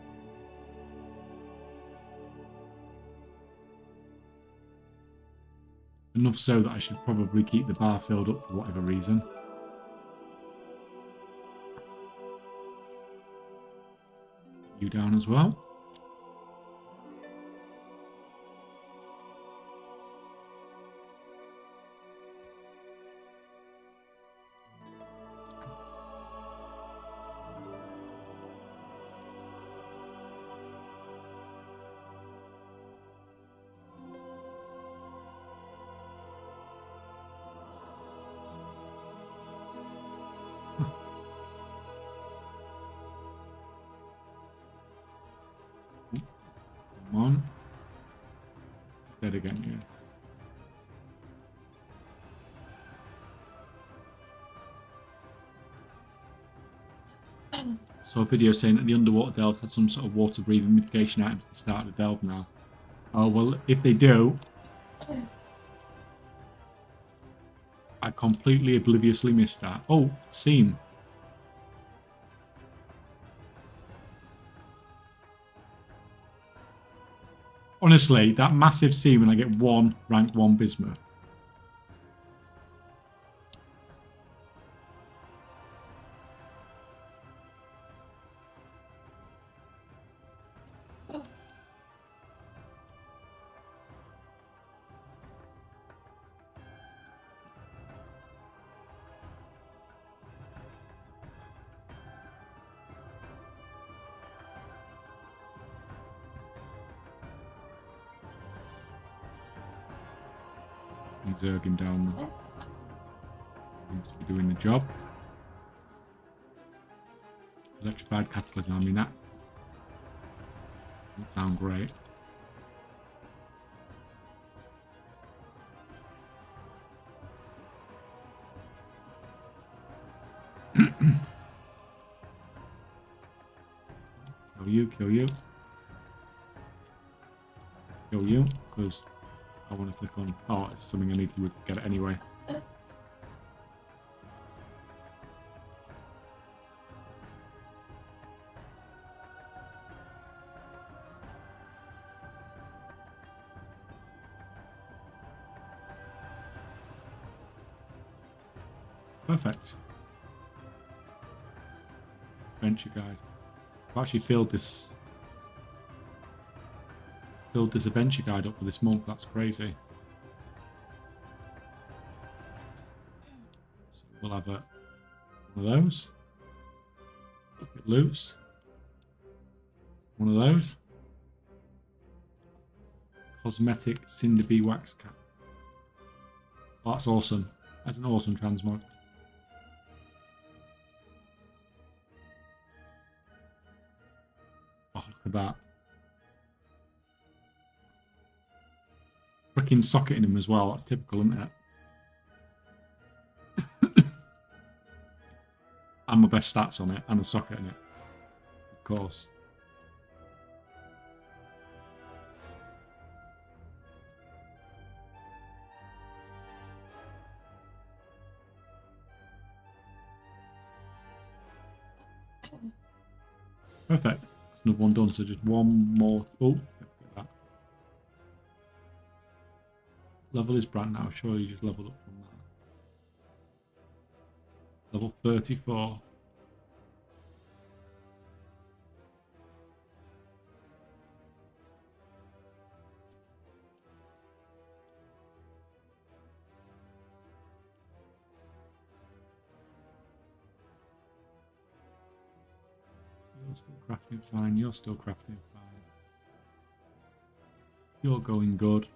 Enough so that I should probably keep the bar filled up for whatever reason. You down as well. Come on. Dead again, yeah. So a video saying that the underwater delves had some sort of water breathing mitigation item at the start of the delve now. Oh, well, if they do, I completely obliviously missed that. Oh, seam. Honestly, that massive seam and I get one rank 1 bismuth. Zerging down there. Seems to be doing the job. Electrified cataclysm, I mean that doesn't sound great. Kill you. Kill you, because I want to click on... Oh, it's something I need to get it anyway. Perfect. Adventure guide. I've actually filled this adventure guide up for this month. That's crazy. So we'll have one of those. It loots. One of those. Cosmetic Cinder Bee Wax Cap. Oh, that's awesome. That's an awesome transmog. Oh, look at that. Freaking socket in him as well. That's typical, isn't it? And my best stats on it, and a socket in it. Of course. Perfect. That's another one done. So just one more. Oh, that. Level is brand now. Surely you just leveled up from that. Level 34. You're still crafting fine. You're still crafting fine. You're going good.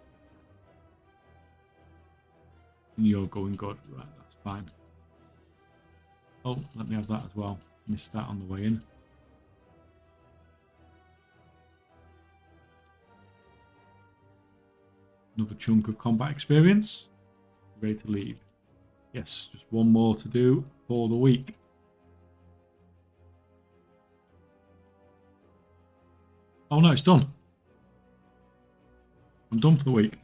And you're going good. Right, that's fine. Oh, let me have that as well. Missed that on the way in. Another chunk of combat experience. Ready to leave. Yes, just one more to do for the week. Oh no, it's done. I'm done for the week.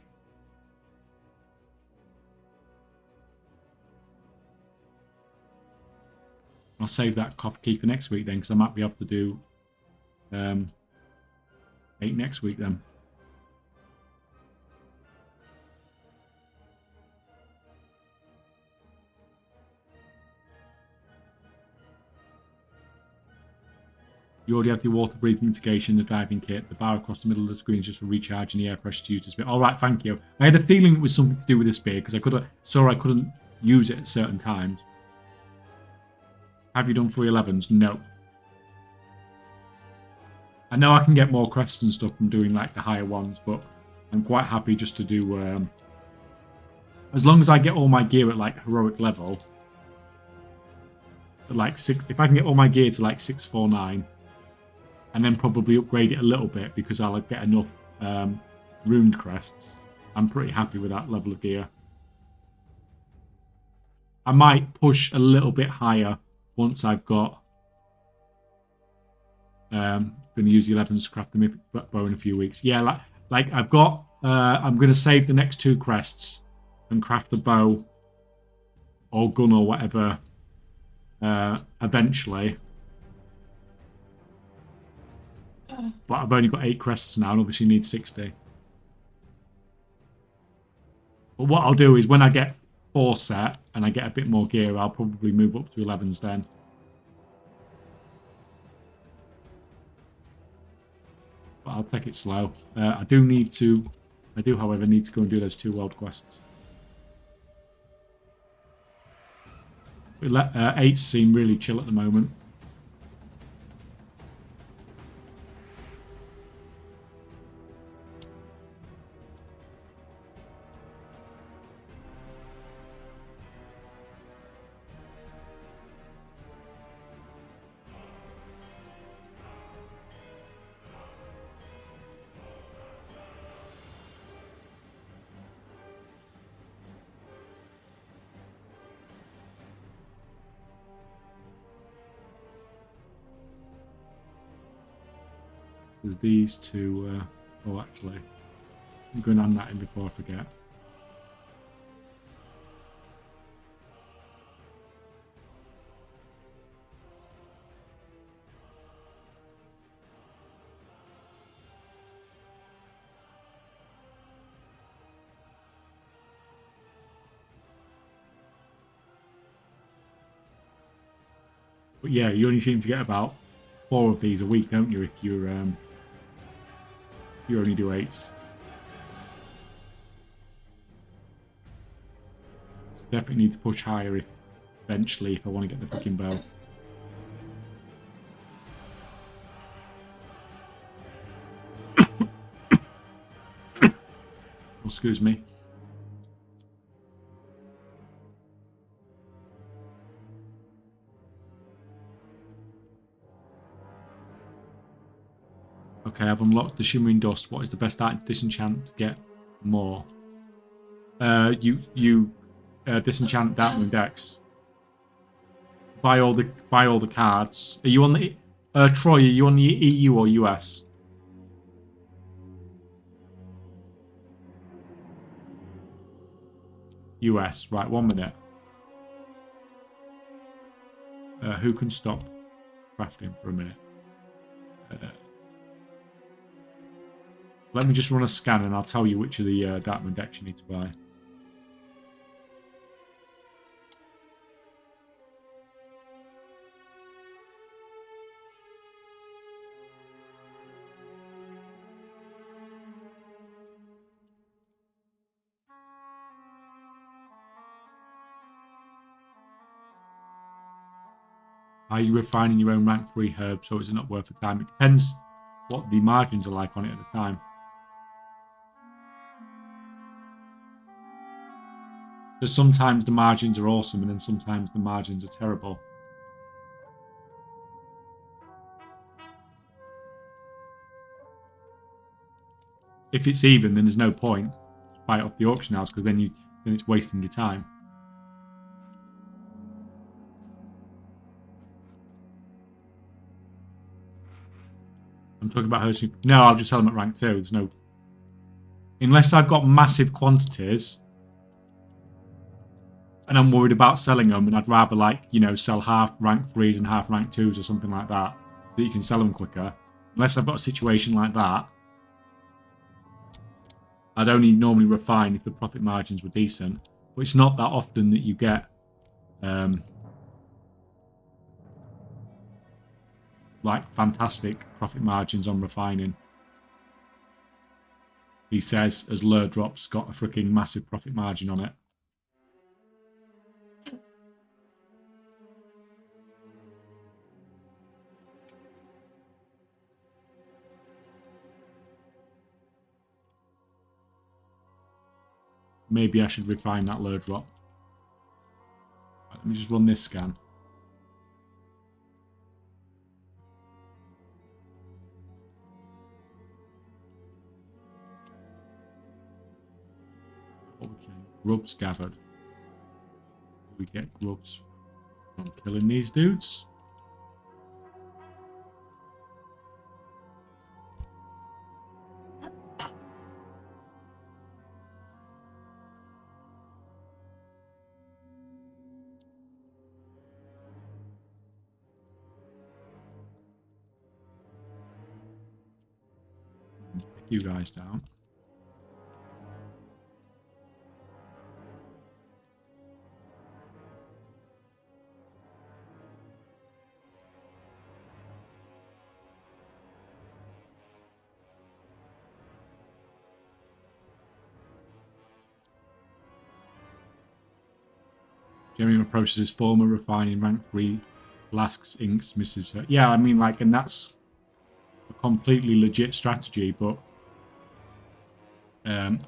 I'll save that key for next week then, because I might be able to do 8 next week then. You already have the water breathing mitigation, the diving kit. The bar across the middle of the screen is just for recharging the air pressure to use the spear. All right, thank you. I had a feeling it was something to do with the spear because I couldn't use it at certain times. Have you done 311s? No. I know I can get more crests and stuff from doing like the higher ones, but I'm quite happy just to do as long as I get all my gear at like heroic level. At like 6, if I can get all my gear to like 649. And then probably upgrade it a little bit because I'll get enough ruined crests, I'm pretty happy with that level of gear. I might push a little bit higher once I've got... going to use the 11s to craft the mythic bow in a few weeks. Yeah, like I've got... I'm going to save the next 2 crests and craft the bow or gun or whatever eventually. But I've only got 8 crests now and obviously need 60. But what I'll do is when I get 4 set and I get a bit more gear, I'll probably move up to 11s then. But I'll take it slow. I do, however, need to go and do those 2 world quests. 8s seem really chill at the moment. There's these 2. Oh, actually, I'm going to hand that in before I forget. But yeah, you only seem to get about 4 of these a week, don't you? If you're you only do 8s. Definitely need to push higher eventually if I want to get the fucking bow. Oh, excuse me. Okay, I've unlocked the Shimmering Dust. What is the best item to disenchant to get more? You disenchant Darkmoon Dex. Buy all the cards. Are you on the Troy? Are you on the EU or US? US. Right, 1 minute. Who can stop crafting for a minute? Let me just run a scan and I'll tell you which of the Darkmoon decks you need to buy. Are you refining your own rank 3 herb, so is it not worth the time? It depends what the margins are like on it at the time. So sometimes the margins are awesome and then sometimes the margins are terrible. If it's even, then there's no point. Just buy it off the auction house because then it's wasting your time. I'm talking about hosting. No, I'll just sell them at rank 2. There's no... Unless I've got massive quantities and I'm worried about selling them and I'd rather, like, you know, sell half rank 3s and half rank 2s or something like that so that you can sell them quicker. Unless I've got a situation like that, I'd only normally refine if the profit margins were decent. But it's not that often that you get like fantastic profit margins on refining. He says as Lure Drop's got a freaking massive profit margin on it. Maybe I should refine that Lure Drop. Right, let me just run this scan. Grubs gathered. We get grubs from killing these dudes. Take you guys down. Jeremy approaches his former refining rank 3 flasks, inks, missives. Yeah, I mean, like, and that's a completely legit strategy, but I'm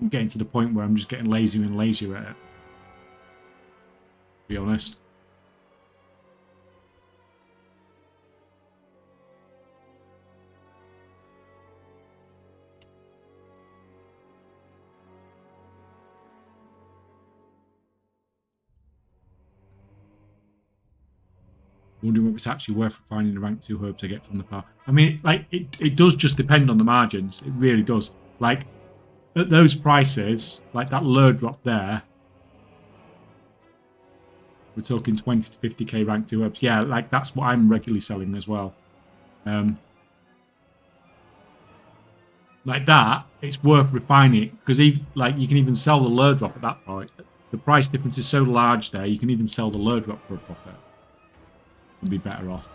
getting to the point where I'm just getting lazier and lazier at it, to be honest. Wondering if it's actually worth finding the rank 2 herbs I get from the farm. I mean, like, it does just depend on the margins. It really does. Like, at those prices, like that lure drop there, we're talking 20 to 50k rank 2 herbs. Yeah, like, that's what I'm regularly selling as well. Like that, it's worth refining it, because like, you can even sell the lure drop at that point. The price difference is so large there, you can even sell the lure drop for a profit. And be better off.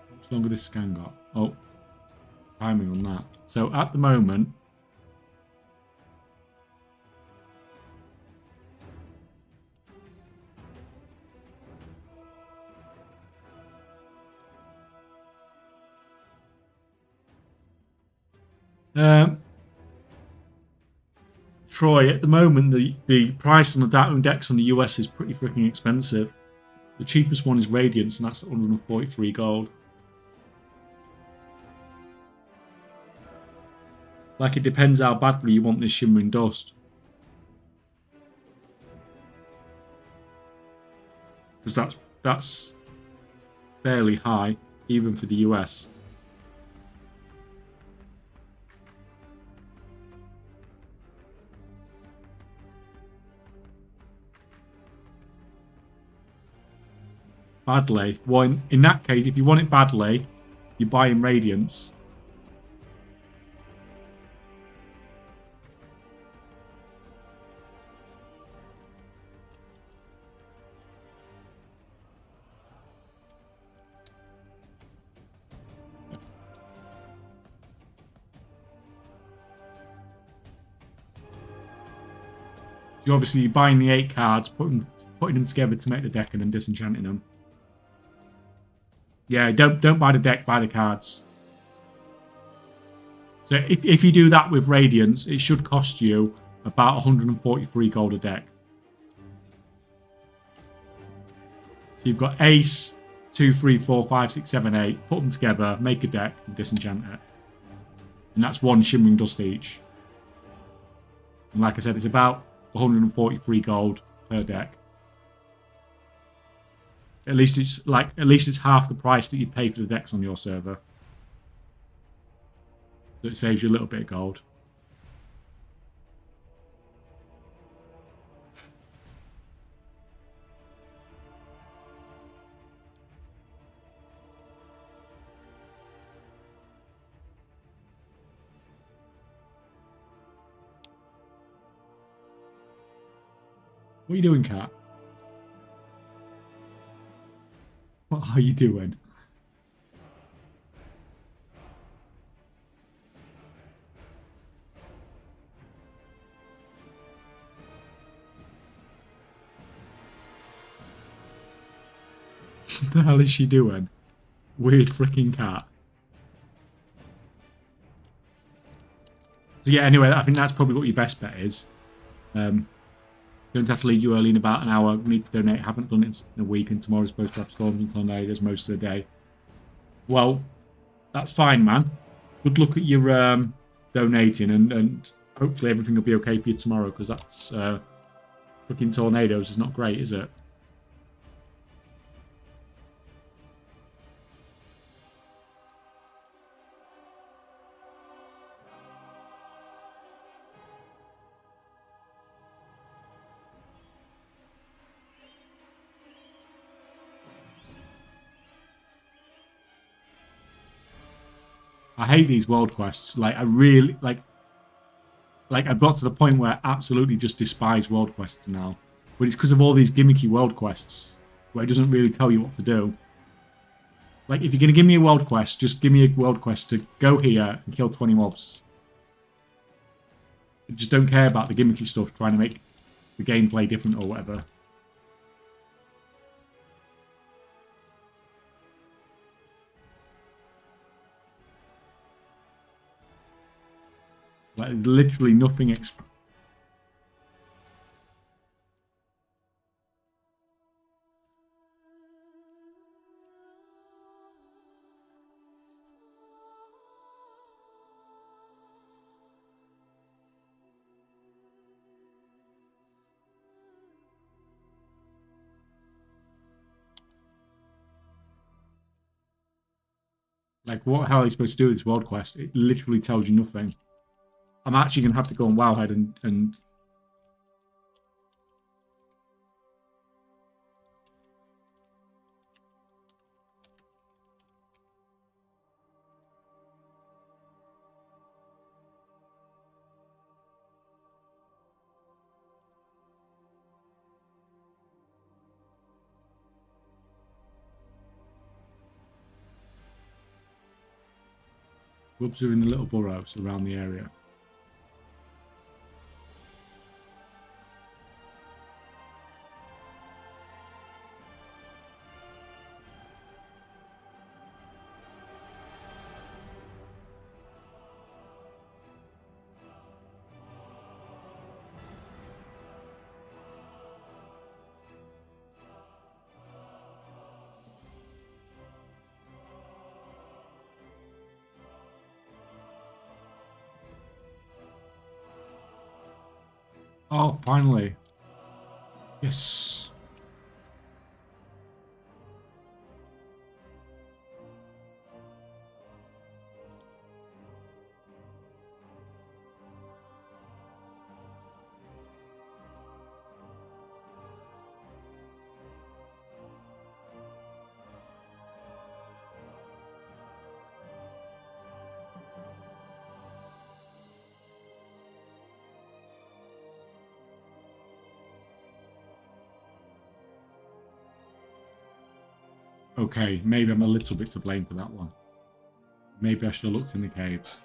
How much longer this scan got? Oh, timing on that. So at the moment, Troy, at the moment, the price on the Datum decks on the US is pretty freaking expensive. The cheapest one is Radiance, and that's 143 gold. Like, it depends how badly you want this Shimmering Dust. Because that's fairly high, even for the US. Badly. Well, in that case, if you want it badly, you buy in Radiance. So obviously you're buying the 8 cards, putting them together to make the deck, and then disenchanting them. Yeah, don't buy the deck, buy the cards. So if you do that with Radiance, it should cost you about 143 gold a deck. So you've got Ace, 2, 3, 4, 5, 6, 7, 8. Put them together, make a deck, and disenchant it. And that's 1 Shimmering Dust each. And like I said, it's about 143 gold per deck. At least it's half the price that you pay for the decks on your server. So it saves you a little bit of gold. What are you doing, Cat? What are you doing? What the hell is she doing? Weird freaking cat. So yeah, anyway, I think that's probably what your best bet is. Going to have to leave you early in about an hour. Need to donate. Haven't done it in a week, and tomorrow's supposed to have storms and tornadoes most of the day. Well, That's fine, man. Good luck at your donating, and hopefully everything will be okay for you tomorrow, because that's fucking tornadoes is not great, is it? I hate these world quests. Like, I really like I've got to the point where I absolutely just despise world quests now. But it's because of all these gimmicky world quests where it doesn't really tell you what to do. Like, if you're going to give me a world quest, just give me a world quest to go here and kill 20 mobs. I just don't care about the gimmicky stuff trying to make the gameplay different or whatever. Like, there's literally nothing like, what the hell are you supposed to do with this world quest? It literally tells you nothing. I'm actually going to have to go on Wowhead and Wubs are in the little burrows around the area. Oh, finally. Yes. Okay, maybe I'm a little bit to blame for that one. Maybe I should have looked in the caves.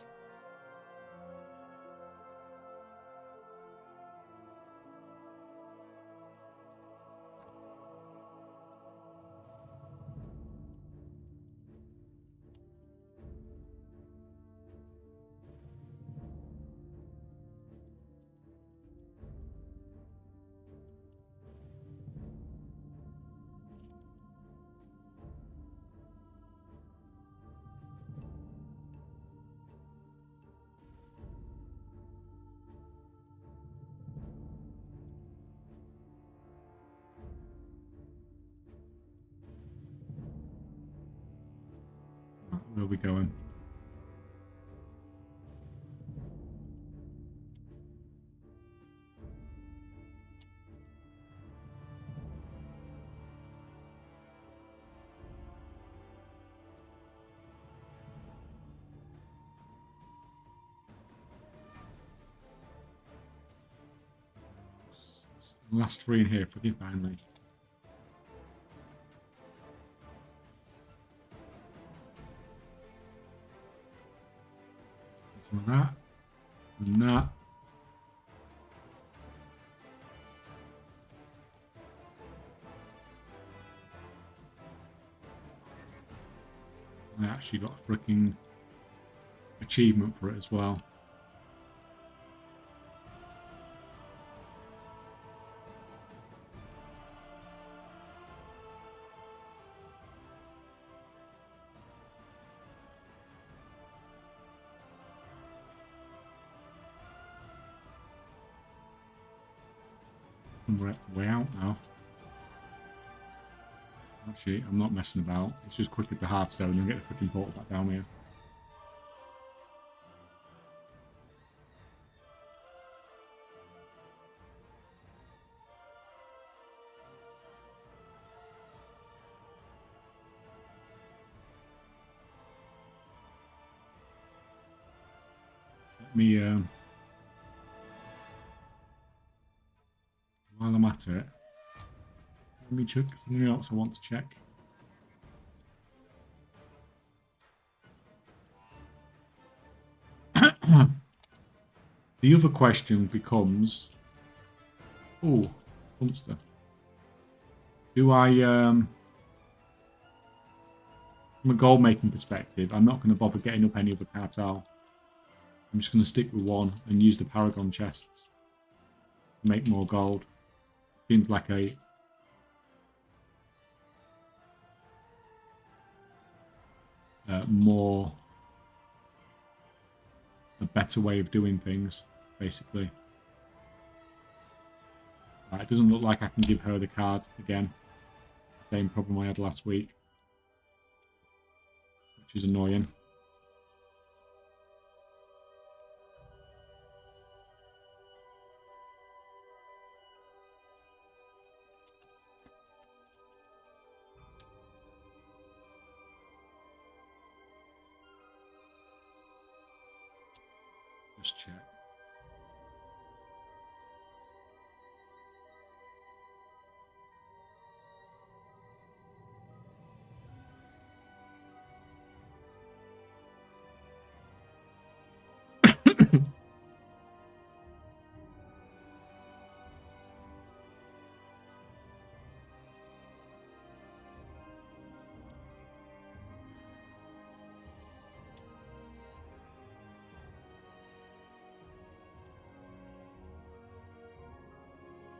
Where are we going? Last three in here, fucking finally. Some of that. And that. I actually got a freaking achievement for it as well. We're way out now. Actually, I'm not messing about. It's just quicker to Hearthstone and get the freaking portal back down here. Let me, while I'm at it, let me check something else I want to check. The other question becomes, oh, Funster. Do I, from a gold making perspective, I'm not going to bother getting up any other cartel. I'm just going to stick with one and use the Paragon chests to make more gold. Seems like a better way of doing things, basically. Right, it doesn't look like I can give her the card again. Same problem I had last week, which is annoying. Just check.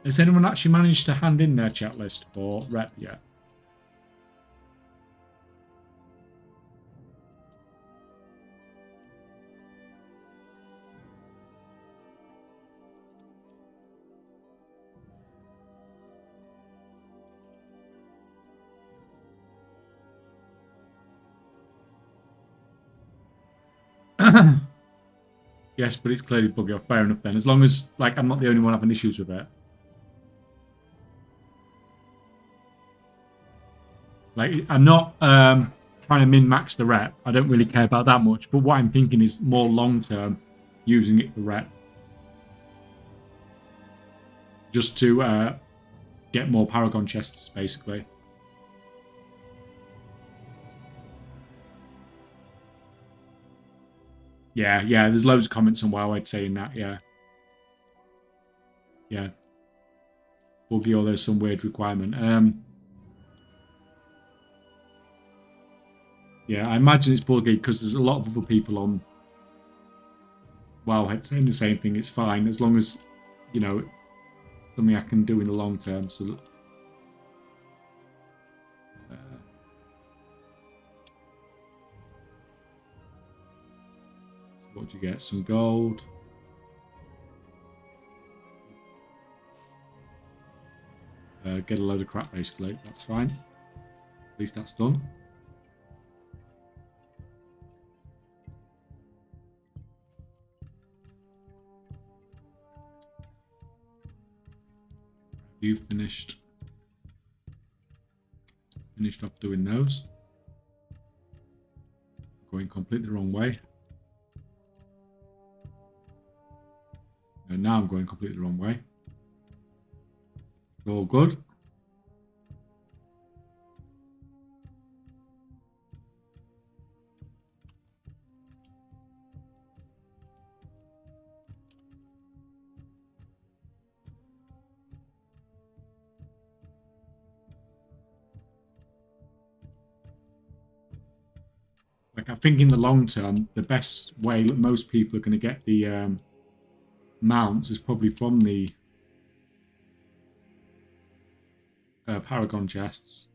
Has anyone actually managed to hand in their chat list for rep yet? Yes, but it's clearly buggy off. Fair enough then. As long as like I'm not the only one having issues with it. Like, I'm not trying to min-max the rep. I don't really care about that much. But what I'm thinking is more long-term, using it for rep. Just to get more Paragon chests, basically. Yeah, there's loads of comments on WoW, I'd say, in that, yeah. Yeah. Buggy or there's some weird requirement. Yeah, I imagine it's buggy because there's a lot of other people on WoW saying the same thing. It's fine as long as, you know, something I can do in the long term. So, what do you get? Some gold. Get a load of crap, basically. That's fine. At least that's done. You've finished off doing those. Going completely the wrong way. And now I'm going completely the wrong way. All good. Like, I think in the long term, the best way that most people are going to get the mounts is probably from the Paragon chests.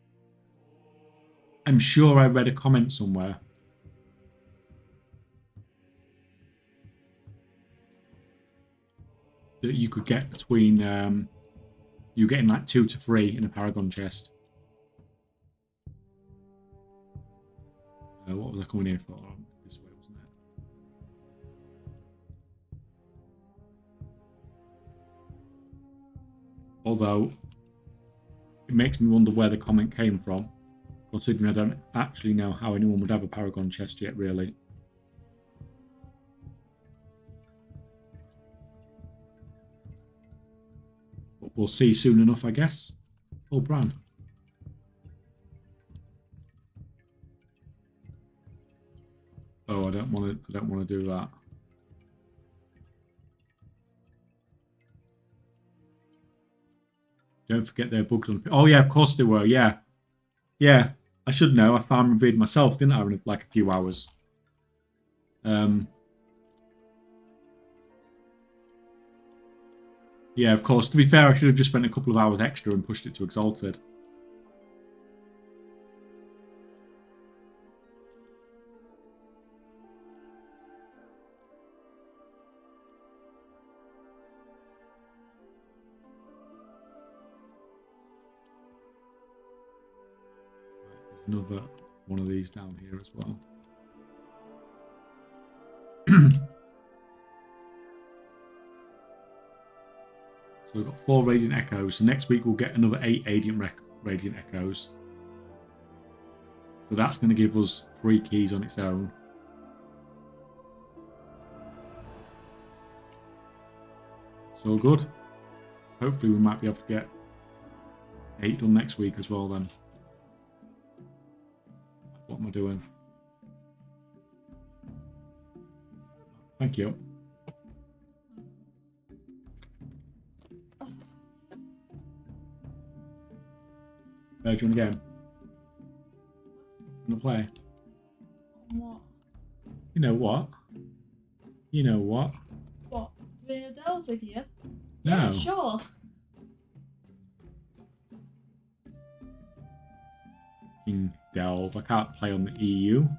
I'm sure I read a comment somewhere that you could get between You're getting like 2 to 3 in a Paragon chest. What was I coming here for? This way, wasn't it? Although, it makes me wonder where the comment came from, considering I don't actually know how anyone would have a Paragon chest yet, really. But we'll see soon enough, I guess. Oh, Bran. Oh, I don't want to do that. Don't forget they're bugged on. Oh yeah, of course they were. Yeah, yeah. I should know. I farm revered myself, didn't I? In like a few hours. Yeah, of course. To be fair, I should have just spent a couple of hours extra and pushed it to Exalted. Another one of these down here as well. So we've got 4 Radiant Echoes. So next week we'll get another 8 Radiant Echoes. So that's going to give us 3 keys on its own. So good. Hopefully we might be able to get 8 done next week as well then. What am I doing? Thank you. Do you want a game? Want to play? What? You know what? You know what? What? Do we delve with you? No. Yeah, sure. Delve. I can't play on the EU. Don't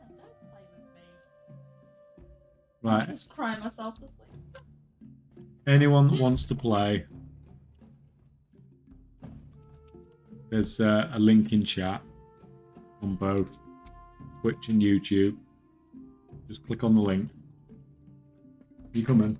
play with me. Right. I'll just cry myself to sleep. Anyone that wants to play, there's a link in chat on both Twitch and YouTube. Just click on the link. You come in.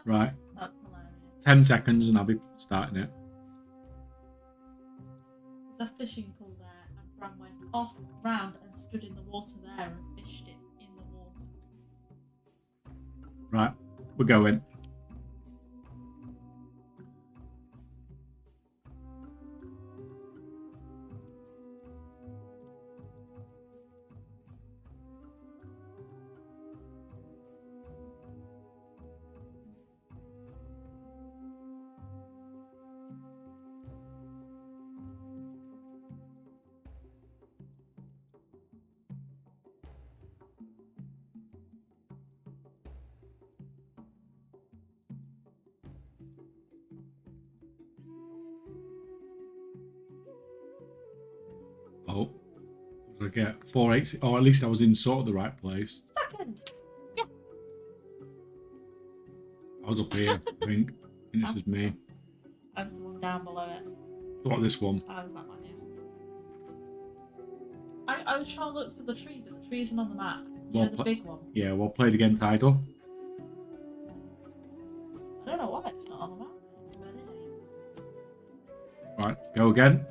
Right. That's hilarious. 10 seconds and I'll be starting it. There's a fishing pool there, and Bram went off, round, and stood in the water there and fished it in the water. Right. We're going. Oh, what did I get? 480. Oh, at least I was in sort of the right place. Second! Yeah! I was up here, I think. This is me. I was the one down below it. What, this one? I was that one, yeah. I was trying to look for the tree, but the tree isn't on the map. You know, the big one. Yeah, well played again, Tidal. I don't know why it's not on the map. But it ain't. Right, go again.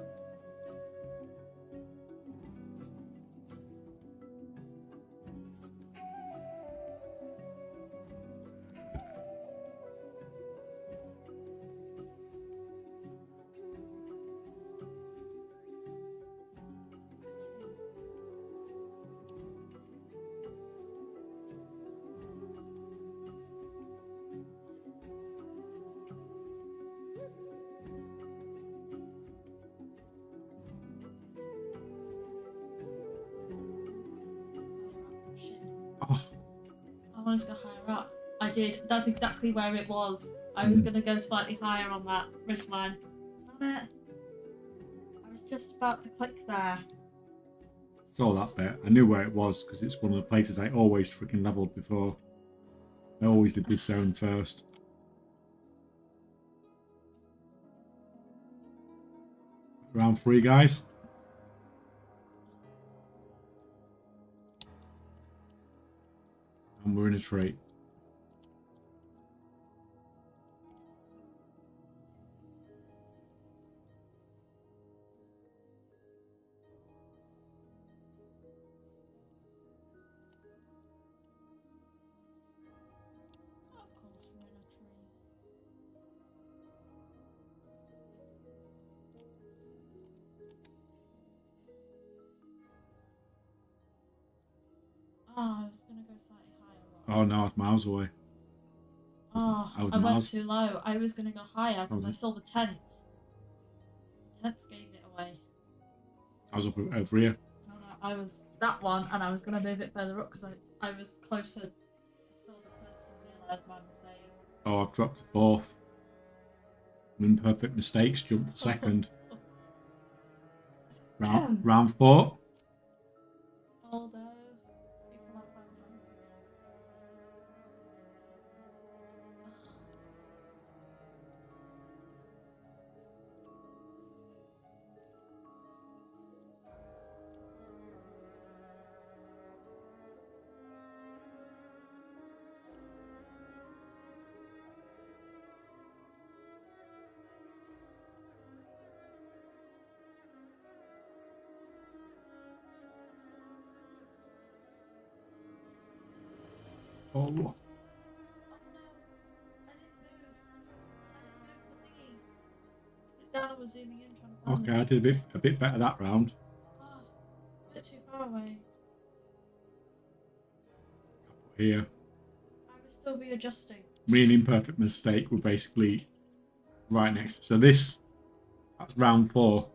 I wanted to go higher up. I did. That's exactly where it was. I was going to go slightly higher on that ridgeline. Damn it. I was just about to click there. Saw that bit. I knew where it was because it's one of the places I always freaking leveled before. I always did this zone first. Round 3, guys. And we're in a tree. Of course, we're in a tree. Oh, I was going to go slightly higher. Oh no, it's miles away. Oh, I went too low. I was going to go higher because I saw the tents. The tents gave it away. I was up over here. No, I was that one, and I was going to move it further up because I was closer. I saw the tents and realised my mistake. Oh, I've dropped to 4th. Imperfect mistakes, jumped to 2nd. Round 4. Although people are quite drunk. Oh, Oh no! I didn't move. I didn't move the thingy. Dad was zooming in trying to find okay, I did a bit better that round. Oh, a bit too far away. Here. I was still readjusting. Me and Imperfect Mistake were basically right next. So that's round 4.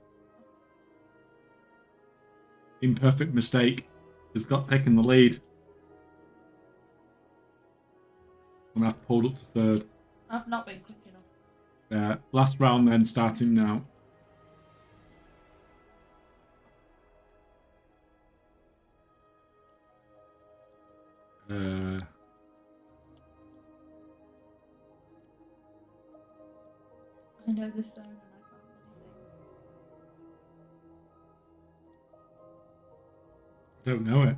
Imperfect Mistake has got taken the lead. And I've pulled up to 3rd. I've not been quick enough. Last round then, starting now. I know this zone and I can't I don't know it.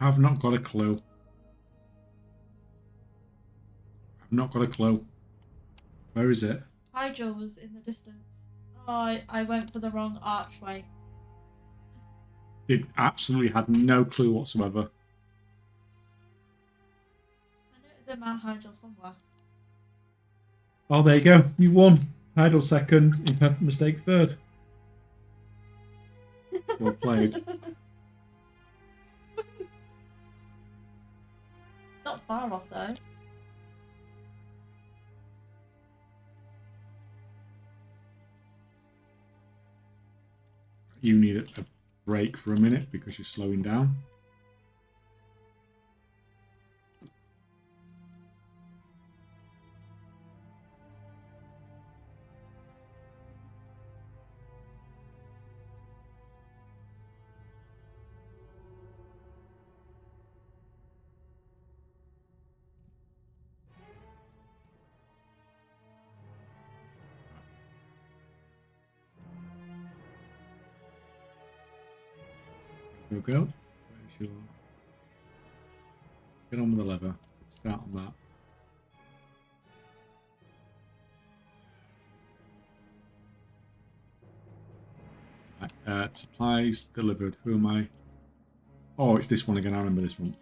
I have not got a clue. I've not got a clue. Where is it? Hydra was in the distance. Oh, I went for the wrong archway. It absolutely had no clue whatsoever. I know it's in Mount Hydra somewhere. Oh, there you go. You won. Tidal 2nd, Imperfect Mistake 3rd. Well played. Not far off though. You need a break for a minute because you're slowing down. Go. Where's your... Get on with the lever. Start on that. Right, supplies delivered. Who am I? Oh, it's this one again. I remember this one.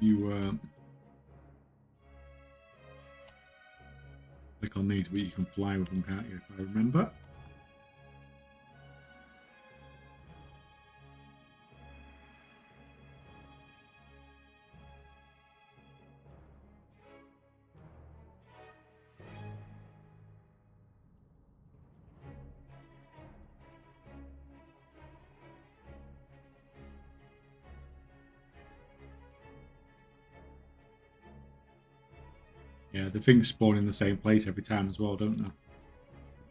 You click on these, but you can fly with them, can't you? If I remember. Yeah, the things spawn in the same place every time as well, don't they?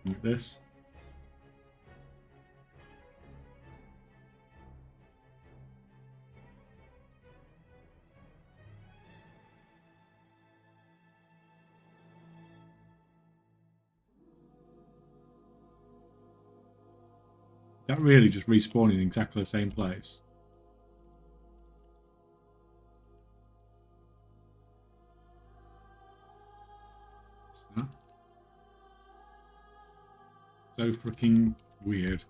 Look at this. That really just respawning in exactly the same place. What's that? So freaking weird.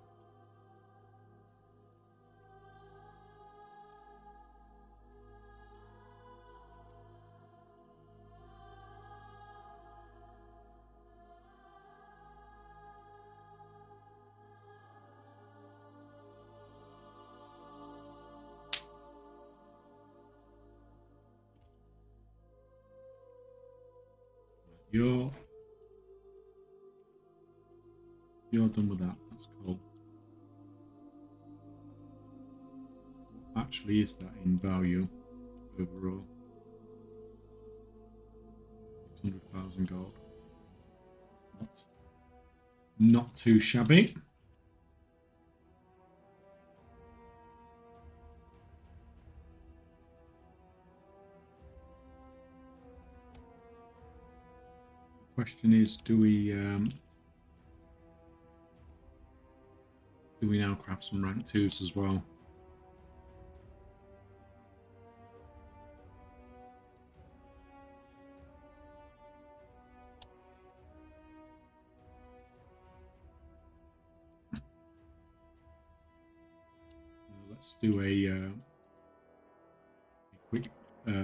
You're done with that. That's cool. What actually is that in value overall? 600,000 gold. Not too shabby. The question is, do we now craft some rank 2s as well? Let's do a quick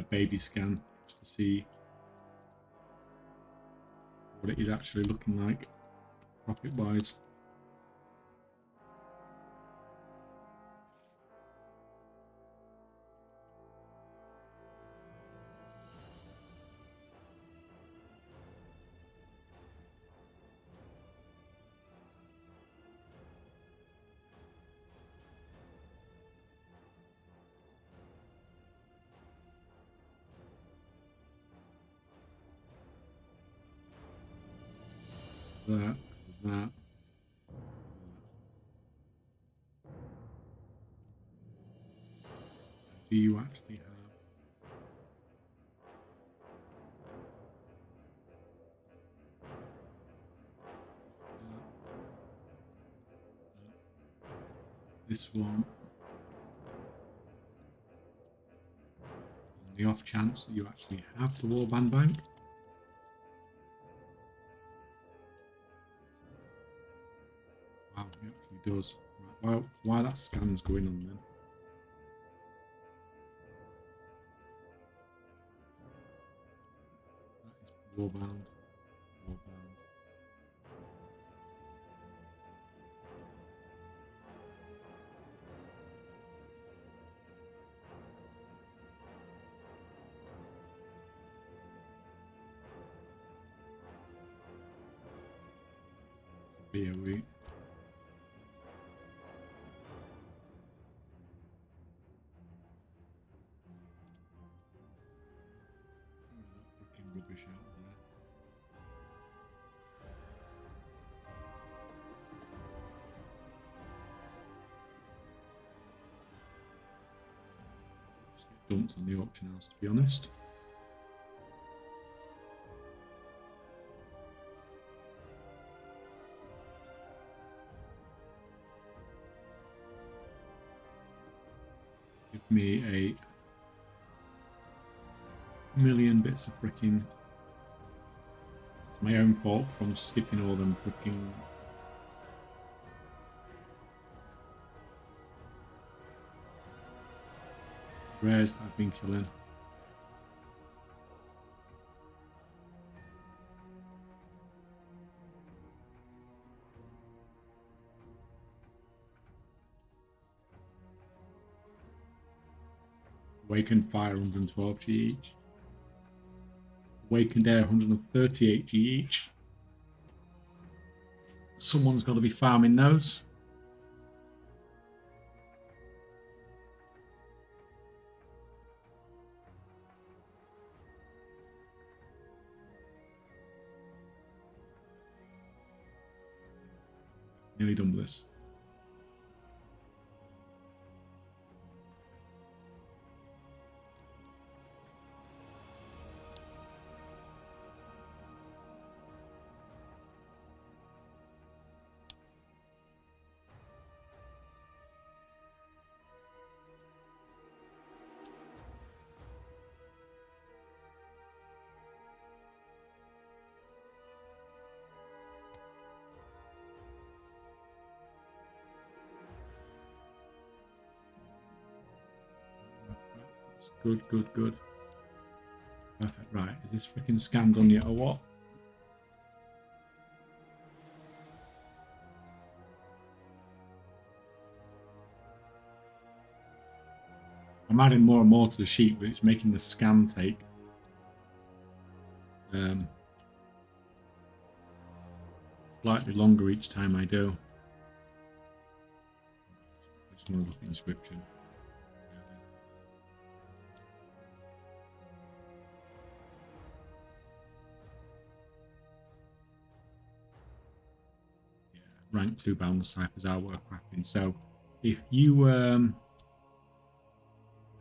baby scan just to see what it is actually looking like profit wise. That. Do you actually have? This one. On the off chance that you actually have the warband bank. Wow, it actually does. Right, well, while that scan's going on then. That is warband. Warband. It's a BOE. Rubbish out there. Just get dumped on the auction house, to be honest. Give me a million bits of freaking. It's my own fault from skipping all them freaking. Rares that I've been killing. Awakened Fire 112 G each. Awakened Air 138 G each. Someone's got to be farming those. Nearly done with this. Good, good, good. Perfect. Right, is this freaking scan done yet or what? I'm adding more and more to the sheet, but it's making the scan take slightly longer each time I do. Just another look at inscription. Rank 2 boundless ciphers are warcrafting. So if you how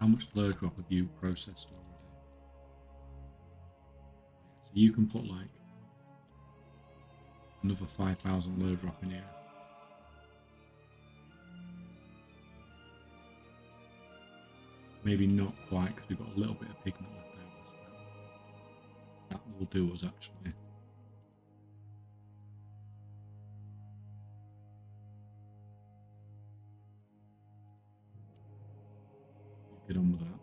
much lure drop have you processed already? So you can put like another 5,000 lure drop in here. Maybe not quite, because we've got a little bit of pigment left over. So that will do us actually. Get on with that.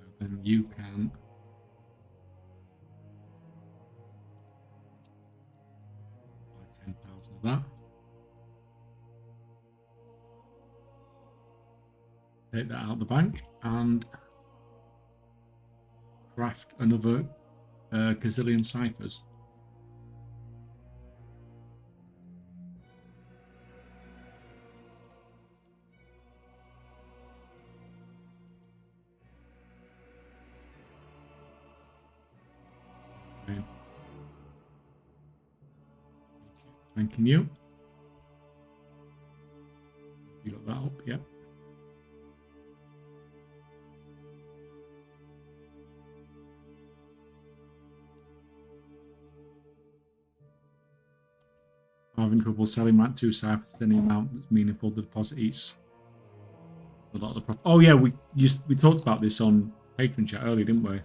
So then you can buy 10,000 of that. Take that out of the bank and craft another gazillion ciphers. Thanking you. You got that up, yep. Having trouble selling rank 2 ciphers at any amount that's meaningful. The deposit eats a lot of the profit. Oh yeah, we talked about this on Patreon chat earlier, didn't we?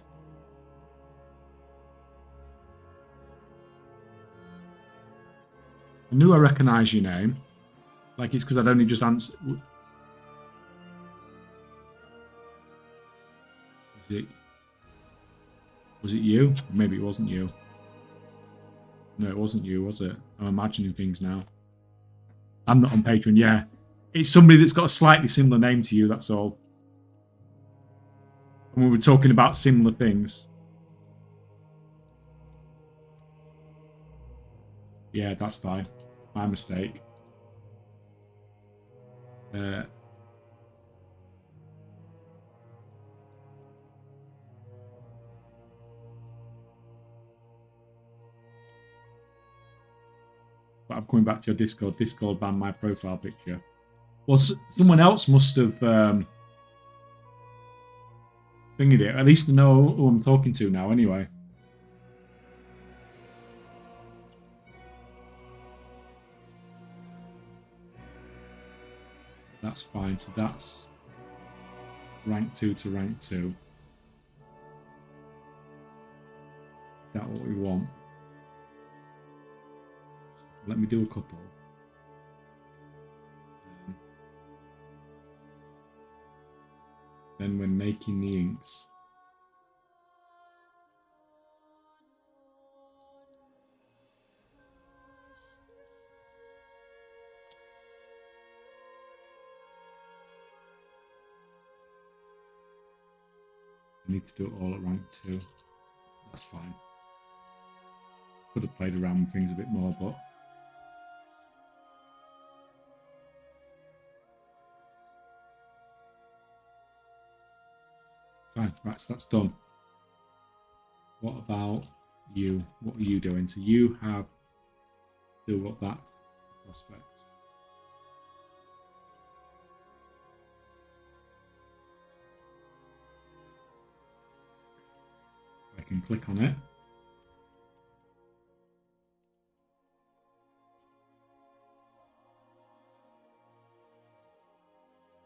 I knew I recognised your name. Like it's because I'd only just answered. Was it you? Maybe it wasn't you. No, it wasn't you, was it? I'm imagining things now. I'm not on Patreon, yeah. It's somebody that's got a slightly similar name to you, that's all. And we were talking about similar things. Yeah, that's fine. My mistake. But I'm coming back to your Discord. Discord banned my profile picture. Well, someone else must have thingied it. At least I know who I'm talking to now, anyway. That's fine. So that's rank 2 to rank 2. That's what we want. Let me do a couple. Then when making the inks, I need to do it all at rank 2. That's fine. Could have played around with things a bit more, but fine. Right, so that's done. What about you? What are you doing? So you have still got that prospect. I can click on it.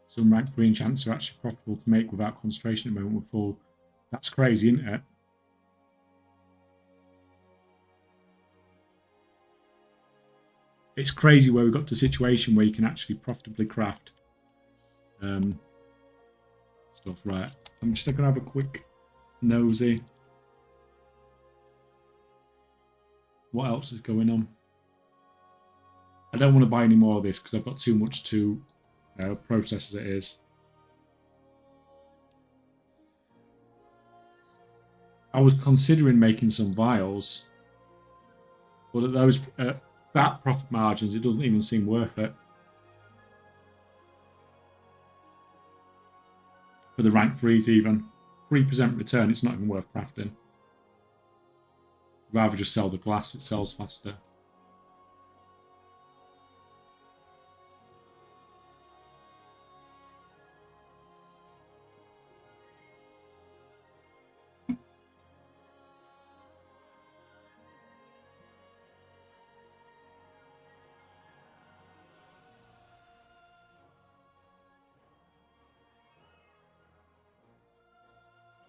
Some rank 3 enchants are actually profitable to make without concentration at the moment with full. That's crazy, isn't it? It's crazy where we got to a situation where you can actually profitably craft stuff. Right. I'm just going to have a quick nosy. What else is going on? I don't want to buy any more of this because I've got too much to process as it is. I was considering making some vials, but at those that profit margins, it doesn't even seem worth it for the rank 3s. Even 3% return, it's not even worth crafting. Rather just sell the glass; it sells faster.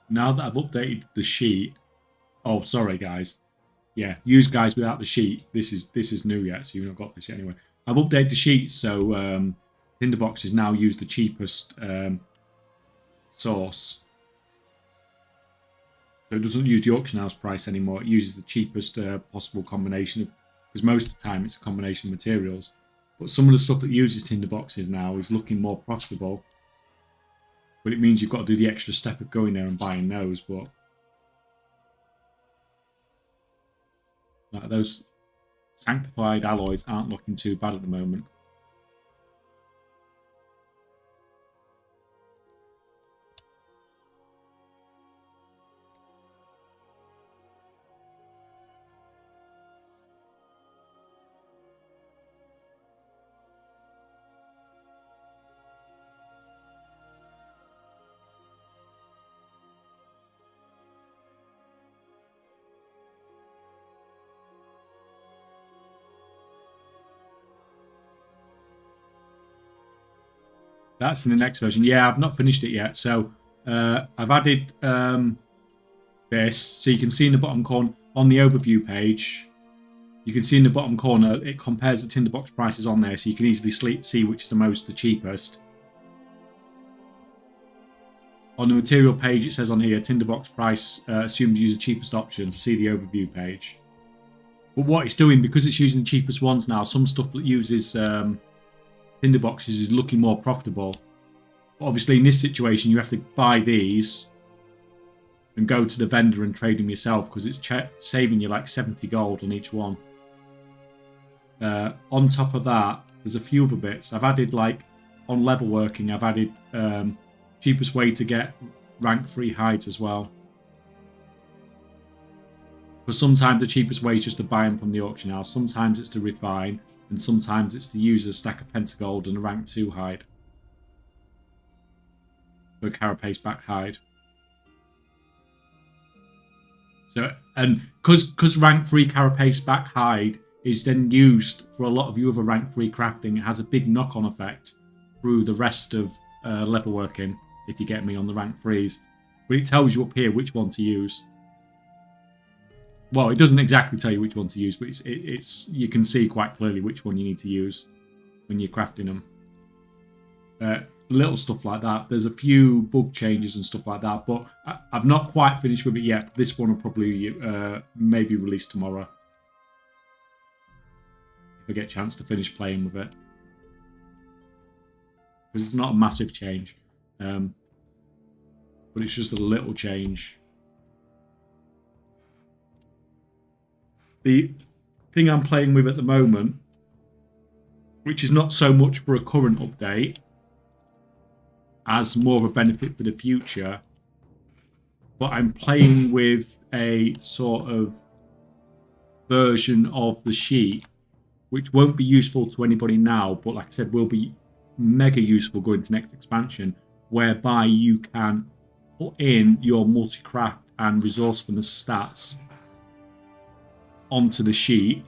Now that I've updated the sheet, oh sorry guys, yeah, use guys without the sheet. This is new yet, so you've not got this yet anyway. I've updated the sheet so Tinderboxes now use the cheapest source, so it doesn't use the auction house price anymore. It uses the cheapest possible combination of, because most of the time it's a combination of materials. But some of the stuff that uses Tinderboxes now is looking more profitable. But it means you've got to do the extra step of going there and buying those. But like, those sanctified alloys aren't looking too bad at the moment. That's in the next version. Yeah, I've not finished it yet. So I've added this. So you can see in the bottom corner, on the overview page, you can see in the bottom corner, it compares the Tinderbox prices on there. So you can easily see which is the cheapest. On the material page, it says on here, Tinderbox price assumes you use the cheapest option to see the overview page. But what it's doing, because it's using the cheapest ones now, some stuff that uses Tinderboxes is looking more profitable. But obviously, in this situation, you have to buy these and go to the vendor and trade them yourself, because it's saving you like 70 gold on each one. On top of that, there's a few other bits. I've added, like, on level working, I've added cheapest way to get rank 3 hides as well. Because sometimes the cheapest way is just to buy them from the auction house. Sometimes it's to refine. And sometimes it's to use a stack of pentagold and a rank 2 hide. For a carapace back hide. So, and because rank 3 carapace back hide is then used for a lot of your other rank 3 crafting, it has a big knock-on effect through the rest of level working, if you get me, on the rank 3s. But it tells you up here which one to use. Well, it doesn't exactly tell you which one to use, but it's you can see quite clearly which one you need to use when you're crafting them. Little stuff like that. There's a few bug changes and stuff like that, but I've not quite finished with it yet. This one will probably maybe release tomorrow, if I get a chance to finish playing with it. Because it's not a massive change, but it's just a little change. The thing I'm playing with at the moment, which is not so much for a current update, as more of a benefit for the future, but I'm playing with a sort of version of the sheet, which won't be useful to anybody now, but like I said, will be mega useful going to next expansion, whereby you can put in your multi-craft and resourcefulness stats onto the sheet,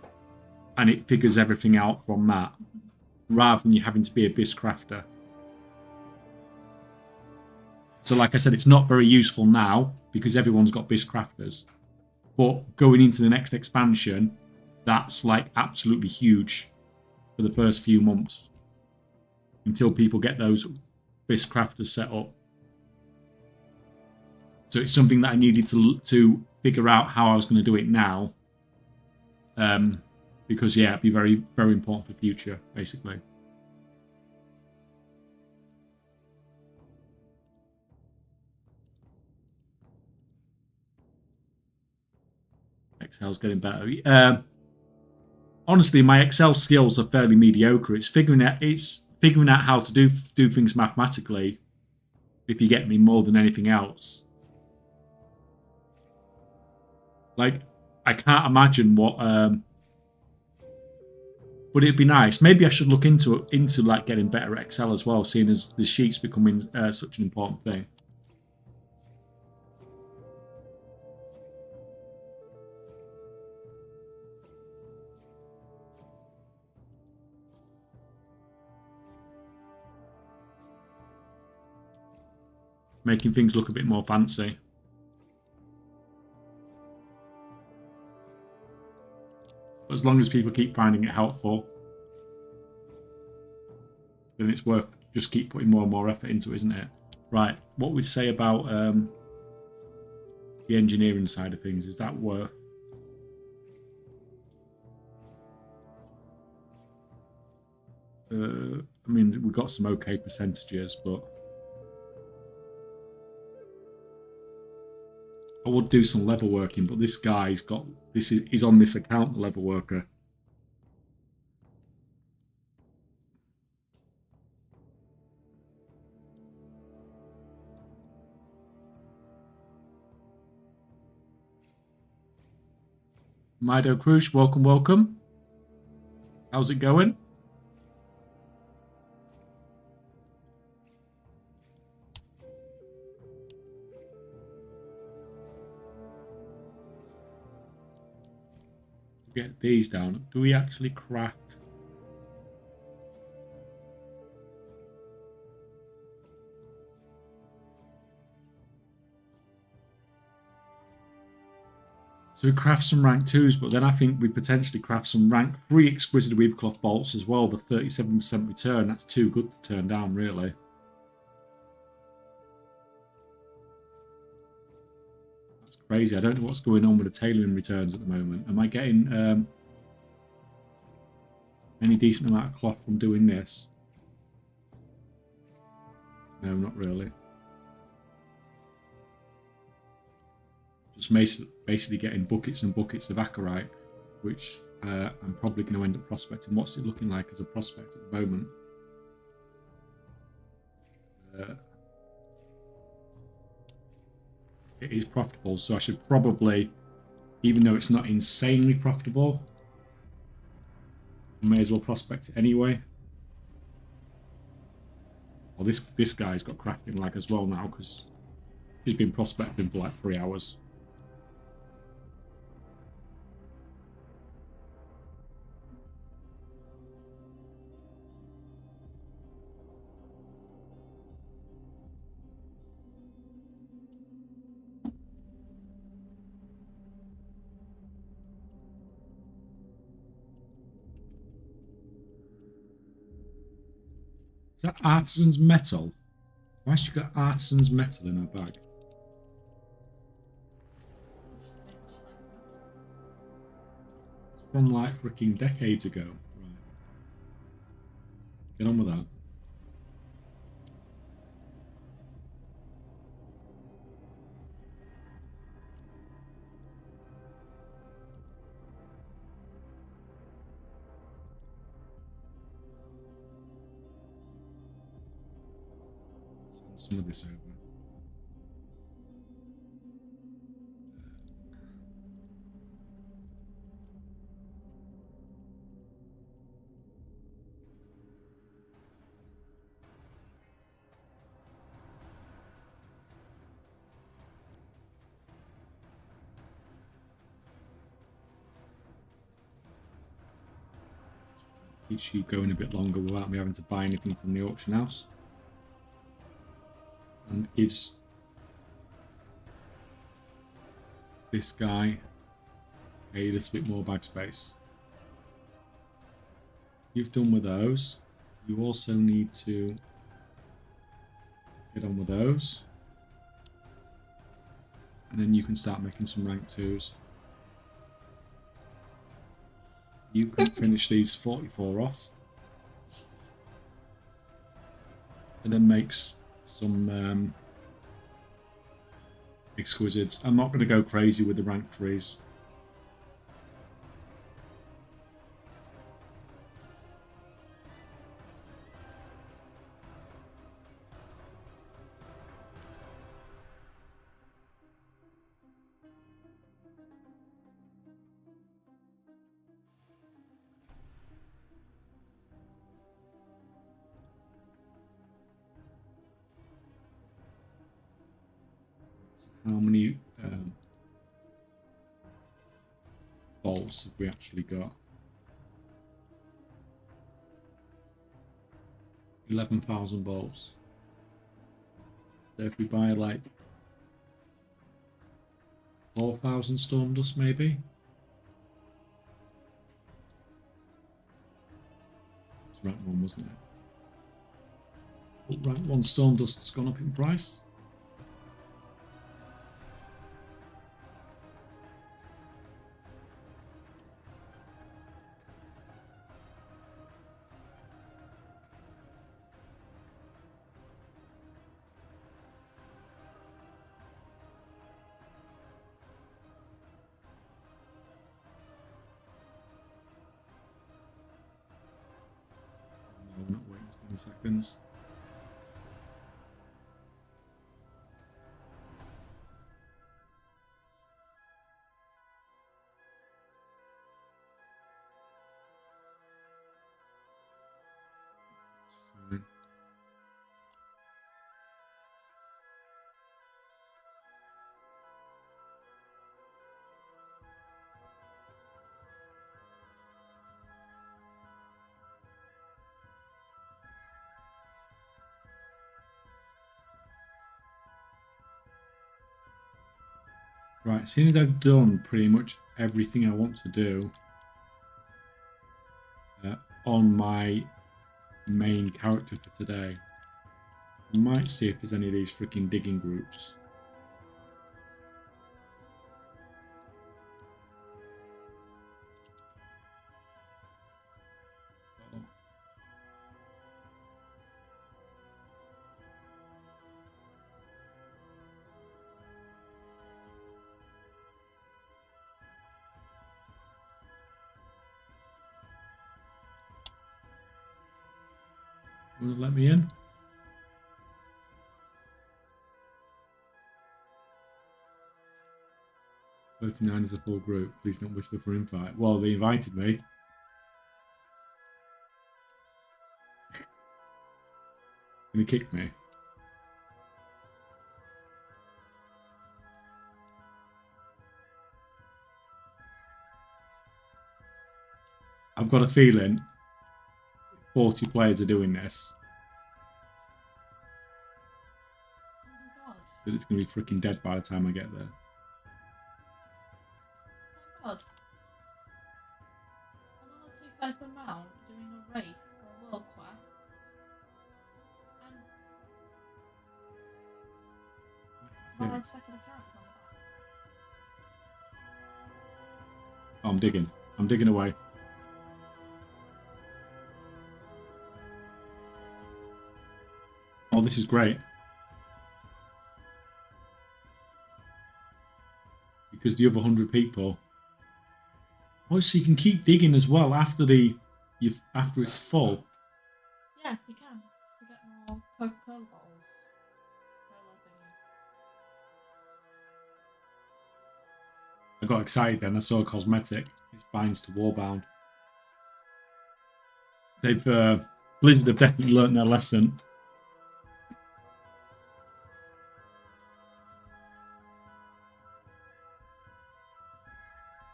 and it figures everything out from that, rather than you having to be a BIS crafter. So like I said, it's not very useful now because everyone's got BIS crafters. But going into the next expansion, that's like absolutely huge for the first few months until people get those BIS crafters set up. So it's something that I needed to figure out how I was going to do it now. Because yeah, it'd be very, very important for the future, basically. Excel's getting better. Honestly, my Excel skills are fairly mediocre. It's figuring out how to do things mathematically, if you get me, more than anything else. Like, I can't imagine what. But it'd be nice. Maybe I should look into like getting better at Excel as well, seeing as the sheets becoming such an important thing. Making things look a bit more fancy. As long as people keep finding it helpful, then it's worth just keep putting more and more effort into it, isn't it? Right, what would you say about the engineering side of things? Is that worth... I mean, we've got some okay percentages, but I would do some level working, but this guy's got... He's on this account, level worker. Mido Cruz, welcome, welcome. How's it going? Get these down. Do we actually craft? So we craft some rank 2s, but then I think we potentially craft some rank 3 exquisite weavecloth bolts as well. The 37% return, that's too good to turn down, really. That's crazy. I don't know what's going on with the tailoring returns at the moment. Am I getting any decent amount of cloth from doing this? No, not really. Just basically getting buckets and buckets of acarite, which I'm probably going to end up prospecting. What's it looking like as a prospect at the moment? It is profitable, so I should probably, even though it's not insanely profitable, I may as well prospect it anyway. Well, this guy's got crafting lag as well now because he's been prospecting for like 3 hours. Is that artisan's metal? Why has she got artisan's metal in her bag? It's from like freaking decades ago. Right. Get on with that. Send some of this over. keeps you going a bit longer without me having to buy anything from the auction house. And gives this guy a little bit more bag space. You've done with those. You also need to get on with those. And then you can start making some rank 2s. You can finish these 44 off. And then makes some exquisites. I'm not going to go crazy with the rank 3s. How many balls have we actually got? 11,000 balls. So if we buy like 4,000 storm dust, maybe. It's rank 1, wasn't it? But rank 1 storm dust has gone up in price. No, not waiting 20 seconds. Fine. Right, seeing as I've done pretty much everything I want to do on my main character for today, I might see if there's any of these freaking digging groups. Want to let me in? "39 is a full group. Please don't whisper for invite." Well, they invited me. Gonna kick me. I've got a feeling 40 players are doing this, Oh my god. that it's going to be freaking dead by the time I get there. Oh my god. I'm on a 2-person mount doing a wraith for a world quest. And my second account is on the back. Oh, I'm digging. I'm digging away. Oh, this is great. Because the other 100 people. Oh, so you can keep digging as well after after it's full. Yeah, you can. To get more Coca-Cola bottles. Cola thingies. I got excited then. I saw a cosmetic. It binds to Warbound. Blizzard have definitely learnt their lesson.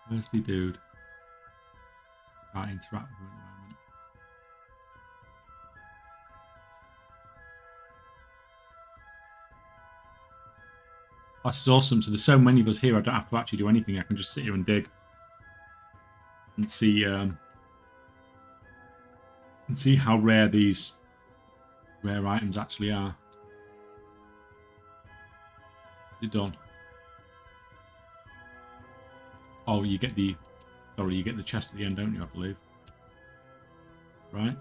Where's the dude? Can't interact with him at the moment. That's awesome. So there's so many of us here, I don't have to actually do anything. I can just sit here and dig. And see how rare these rare items actually are. Is it done? Oh, you get the... Sorry, you get the chest at the end, don't you, I believe? Right?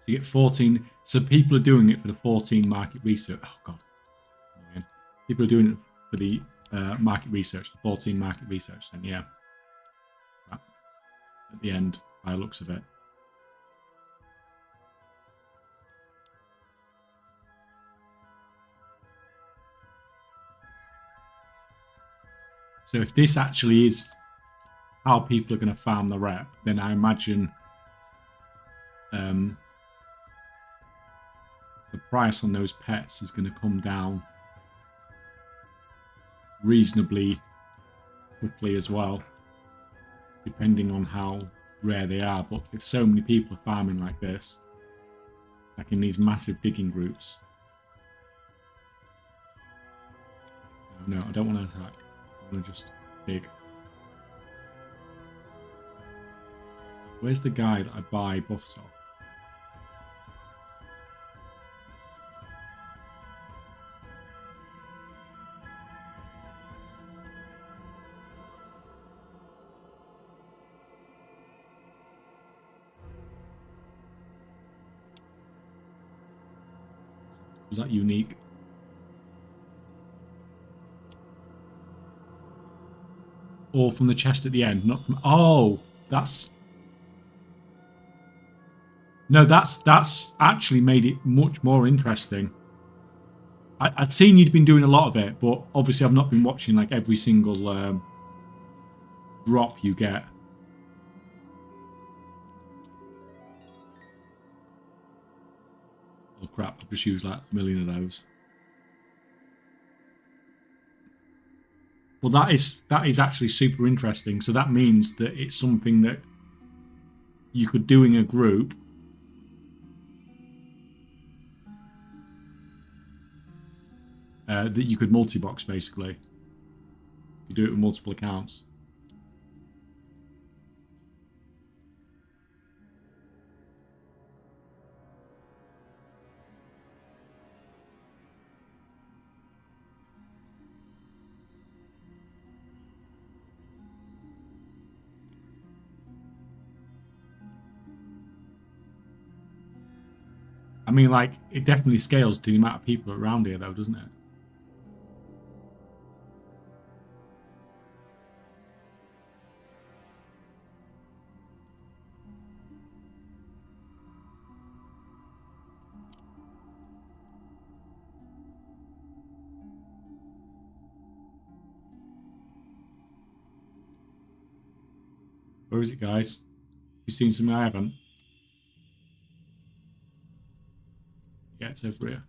So you get 14... So people are doing it for the 14 market research. Oh, God. People are doing it for the market research, the 14 market research, then, yeah. Right. At the end, by the looks of it. So if this actually is how people are going to farm the rep, then I imagine the price on those pets is going to come down reasonably quickly as well, depending on how rare they are. But if so many people are farming like this, like in these massive digging groups... No, I don't want to attack. I want to just dig. Where's the guy that I buy buffs off? Was that unique? Or from the chest at the end, not from... Oh, that's... No, that's actually made it much more interesting. I'd seen you'd been doing a lot of it, but obviously I've not been watching like every single drop you get. Oh crap, I've just used like a million of those. Well, that is actually super interesting. So that means that it's something that you could do in a group. That you could multi-box, basically. You do it with multiple accounts. I mean, like, it definitely scales to the amount of people around here, though, doesn't it? Where is it, guys? You seen something I haven't? Yeah, it's over here.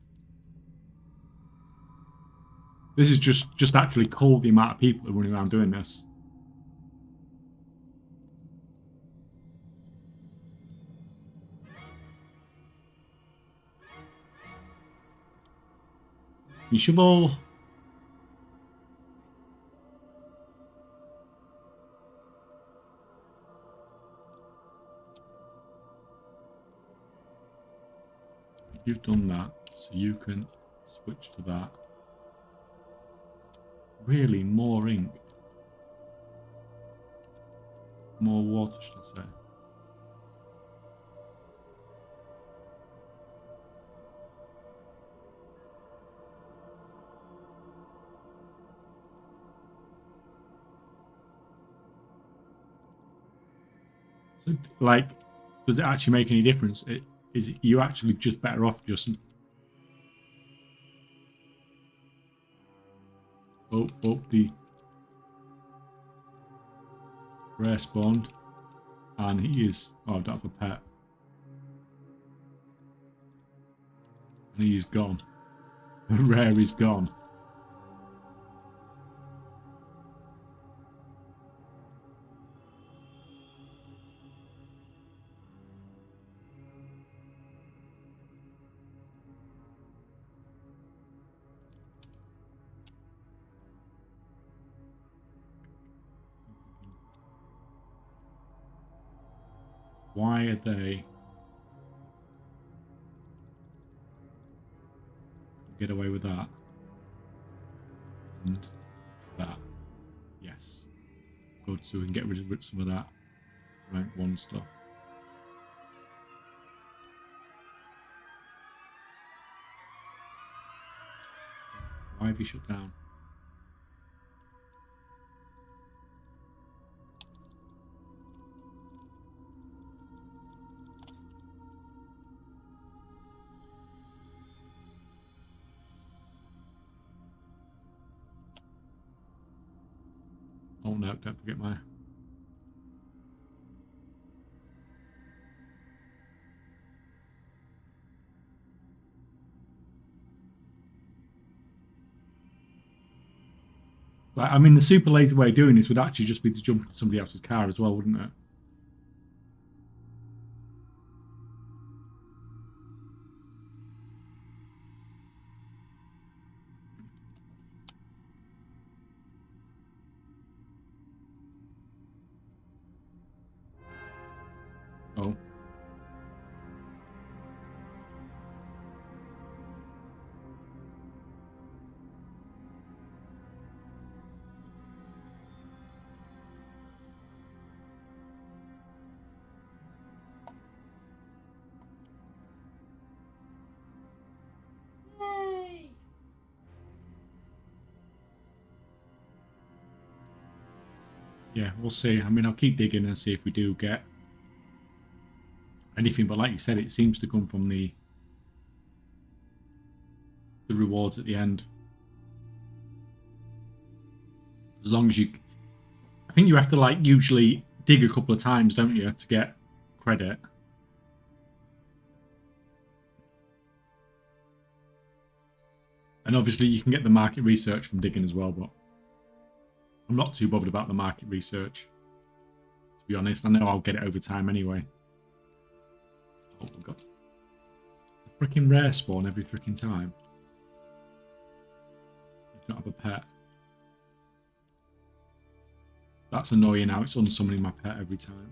This is just actually cool, the amount of people that are running around doing this. You shovel. You've done that, so you can switch to that. Really, more ink. More water, should I say. So, like, does it actually make any difference? Is it you actually just better off just... Oh, the rare spawned. And he is... Oh, I don't have a pet. And he is gone. The rare is gone. Why are they... Get away with that. And that. Yes. Good, so we can get rid of some of that rank 1 stuff. Why have you shut down? Oh no, don't forget my... Like, I mean, the super lazy way of doing this would actually just be to jump in somebody else's car as well, wouldn't it? Oh. Yay! Yeah, we'll see. I mean, I'll keep digging and see if we do get anything. But like you said, it seems to come from the rewards at the end. As long as you... I think you have to, like, usually dig a couple of times, don't you, to get credit. And obviously you can get the market research from digging as well, but I'm not too bothered about the market research, to be honest. I know I'll get it over time anyway. Oh, we've got a freaking rare spawn every freaking time. You don't have a pet. That's annoying how it's unsummoning my pet every time.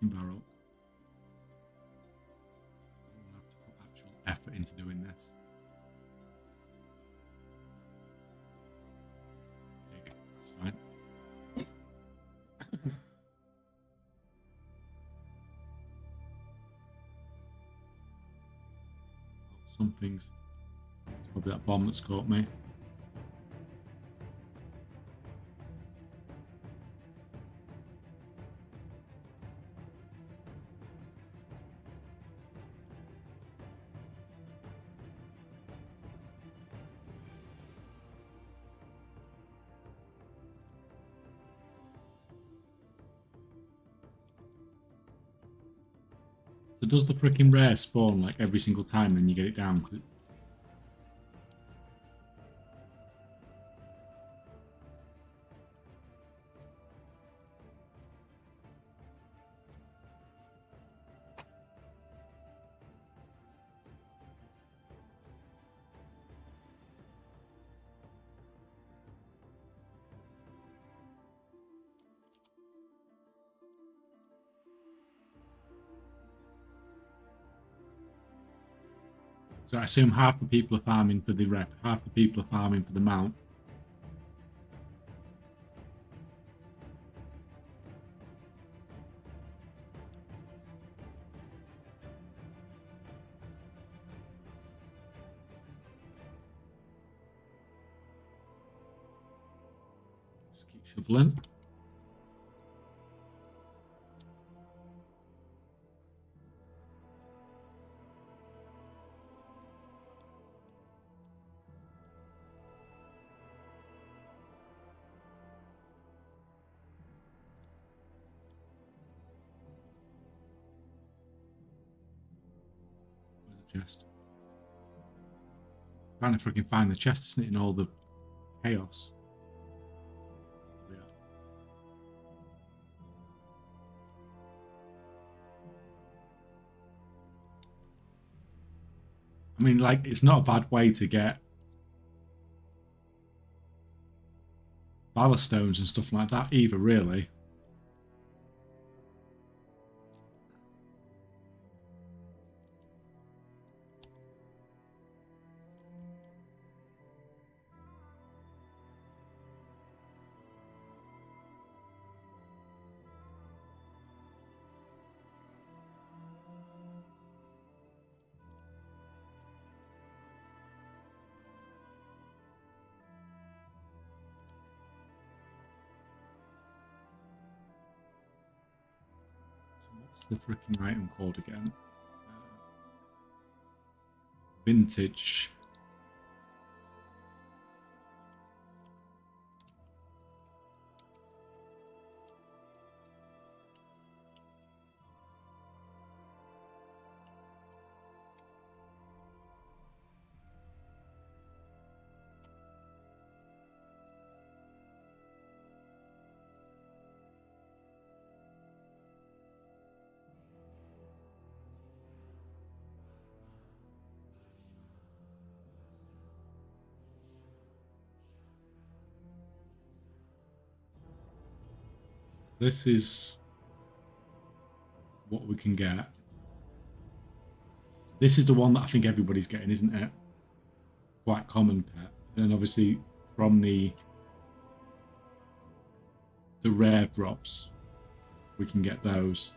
Barrel. I'll have to put actual effort into doing this. Dig. That's fine. Some things. It's probably that bomb that's caught me. So does the freaking rare spawn like every single time and you get it down? So I assume half the people are farming for the rep, half the people are farming for the mount. Just keep shoveling. Chest. Trying to freaking find the chest, isn't it, in all the chaos? Yeah. I mean, like, it's not a bad way to get ballast stones and stuff like that either, really. What's the freaking item called again? Vintage. This is what we can get. This is the one that I think everybody's getting, isn't it? Quite common pet. And then obviously from the rare drops, we can get those.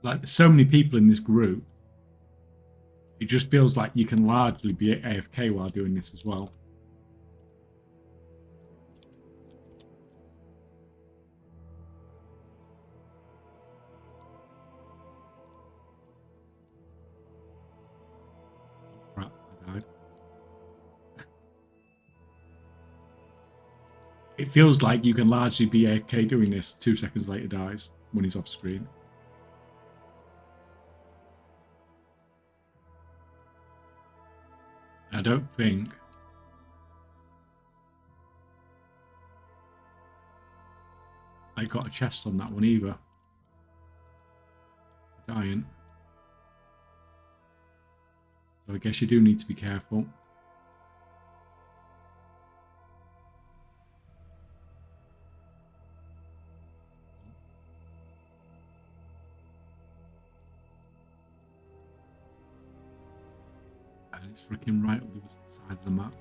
Like, there's so many people in this group. It just feels like you can largely be AFK while doing this as well. Crap, I died. It feels like you can largely be AFK doing this, 2 seconds later dies when he's off screen. I don't think I got a chest on that one either. Dying. So I guess you do need to be careful. And it's freaking right on the other side of the map.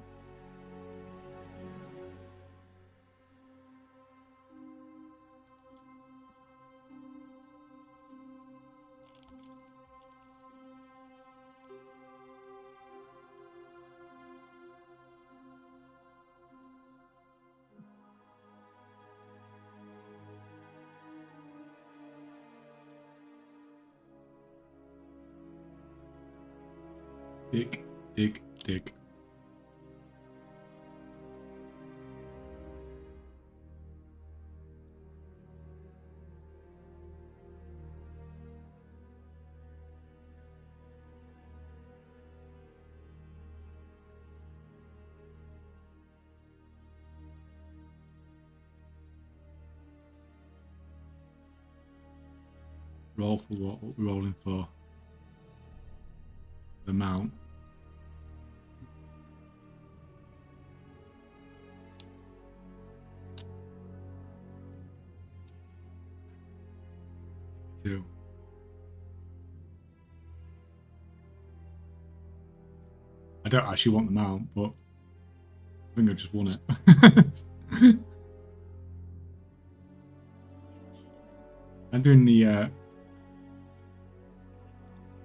Dig, dig, dig. Roll for what? What we're rolling for? The mount. Two. I don't actually want the mount, but I think I just won it. I'm doing the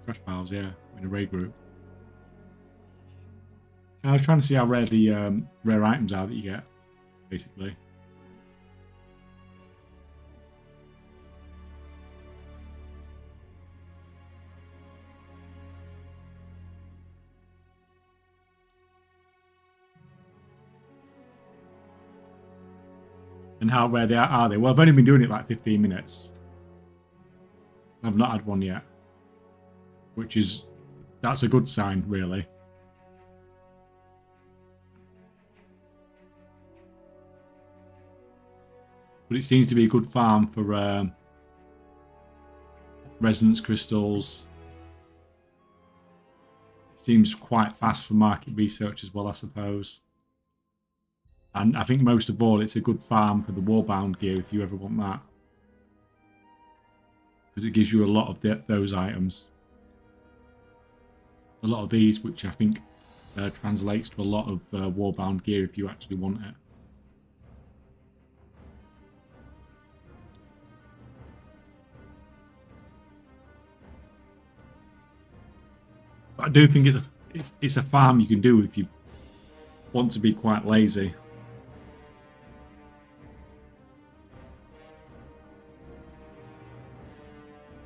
crash piles, yeah, in a raid group. I was trying to see how rare the rare items are that you get, basically. And how rare they are they? Well, I've only been doing it like 15 minutes. I've not had one yet. Which is, that's a good sign, really. But it seems to be a good farm for resonance crystals. It seems quite fast for market research as well, I suppose. And I think most of all, it's a good farm for the warbound gear if you ever want that. Because it gives you a lot of those items. A lot of these, which I think translates to a lot of warbound gear if you actually want it. But I do think it's a farm you can do if you want to be quite lazy.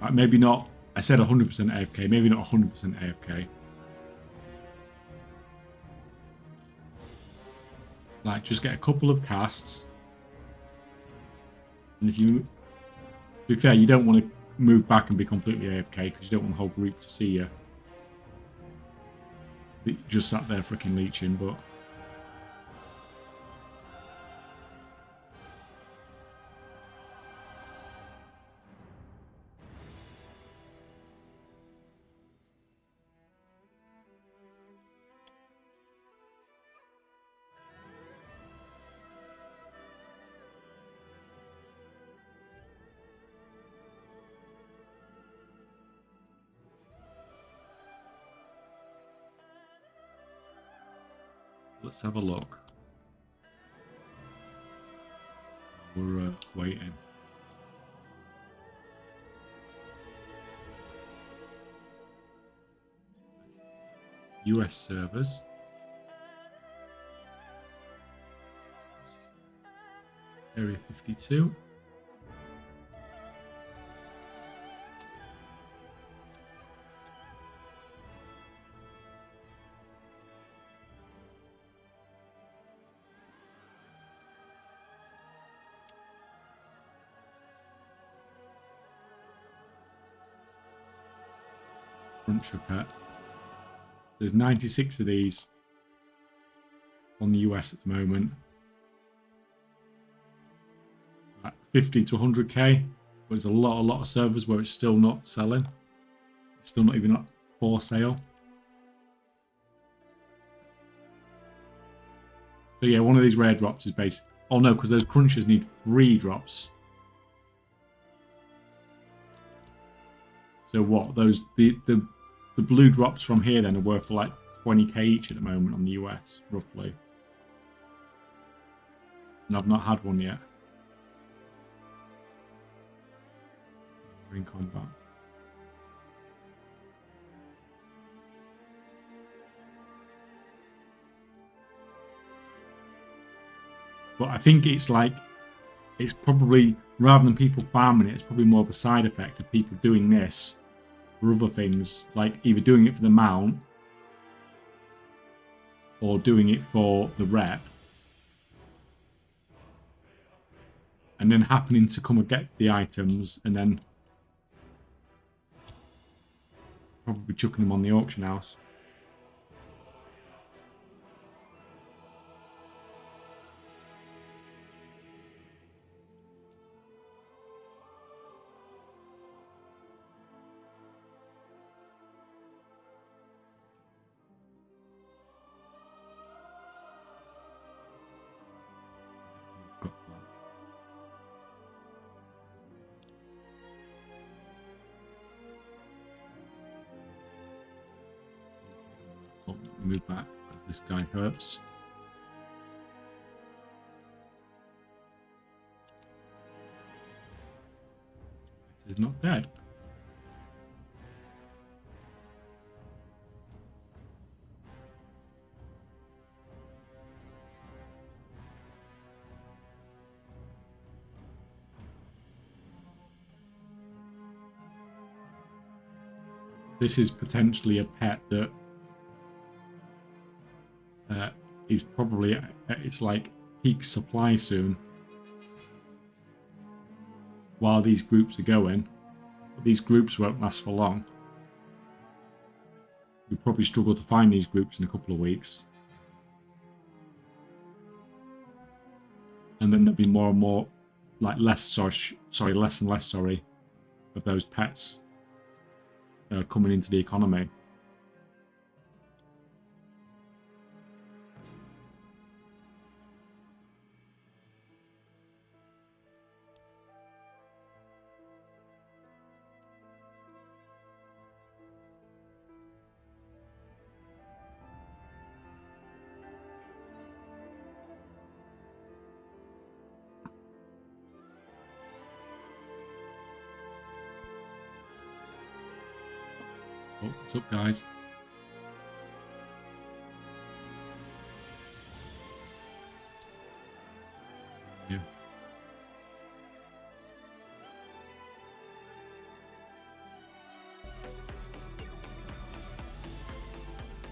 Like maybe not, I said 100% AFK, maybe not 100% AFK. Like just get a couple of casts. And if you, to be fair, you don't want to move back and be completely AFK because you don't want the whole group to see you. You just sat there freaking leeching, but... Let's have a look. We're waiting. US servers. Area 52. Cruncher pet. There's 96 of these on the US at the moment. Like 50 to 100k. But there's a lot of servers where it's still not selling. It's still not even up for sale. So yeah, one of these rare drops is based. Oh no, because those crunchers need 3 drops. So what? Those the blue drops from here then are worth like 20k each at the moment on the US, roughly. And I've not had one yet. We're in combat. But I think it's like, it's probably, rather than people farming it, it's probably more of a side effect of people doing this for other things, like either doing it for the mount or doing it for the rep, and then happening to come and get the items and then probably chucking them on the auction house. Move back as this guy hurts. He's not dead. This is potentially a pet that is probably at its like peak supply soon. While these groups are going, but these groups won't last for long. We'll probably struggle to find these groups in a couple of weeks. And then there'll be more and more, like less and less of those pets coming into the economy. Oh, what's up, guys? Yeah.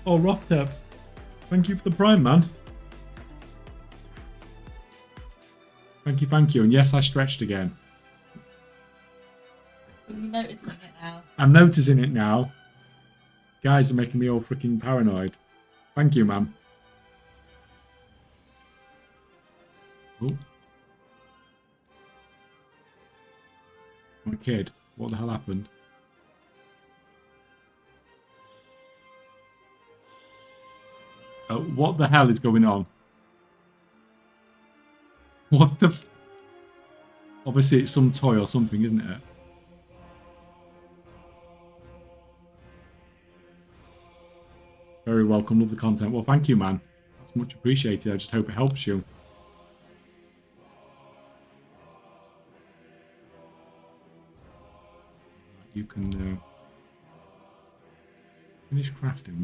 Oh, Rothdev, thank you for the Prime, man. Thank you. And yes, I stretched again. I'm noticing it now. I'm noticing it now. Guys are making me all freaking paranoid. Thank you, man. Oh. My kid. What the hell happened? Oh, what the hell is going on? What the... Obviously, it's some toy or something, isn't it? Very welcome. Love the content. Well, thank you, man. That's much appreciated. I just hope it helps you. You can finish crafting.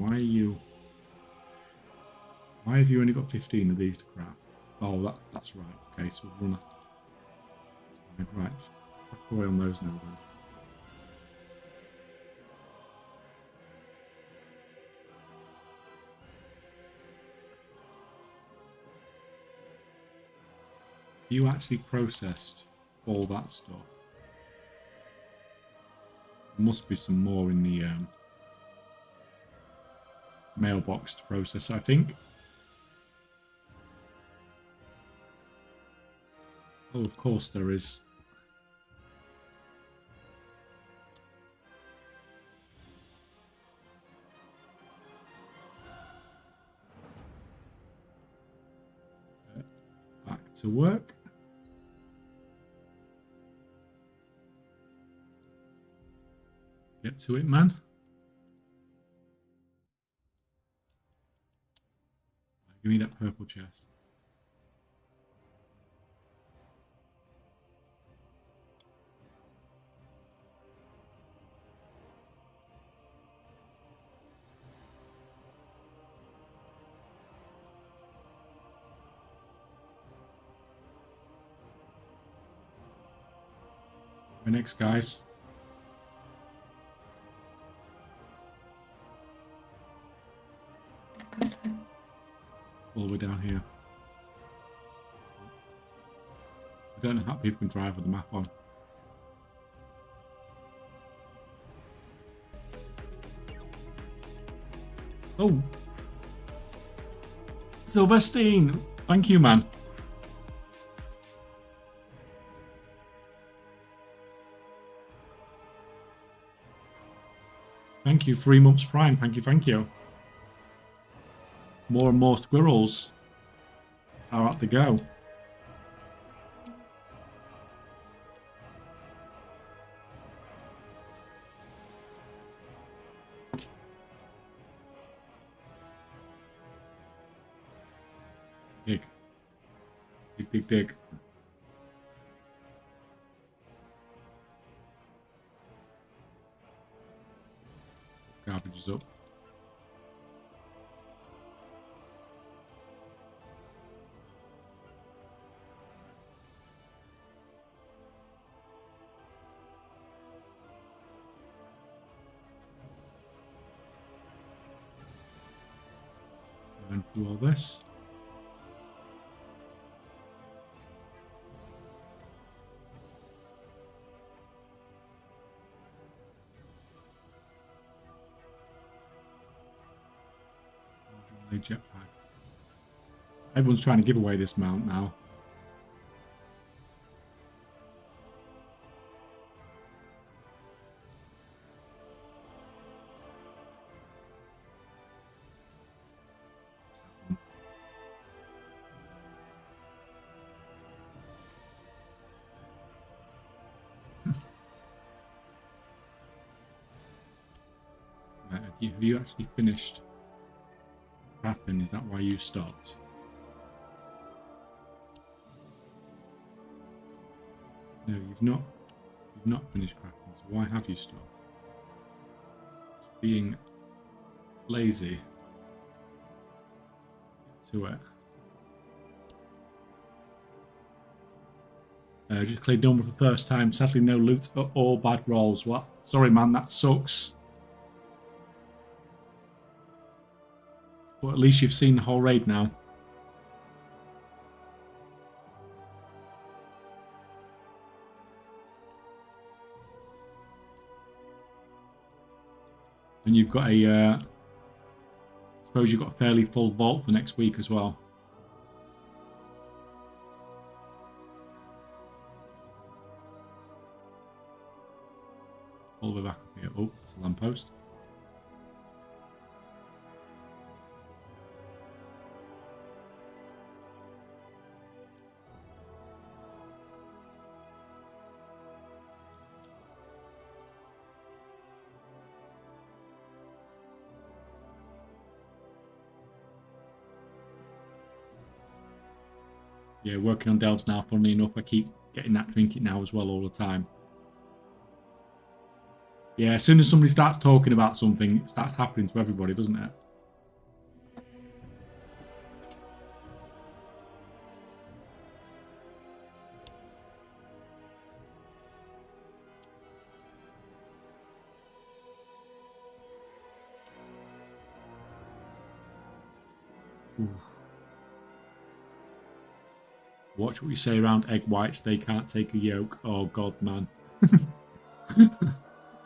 Why have you only got 15 of these to craft? Oh, that's right. Okay, so we'll run a... That's fine. Right. Craft away on those now then. You actually processed all that stuff. There must be some more in the mailbox to process, I think. Oh, of course there is. Back to work. Get to it, man. Give me that purple chest. The next, guys. All the way down here. I don't know how people can drive with the map on. Oh! Sylvestine! Thank you, man. Thank you. 3 months Prime. Thank you. More and more squirrels are at the go. Dig. Dig, dig, dig. Garbage is up. And through all this. Jetpack. Everyone's trying to give away this mount now. Right, have you actually finished crafting? Is that why you stopped? No, you've not. You've not finished crafting. So why have you stopped? Just being lazy. Get to it. Just cleared number for the first time. Sadly, no loot or all bad rolls. What? Sorry, man. That sucks. But at least you've seen the whole raid now. And you've got a... I suppose you've got a fairly full vault for next week as well. All the way back up here. Oh, it's a lamppost. Yeah, working on delves now. Funnily enough, I keep getting that trinket now as well all the time. Yeah, as soon as somebody starts talking about something, it starts happening to everybody, doesn't it? Ooh. Watch what you say around egg whites. They can't take a yolk. Oh, God, man.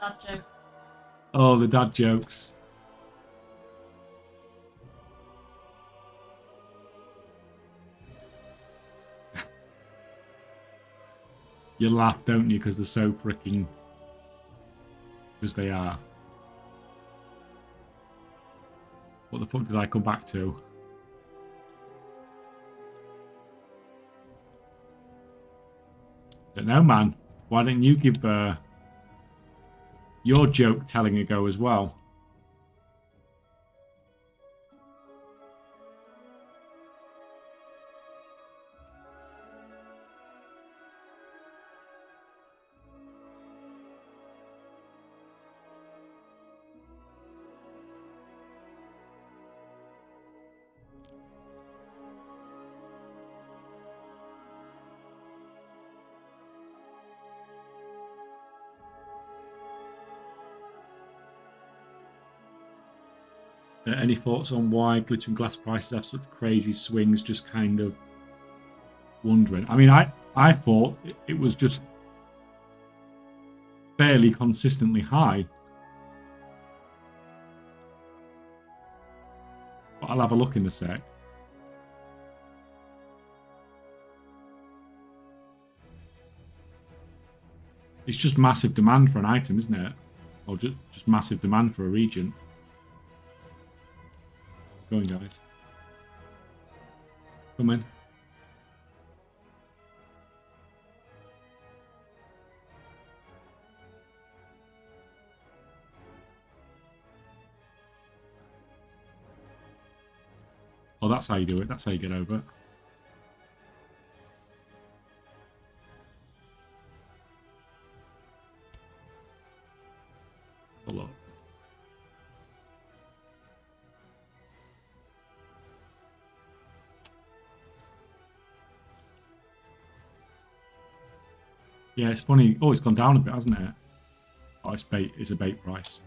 Dad joke. Oh, the dad jokes. You laugh, don't you? Because they're so freaking... Because they are. What the fuck did I come back to? Don't know, man. Why don't you give your joke telling a go as well? Any thoughts on why glittering glass prices have such crazy swings? Just kind of wondering. I mean, I thought it was just fairly consistently high. But I'll have a look in a sec. It's just massive demand for an item, isn't it? Or just massive demand for a region. Go on, guys. Come in. Oh, that's how you do it. That's how you get over it. a look. Yeah, it's funny. Oh, it's gone down a bit, hasn't it? Oh, it's bait. It's a bait price.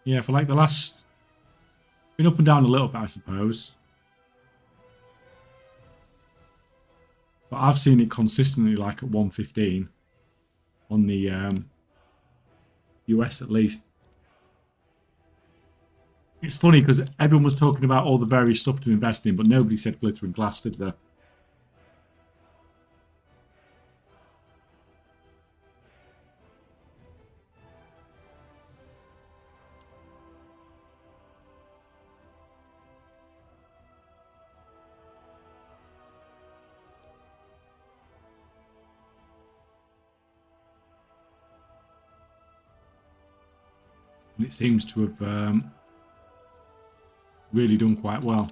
Yeah, for like the last... Been up and down a little bit, I suppose. But I've seen it consistently like at 115 on the US at least. It's funny because everyone was talking about all the various stuff to invest in, but nobody said glitter and glass, did they? And it seems to have really done quite well.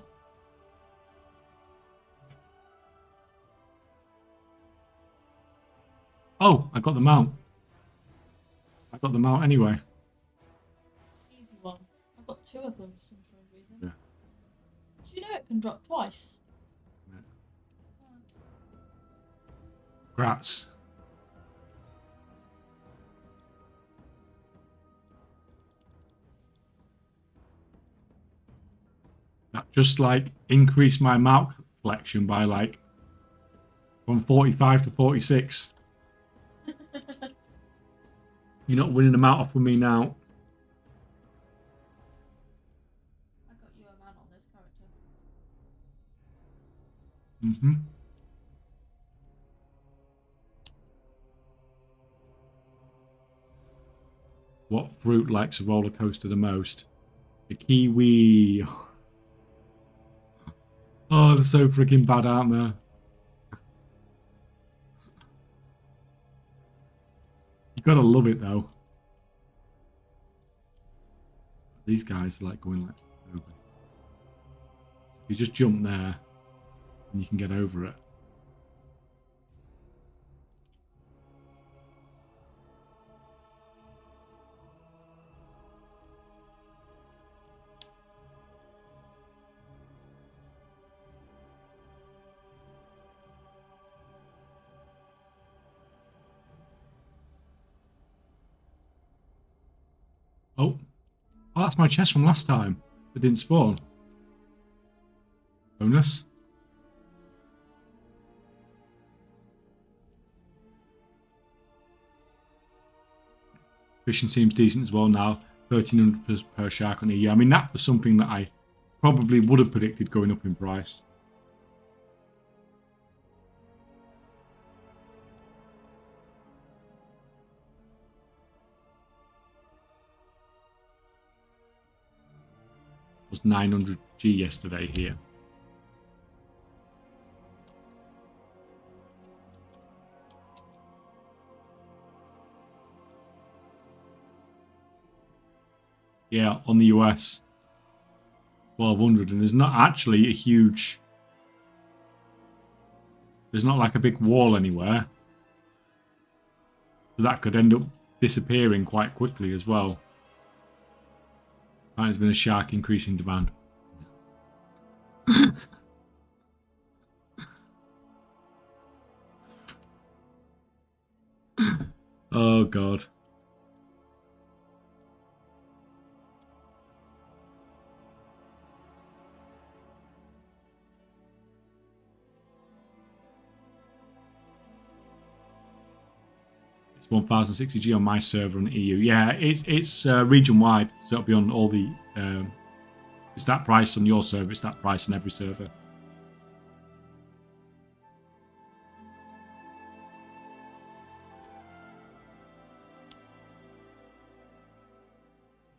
Oh, I got the mount. I got the mount anyway. Easy one. I've got 2 of them for some strange reason. Yeah. Do you know it can drop twice? Yeah. Grats. That just like increased my mount collection by like from 45 to 46. You're not winning a mount off with me now. I got you a man on this character. Mm-hmm. What fruit likes a roller coaster the most? The kiwi. Oh, they're so freaking bad, aren't they? You gotta love it though. These guys are like going like over. So if you just jump there, and you can get over it. Oh, that's my chest from last time. It didn't spawn. Bonus. Fishing seems decent as well now. 1,300 per shark on a year. I mean, that was something that I probably would have predicted going up in price. Was 900G yesterday here. Yeah, on the US, 1,200, and there's not actually a huge. There's not like a big wall anywhere, so that could end up disappearing quite quickly as well. There's been a shark increase in demand. Oh god. It's 1060G on my server on EU. Yeah, it's region wide, so it'll be on all the. It's that price on your server. It's that price on every server.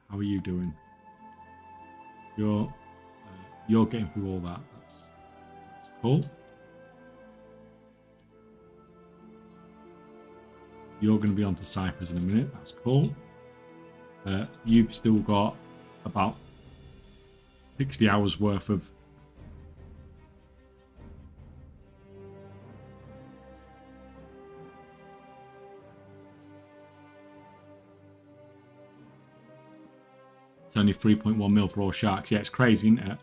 How are you doing? You're getting through all that. That's cool. You're going to be on to ciphers in a minute. That's cool. You've still got about 60 hours worth of It's only 3.1 mil for all sharks. Yeah, it's crazy, isn't it?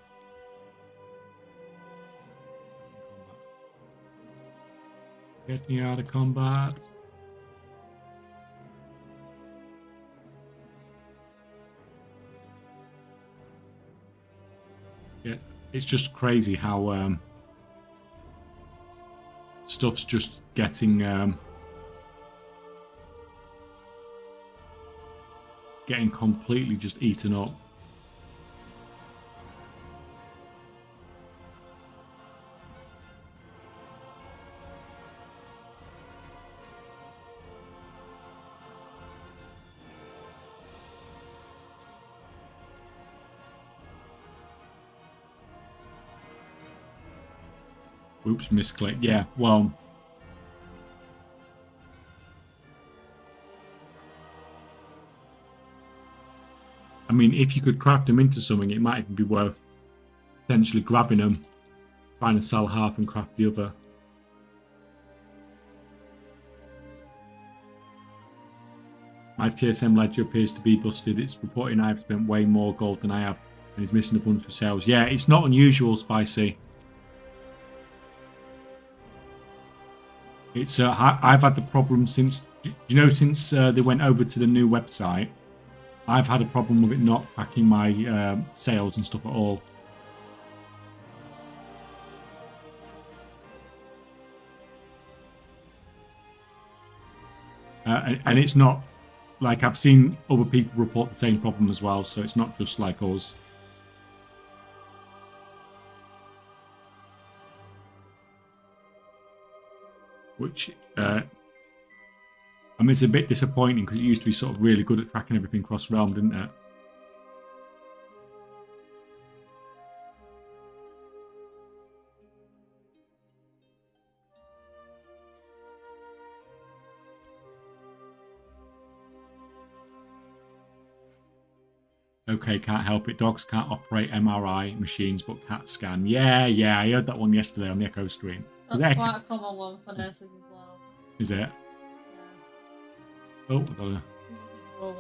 Get me out of combat. Yeah, it's just crazy how stuff's just getting completely just eaten up. Oops, misclick. Yeah, well, I mean, if you could craft them into something, it might even be worth potentially grabbing them, trying to sell half and craft the other. My TSM ledger appears to be busted. It's reporting I've spent way more gold than I have and is missing a bunch of sales. Yeah, it's not unusual, Spicy. It's I've had the problem since, since they went over to the new website. I've had a problem with it not tracking my sales and stuff at all. And it's not like, I've seen other people report the same problem as well, so it's not just like us. Which, I mean, it's a bit disappointing because it used to be sort of really good at tracking everything cross-realm, didn't it? Okay, can't help it. Dogs can't operate MRI machines, but cats scan. Yeah, I heard that one yesterday on the Echo stream. That's quite a common one for nurses as well. Is it? Yeah. Oh, I've got a... Oh,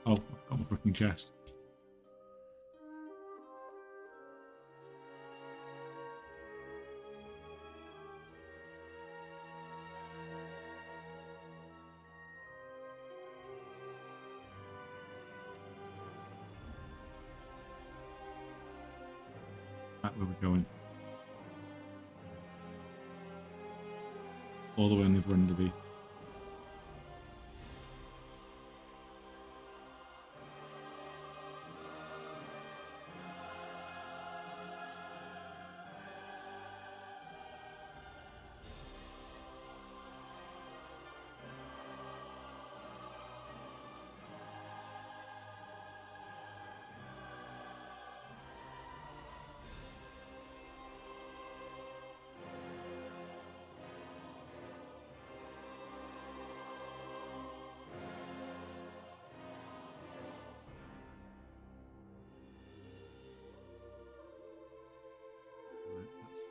I've got my freaking chest. Right, where we're going. All the way on the other end of the...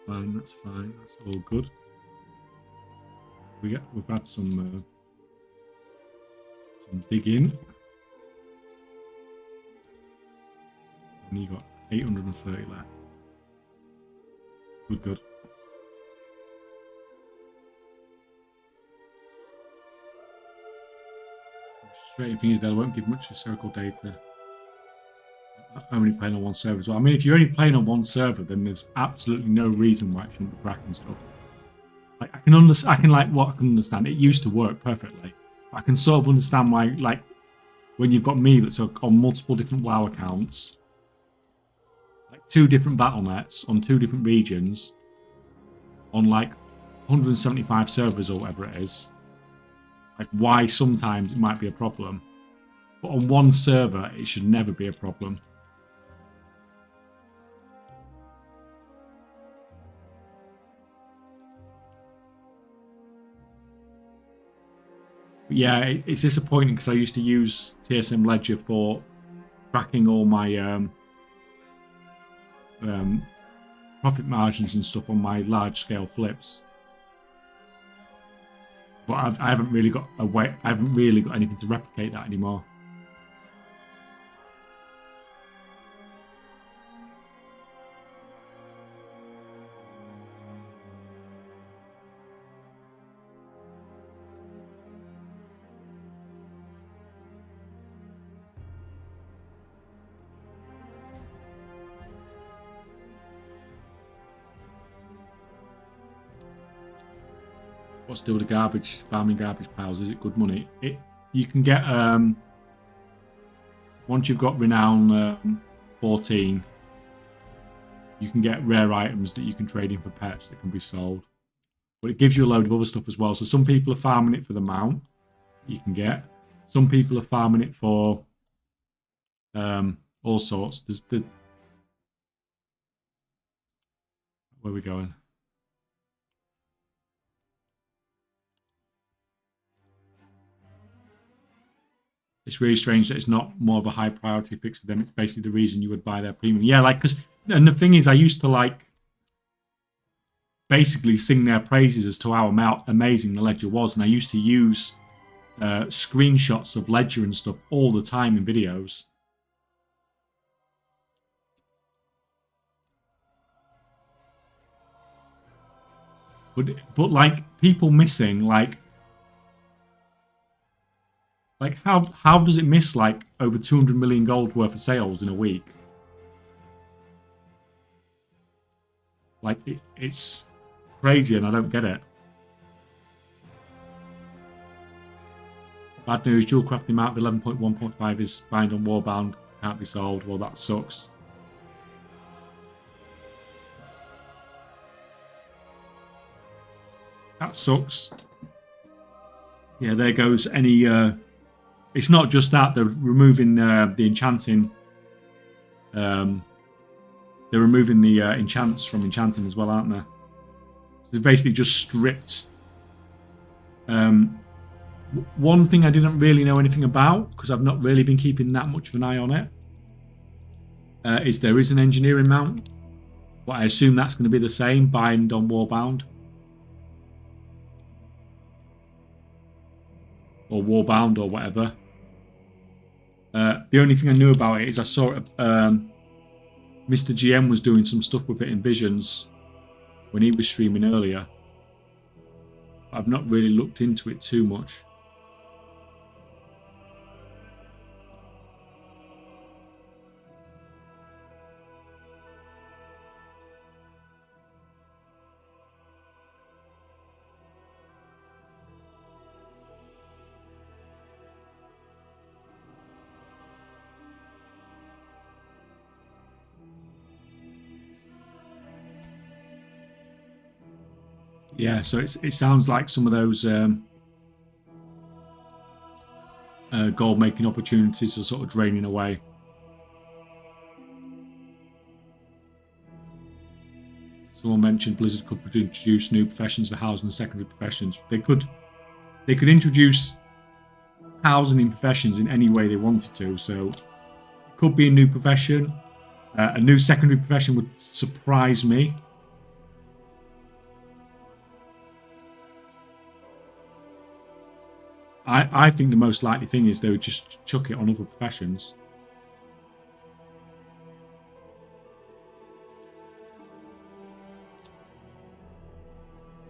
That's fine. That's all good. We've had some digging. And you got 830 left. Good. Frustrating thing is that I won't give much historical data. I'm only playing on one server as well. I mean, if you're only playing on one server, then there's absolutely no reason why it shouldn't be cracking stuff. Like, I can understand. It used to work perfectly. But I can sort of understand why, like, when you've got me that's on multiple different WoW accounts, like 2 different battle nets on 2 different regions, on like 175 servers or whatever it is, like why sometimes it might be a problem. But on one server, it should never be a problem. Yeah, it's disappointing because I used to use TSM Ledger for tracking all my profit margins and stuff on my large-scale flips. But I haven't really got a way. I haven't really got anything to replicate that anymore. What's still the garbage, farming garbage piles? Is it good money? You can get, once you've got renown 14, you can get rare items that you can trade in for pets that can be sold. But it gives you a load of other stuff as well. So some people are farming it for the mount you can get. Some people are farming it for all sorts. There's where are we going? It's really strange that it's not more of a high priority fix for them. It's basically the reason you would buy their premium. Yeah, like, because, and the thing is, I used to like basically sing their praises as to how amazing the ledger was, and I used to use screenshots of ledger and stuff all the time in videos. But like people missing like how does it miss like over 200 million gold worth of sales in a week? Like it's crazy, and I don't get it. Bad news, dual crafting map 11.1.5 is bind on warbound, can't be sold. Well, that sucks. That sucks. Yeah, there goes any... it's not just that, they're removing the enchanting... they're removing the enchants from enchanting as well, aren't they? So they've basically just stripped... one thing I didn't really know anything about, because I've not really been keeping that much of an eye on it, is there is an engineering mount, but I assume that's going to be the same, bind on warbound. Or warbound or whatever. The only thing I knew about it is I saw it, Mr. GM was doing some stuff with it in Visions when he was streaming earlier. I've not really looked into it too much. Yeah, so it sounds like some of those gold making opportunities are sort of draining away. Someone mentioned Blizzard could introduce new professions for housing and secondary professions. They could introduce housing in professions in any way they wanted to. So it could be a new profession. A new secondary profession would surprise me. I think the most likely thing is they would just chuck it on other professions.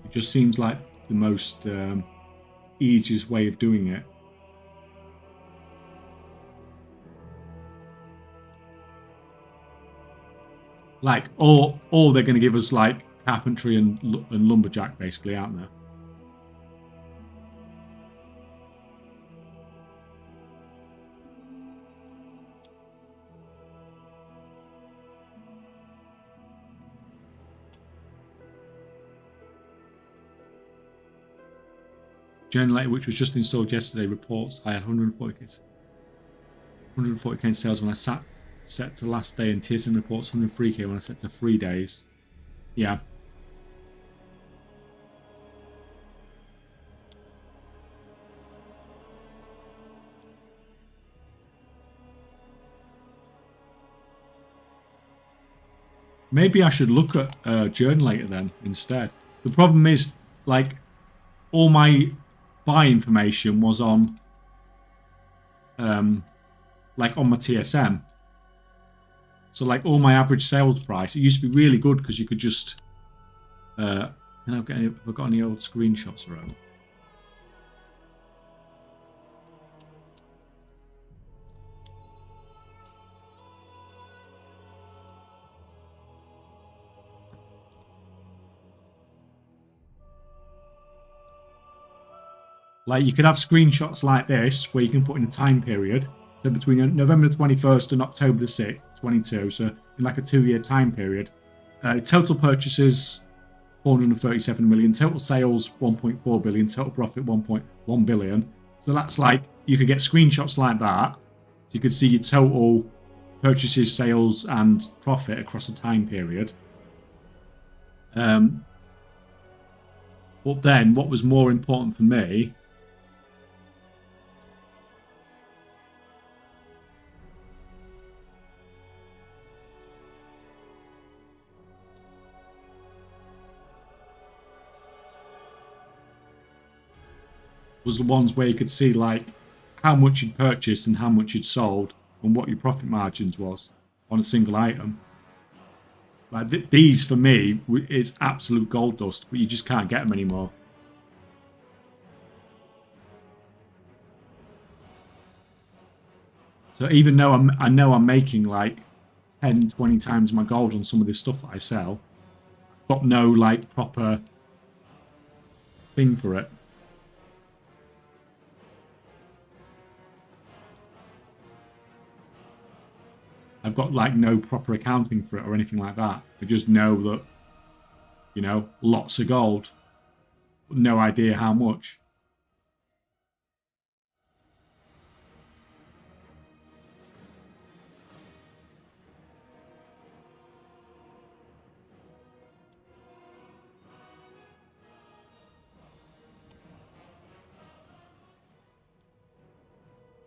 It just seems like the most easiest way of doing it. Like, or they're going to give us like carpentry and lumberjack, basically, aren't they? Generator, which was just installed yesterday, reports I had 140k in sales when I set to last day, and TSM reports 103k when I set to 3 days. Yeah. Maybe I should look at Journalator then instead. The problem is, like, all my buy information was on like on my TSM. So like all my average sales price, it used to be really good because you could just have I got any old screenshots around? Like, you could have screenshots like this where you can put in a time period. So between November the 21st and October the 6th, 22. So in like a 2-year time period. Total purchases, 437 million. Total sales, 1.4 billion. Total profit, 1.1 billion. So that's like, you could get screenshots like that. So you could see your total purchases, sales, and profit across a time period. But then what was more important for me was the ones where you could see like how much you'd purchased and how much you'd sold and what your profit margins was on a single item. Like these for me, it's absolute gold dust, but you just can't get them anymore. So even though I know I'm making like 10, 20 times my gold on some of this stuff that I sell, I've got no like proper thing for it. I've got like no proper accounting for it or anything like that. I just know that, you know, lots of gold, but no idea how much.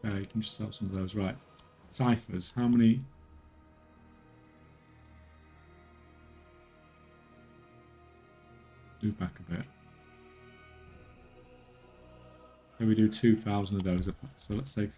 You can just sell some of those, right? Ciphers, how many? Move back a bit. So we do 2,000 of those. So let's say.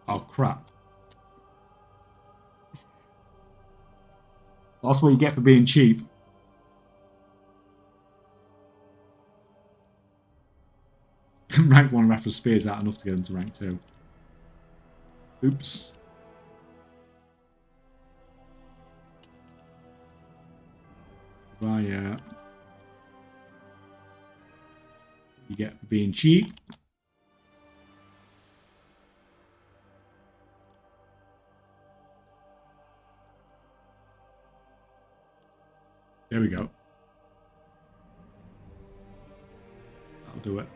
Oh, crap. That's what you get for being cheap. Rank 1 Raffle Spears out enough to get them to rank 2. Oops. You get for being cheap. There we go. That'll do it.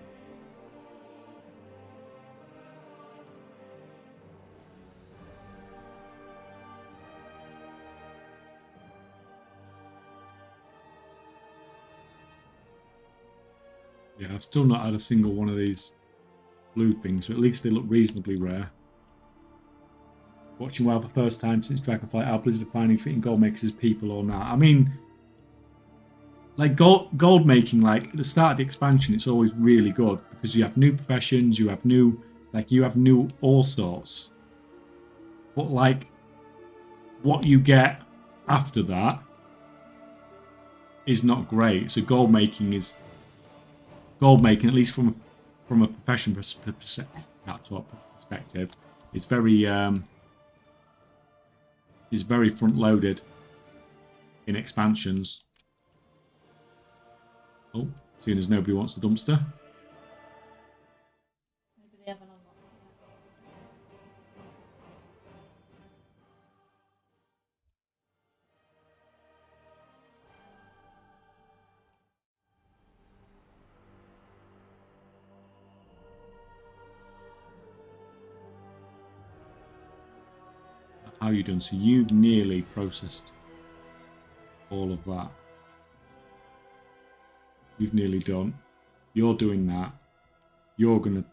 Yeah, I've still not had a single one of these blue things, so at least they look reasonably rare. Watching WoW for the first time since Dragonflight, how Blizzard are finally treating gold makers as people or not. I mean, like gold making, like at the start of the expansion, it's always really good because you have new professions, you have new all sorts. But like what you get after that is not great. So gold making, at least from a profession perspective, it's very front loaded in expansions. Oh, seeing as nobody wants the dumpster. Maybe they haven't unlocked it. How you done? So you've nearly processed all of that. You've nearly done. You're doing that. You're going to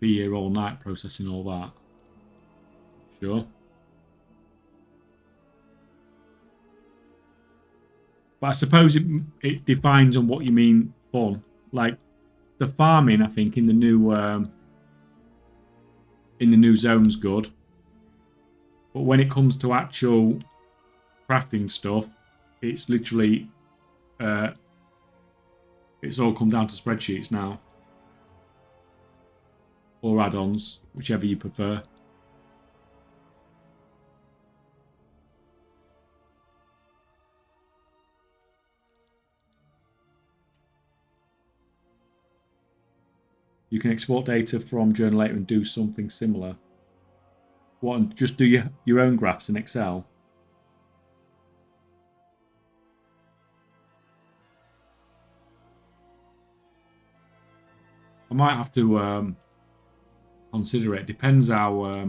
be here all night processing all that. Sure. But I suppose it defines on what you mean fun. Like the farming, I think, in the new in the new zone's good. But when it comes to actual crafting stuff, it's literally it's all come down to spreadsheets now. Or add-ons, whichever you prefer. You can export data from Journalator and do something similar. What, and just do your own graphs in Excel? I might have to consider it. Depends how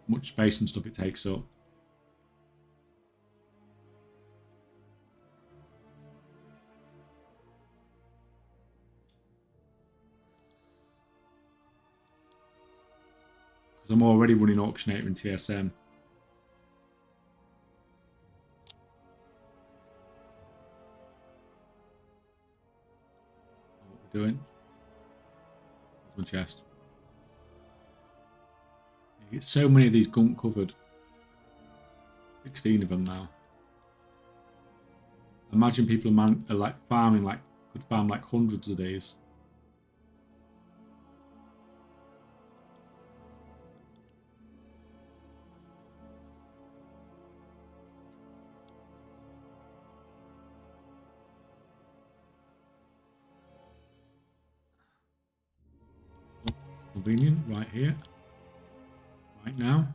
much space and stuff it takes up. Because I'm already running Auctionator in TSM. What we're doing? That's my chest. You get so many of these gunk covered. 16 of them now. Imagine people are like farming, like could farm like hundreds of these. Oh, convenient, right here, right now.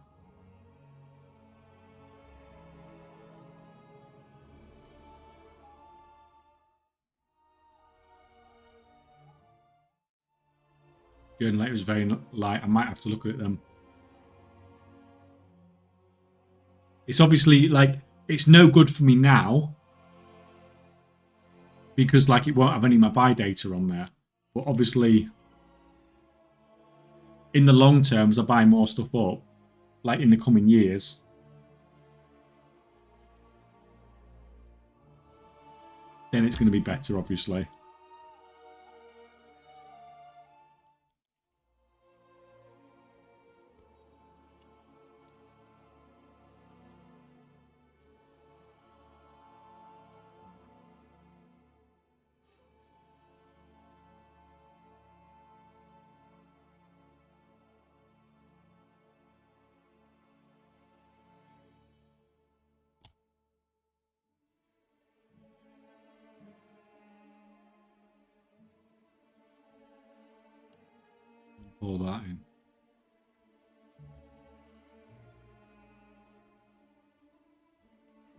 Journalator is very light. I might have to look at them. It's obviously like it's no good for me now because like it won't have any of my buy data on there. But obviously, in the long term, as I buy more stuff up, like in the coming years, then it's going to be better, obviously. Pour that in.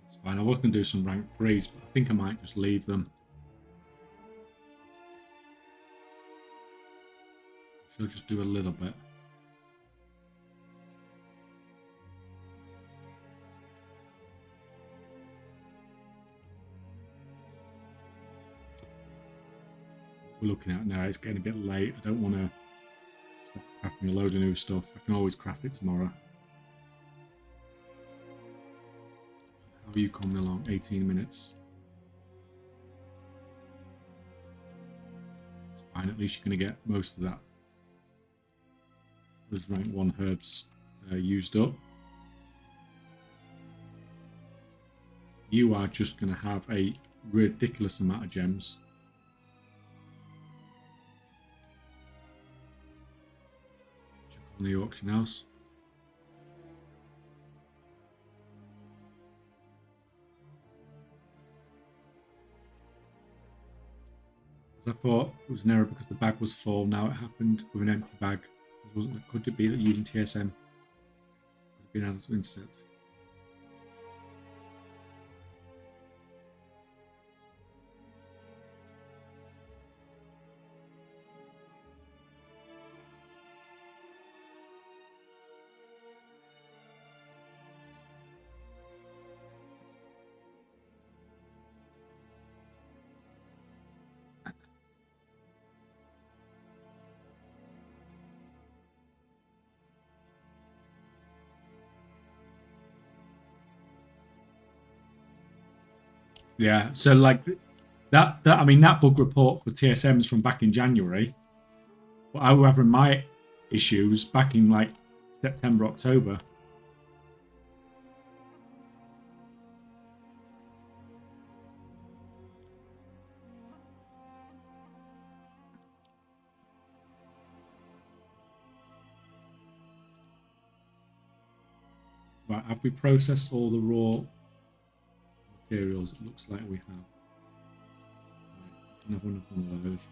That's fine. I was going to do some rank 3s, but I think I might just leave them. Should just do a little bit. We're looking at now, it's getting a bit late. I don't want to start crafting a load of new stuff. I can always craft it tomorrow. How are you coming along? 18 minutes. It's fine, at least you're going to get most of that. Those rank 1 herbs used up. You are just going to have a ridiculous amount of gems. Check on the auction house. As I thought it was an error because the bag was full. Now it happened with an empty bag. Could it be that using TSM could have been added to instead? Yeah, so like I mean, that bug report for TSM's from back in January. But I was having my issues back in like September, October. Right, have we processed all the raw materials? It looks like we have. Right, can have one of those.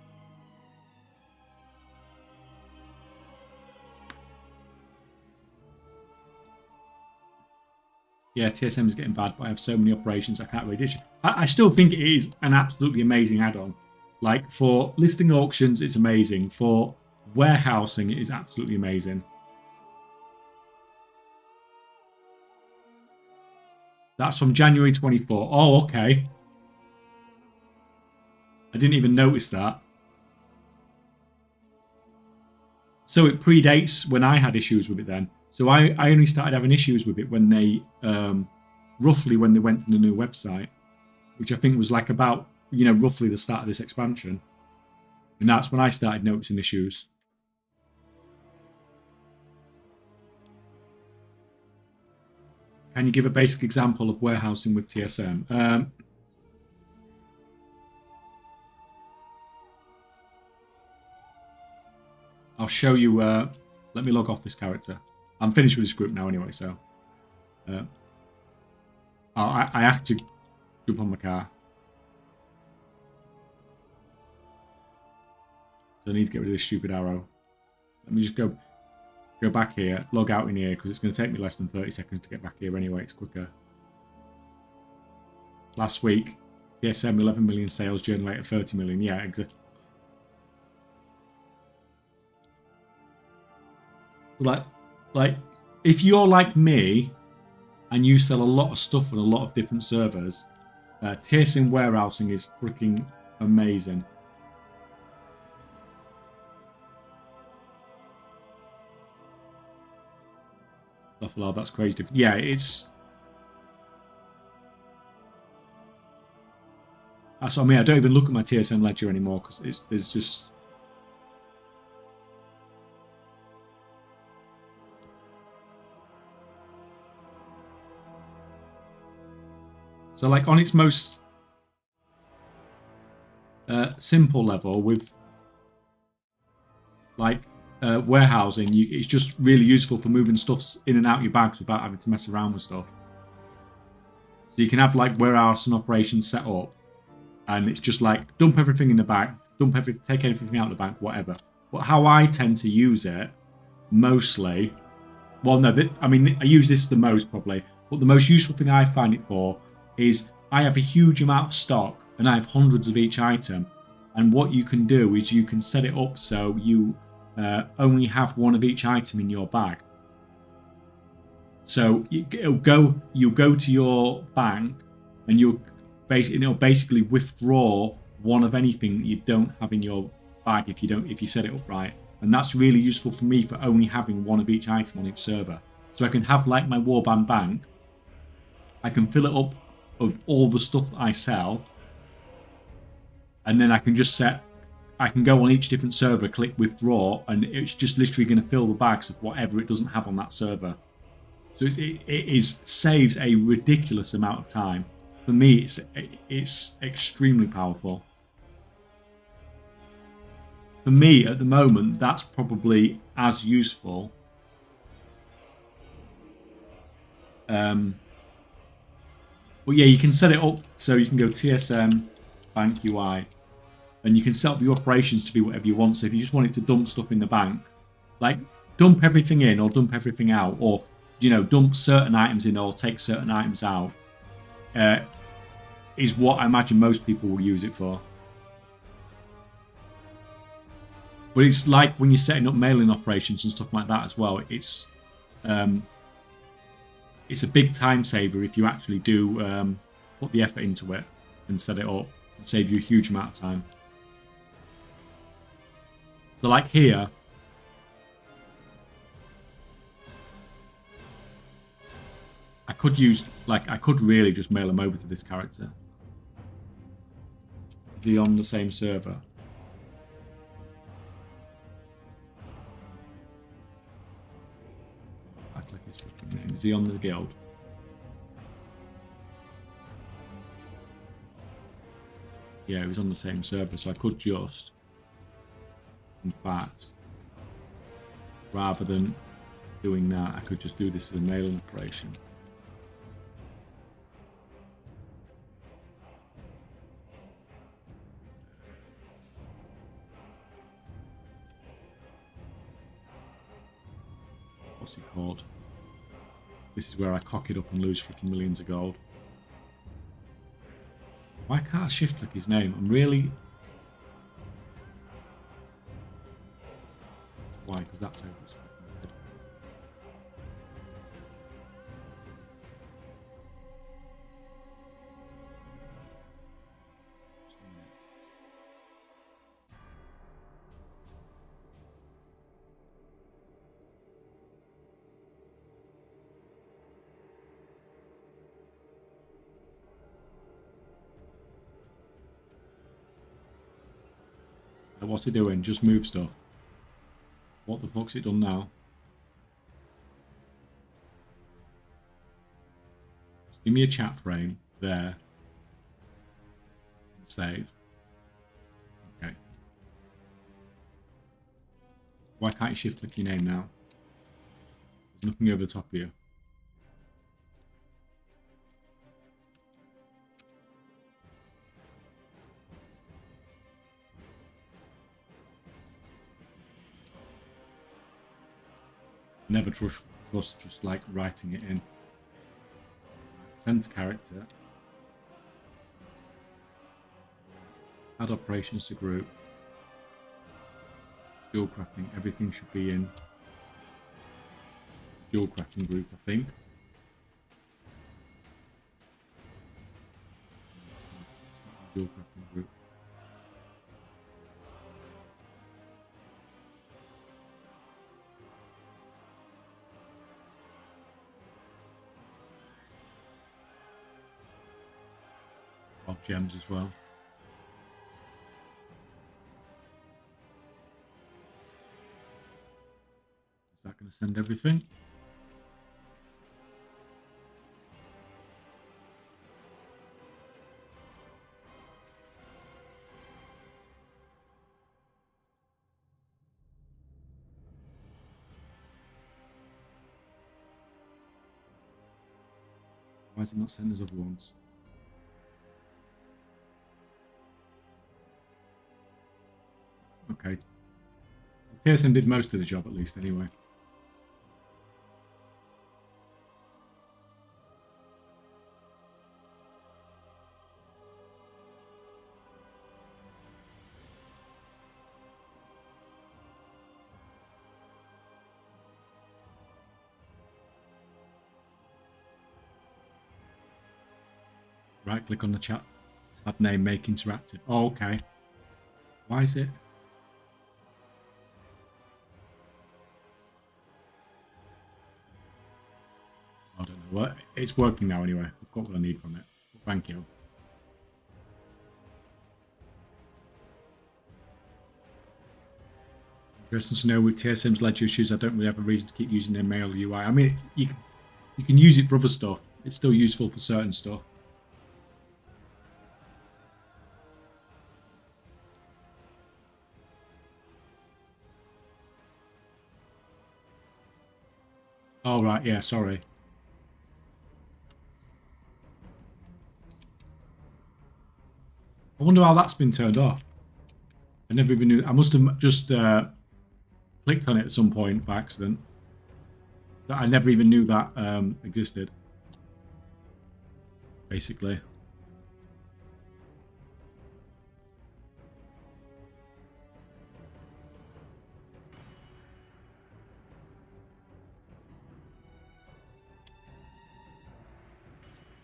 Yeah, TSM is getting bad, but I have so many operations I can't really dish. I still think it is an absolutely amazing add-on. Like, for listing auctions, it's amazing. For warehousing, it is absolutely amazing. That's from January 24. Oh, okay. I didn't even notice that. So it predates when I had issues with it then. So I only started having issues with it when they, roughly when they went to the new website, which I think was like about, you know, roughly the start of this expansion. And that's when I started noticing issues. Can you give a basic example of warehousing with TSM? I'll show you. Let me log off this character. I'm finished with this group now anyway, so. I have to jump on my car. I need to get rid of this stupid arrow. Let me just go back here, log out in here, because it's going to take me less than 30 seconds to get back here anyway. It's quicker. Last week, TSM 11 million sales, generated 30 million. Yeah, exactly. Like, if you're like me and you sell a lot of stuff on a lot of different servers, TSM warehousing is freaking amazing. Buffalo, that's crazy different. Yeah, it's. That's what I mean. I don't even look at my TSM ledger anymore because there's just. So, like, on its most simple level with, like, warehousing, it's just really useful for moving stuff in and out your bags without having to mess around with stuff. So you can have, like, warehouse and operations set up, and it's just like, dump everything in the bank, take everything out of the bank, whatever. But how I tend to use it, mostly, well, no, I mean, I use this the most, probably, but the most useful thing I find it for is I have a huge amount of stock and I have hundreds of each item, and what you can do is you can set it up so you only have one of each item in your bag. So you'll go to your bank and it'll basically withdraw one of anything that you don't have in your bag if you set it up right. And that's really useful for me for only having one of each item on each server. So I can have, like, my warband bank, I can fill it up of all the stuff that I sell, and then I can just I can go on each different server, click withdraw, and it's just literally going to fill the bags of whatever it doesn't have on that server. So it saves a ridiculous amount of time. For me, it's extremely powerful. For me, at the moment, that's probably as useful. But yeah, you can set it up so you can go TSM, Bank UI, and you can set up your operations to be whatever you want. So if you just wanted to dump stuff in the bank, like dump everything in or dump everything out, or, you know, dump certain items in or take certain items out, is what I imagine most people will use it for. But it's like when you're setting up mailing operations and stuff like that as well. It's a big time saver if you actually do put the effort into it and set it up. And save you a huge amount of time. So, like here, I could really just mail them over to this character. Is he on the same server? I click his fucking name. Is he on the guild? Yeah, he was on the same server, so I could just, in fact, rather than doing that, I could just do this as a mailing operation. What's it called? This is where I cock it up and lose freaking millions of gold. Why can't I shift click his name? I'm really... Why? Because that's over his fucking head. What's he doing? Just move stuff. What the fuck's it done now? Just give me a chat frame there. Save. Okay. Why can't you shift click your name now? There's nothing over the top of you. Never trust just like writing it in. Send character. Add operations to group. Dual crafting. Everything should be in dual crafting group, I think. Dual crafting group. Gems as well. Is that going to send everything? Why is it not send us other ones? Okay. TSM did most of the job, at least, anyway. Right, click on the chat tab name, make interactive. Oh, okay. Why is it? I don't know. Well, it's working now anyway. I've got what I need from it. Thank you. Interesting to know with TSM's ledger issues, I don't really have a reason to keep using their mail UI. I mean, you can use it for other stuff. It's still useful for certain stuff. Oh, right. Yeah, sorry. I wonder how that's been turned off. I never even knew. I must have just clicked on it at some point by accident. I never even knew that existed. Basically.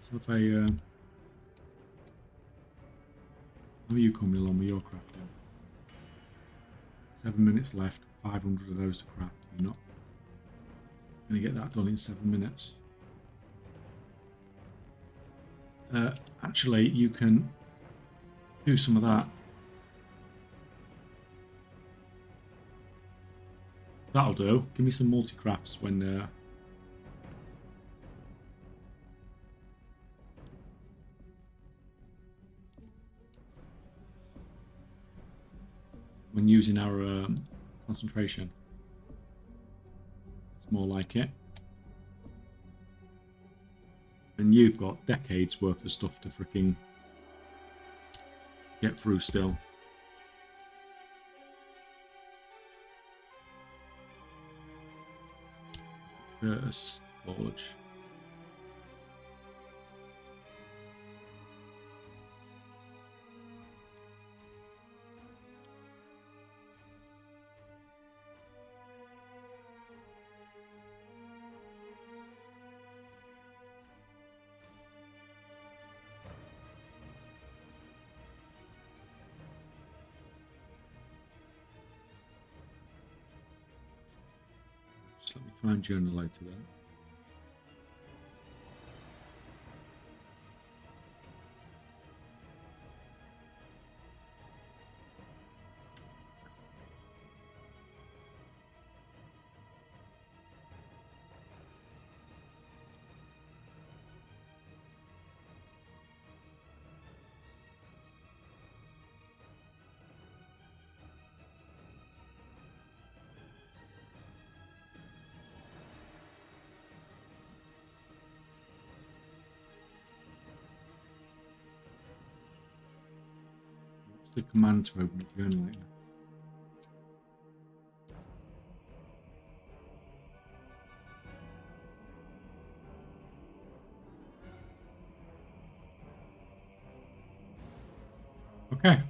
So if I how are you coming along with your crafting? 7 minutes left, 500 of those to craft. You're not going to get that done in 7 minutes. Actually, you can Do some of that. That'll do. Give me some multi-crafts when using our concentration. It's more like it. And you've got decades worth of stuff to freaking get through still. Curse, forge. Just let me find journal later then. The command to open the journal later. Okay.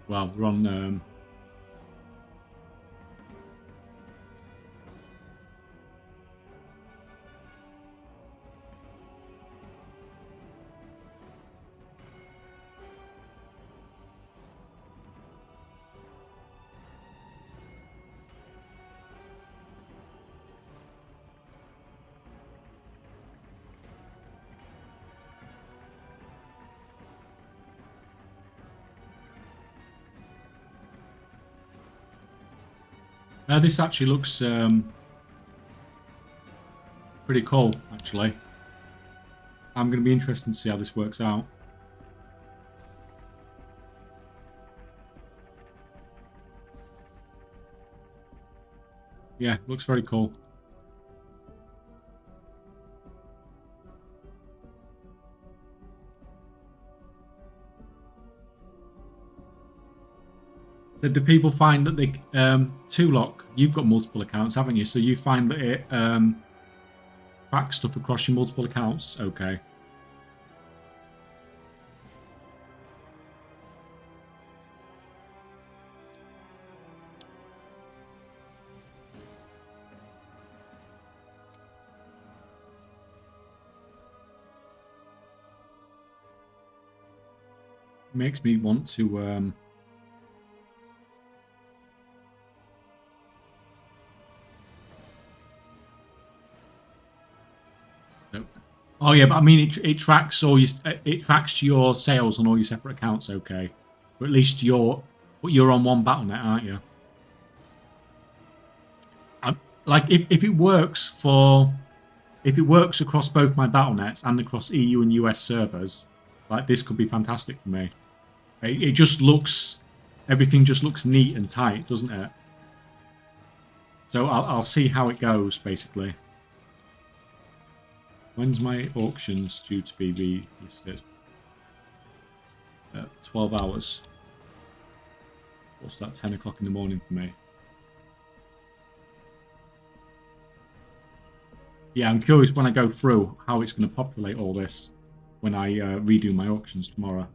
Well, we're on this actually looks pretty cool, actually. I'm going to be interested to see how this works out. Yeah, looks very cool. So do people find that they, Tulok, you've got multiple accounts, haven't you? So you find that it tracks stuff across your multiple accounts? Okay. Makes me want to oh yeah, but I mean it tracks all it tracks your sales on all your separate accounts, okay. But at least you're on one BattleNet, aren't you? Like if it works across both my BattleNets and across EU and US servers, like this could be fantastic for me. It just looks, everything just looks neat and tight, doesn't it? So I'll see how it goes, basically. When's my auctions due to be listed? 12 hours. What's that, 10 o'clock in the morning for me? Yeah, I'm curious when I go through how it's going to populate all this when I redo my auctions tomorrow.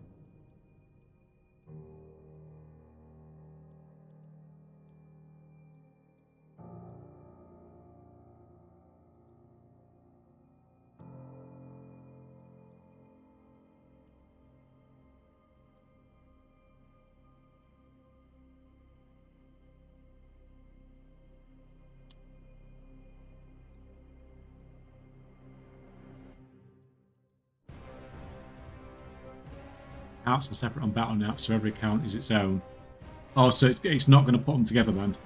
accounts are separate on Battle.net, so every account is its own. Oh, so it's not going to put them together then.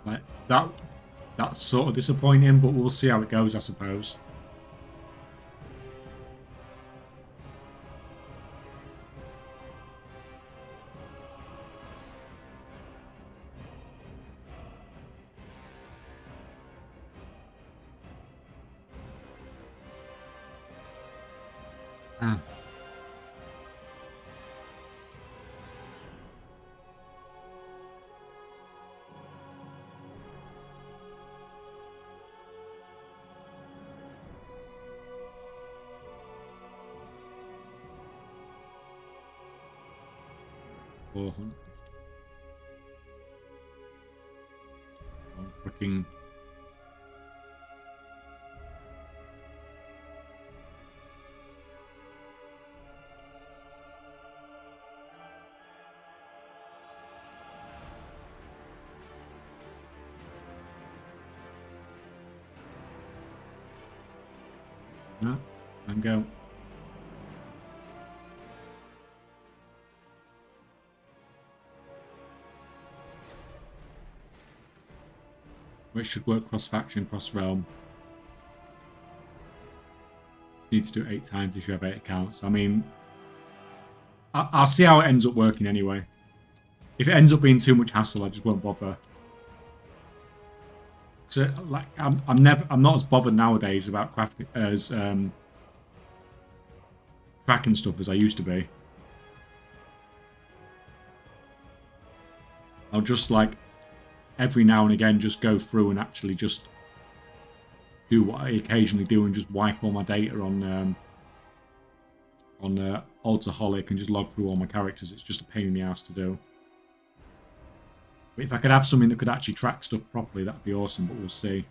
Like that's sort of disappointing, but we'll see how it goes, I suppose. Ah. Oh, freaking. No, and go. Which should work cross-faction, cross-realm. Need to do it 8 times if you have 8 accounts. I mean, I'll see how it ends up working anyway. If it ends up being too much hassle, I just won't bother. So, like, I'm not as bothered nowadays about cracking stuff as I used to be. I'll just like every now and again just go through and actually just do what I occasionally do and just wipe all my data on Alcoholic and just log through all my characters. It's just a pain in the ass to do. But if I could have something that could actually track stuff properly, that'd be awesome, but we'll see.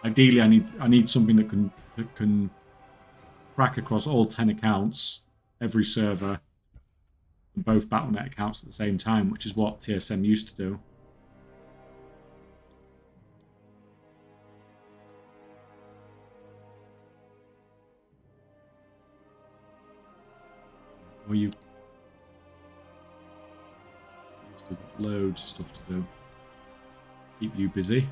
Ideally, I need something that can crack across all 10 accounts, every server, and both Battle.net accounts at the same time, which is what TSM used to do. Or you... Loads of stuff to do. Keep you busy.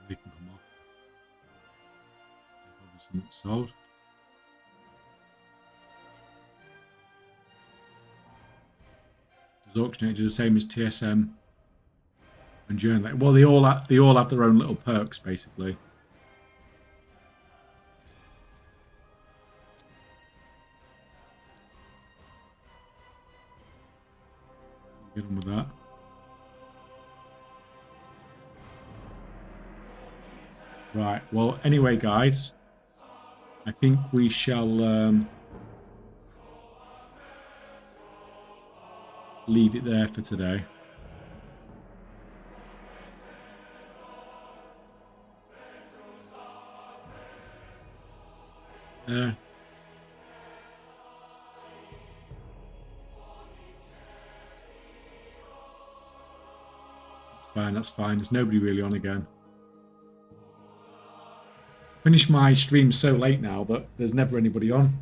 They can come off. Obviously not sold. Does Auctioneer do the same as TSM and Journal? Well, they all have their own little perks, basically. Get on with that. Right, well, anyway, guys, I think we shall leave it there for today. That's fine. There's nobody really on again. Finished my stream so late now, but there's never anybody on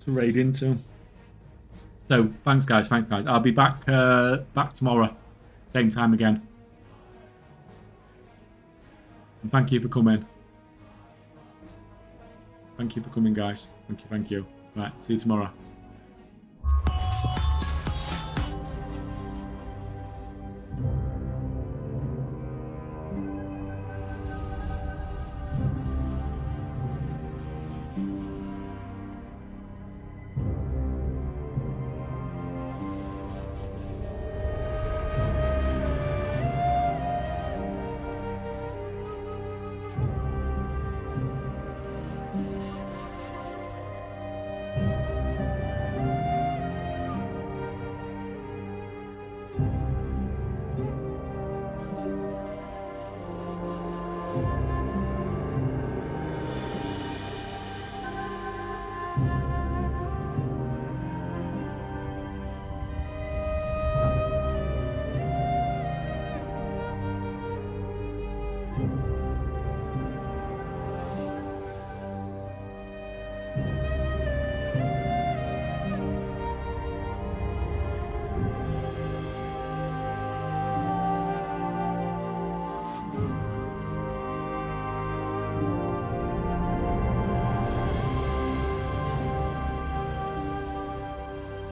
to raid into. So thanks guys. I'll be back tomorrow, same time again. And thank you for coming. Thank you for coming, guys. Thank you. Right, see you tomorrow.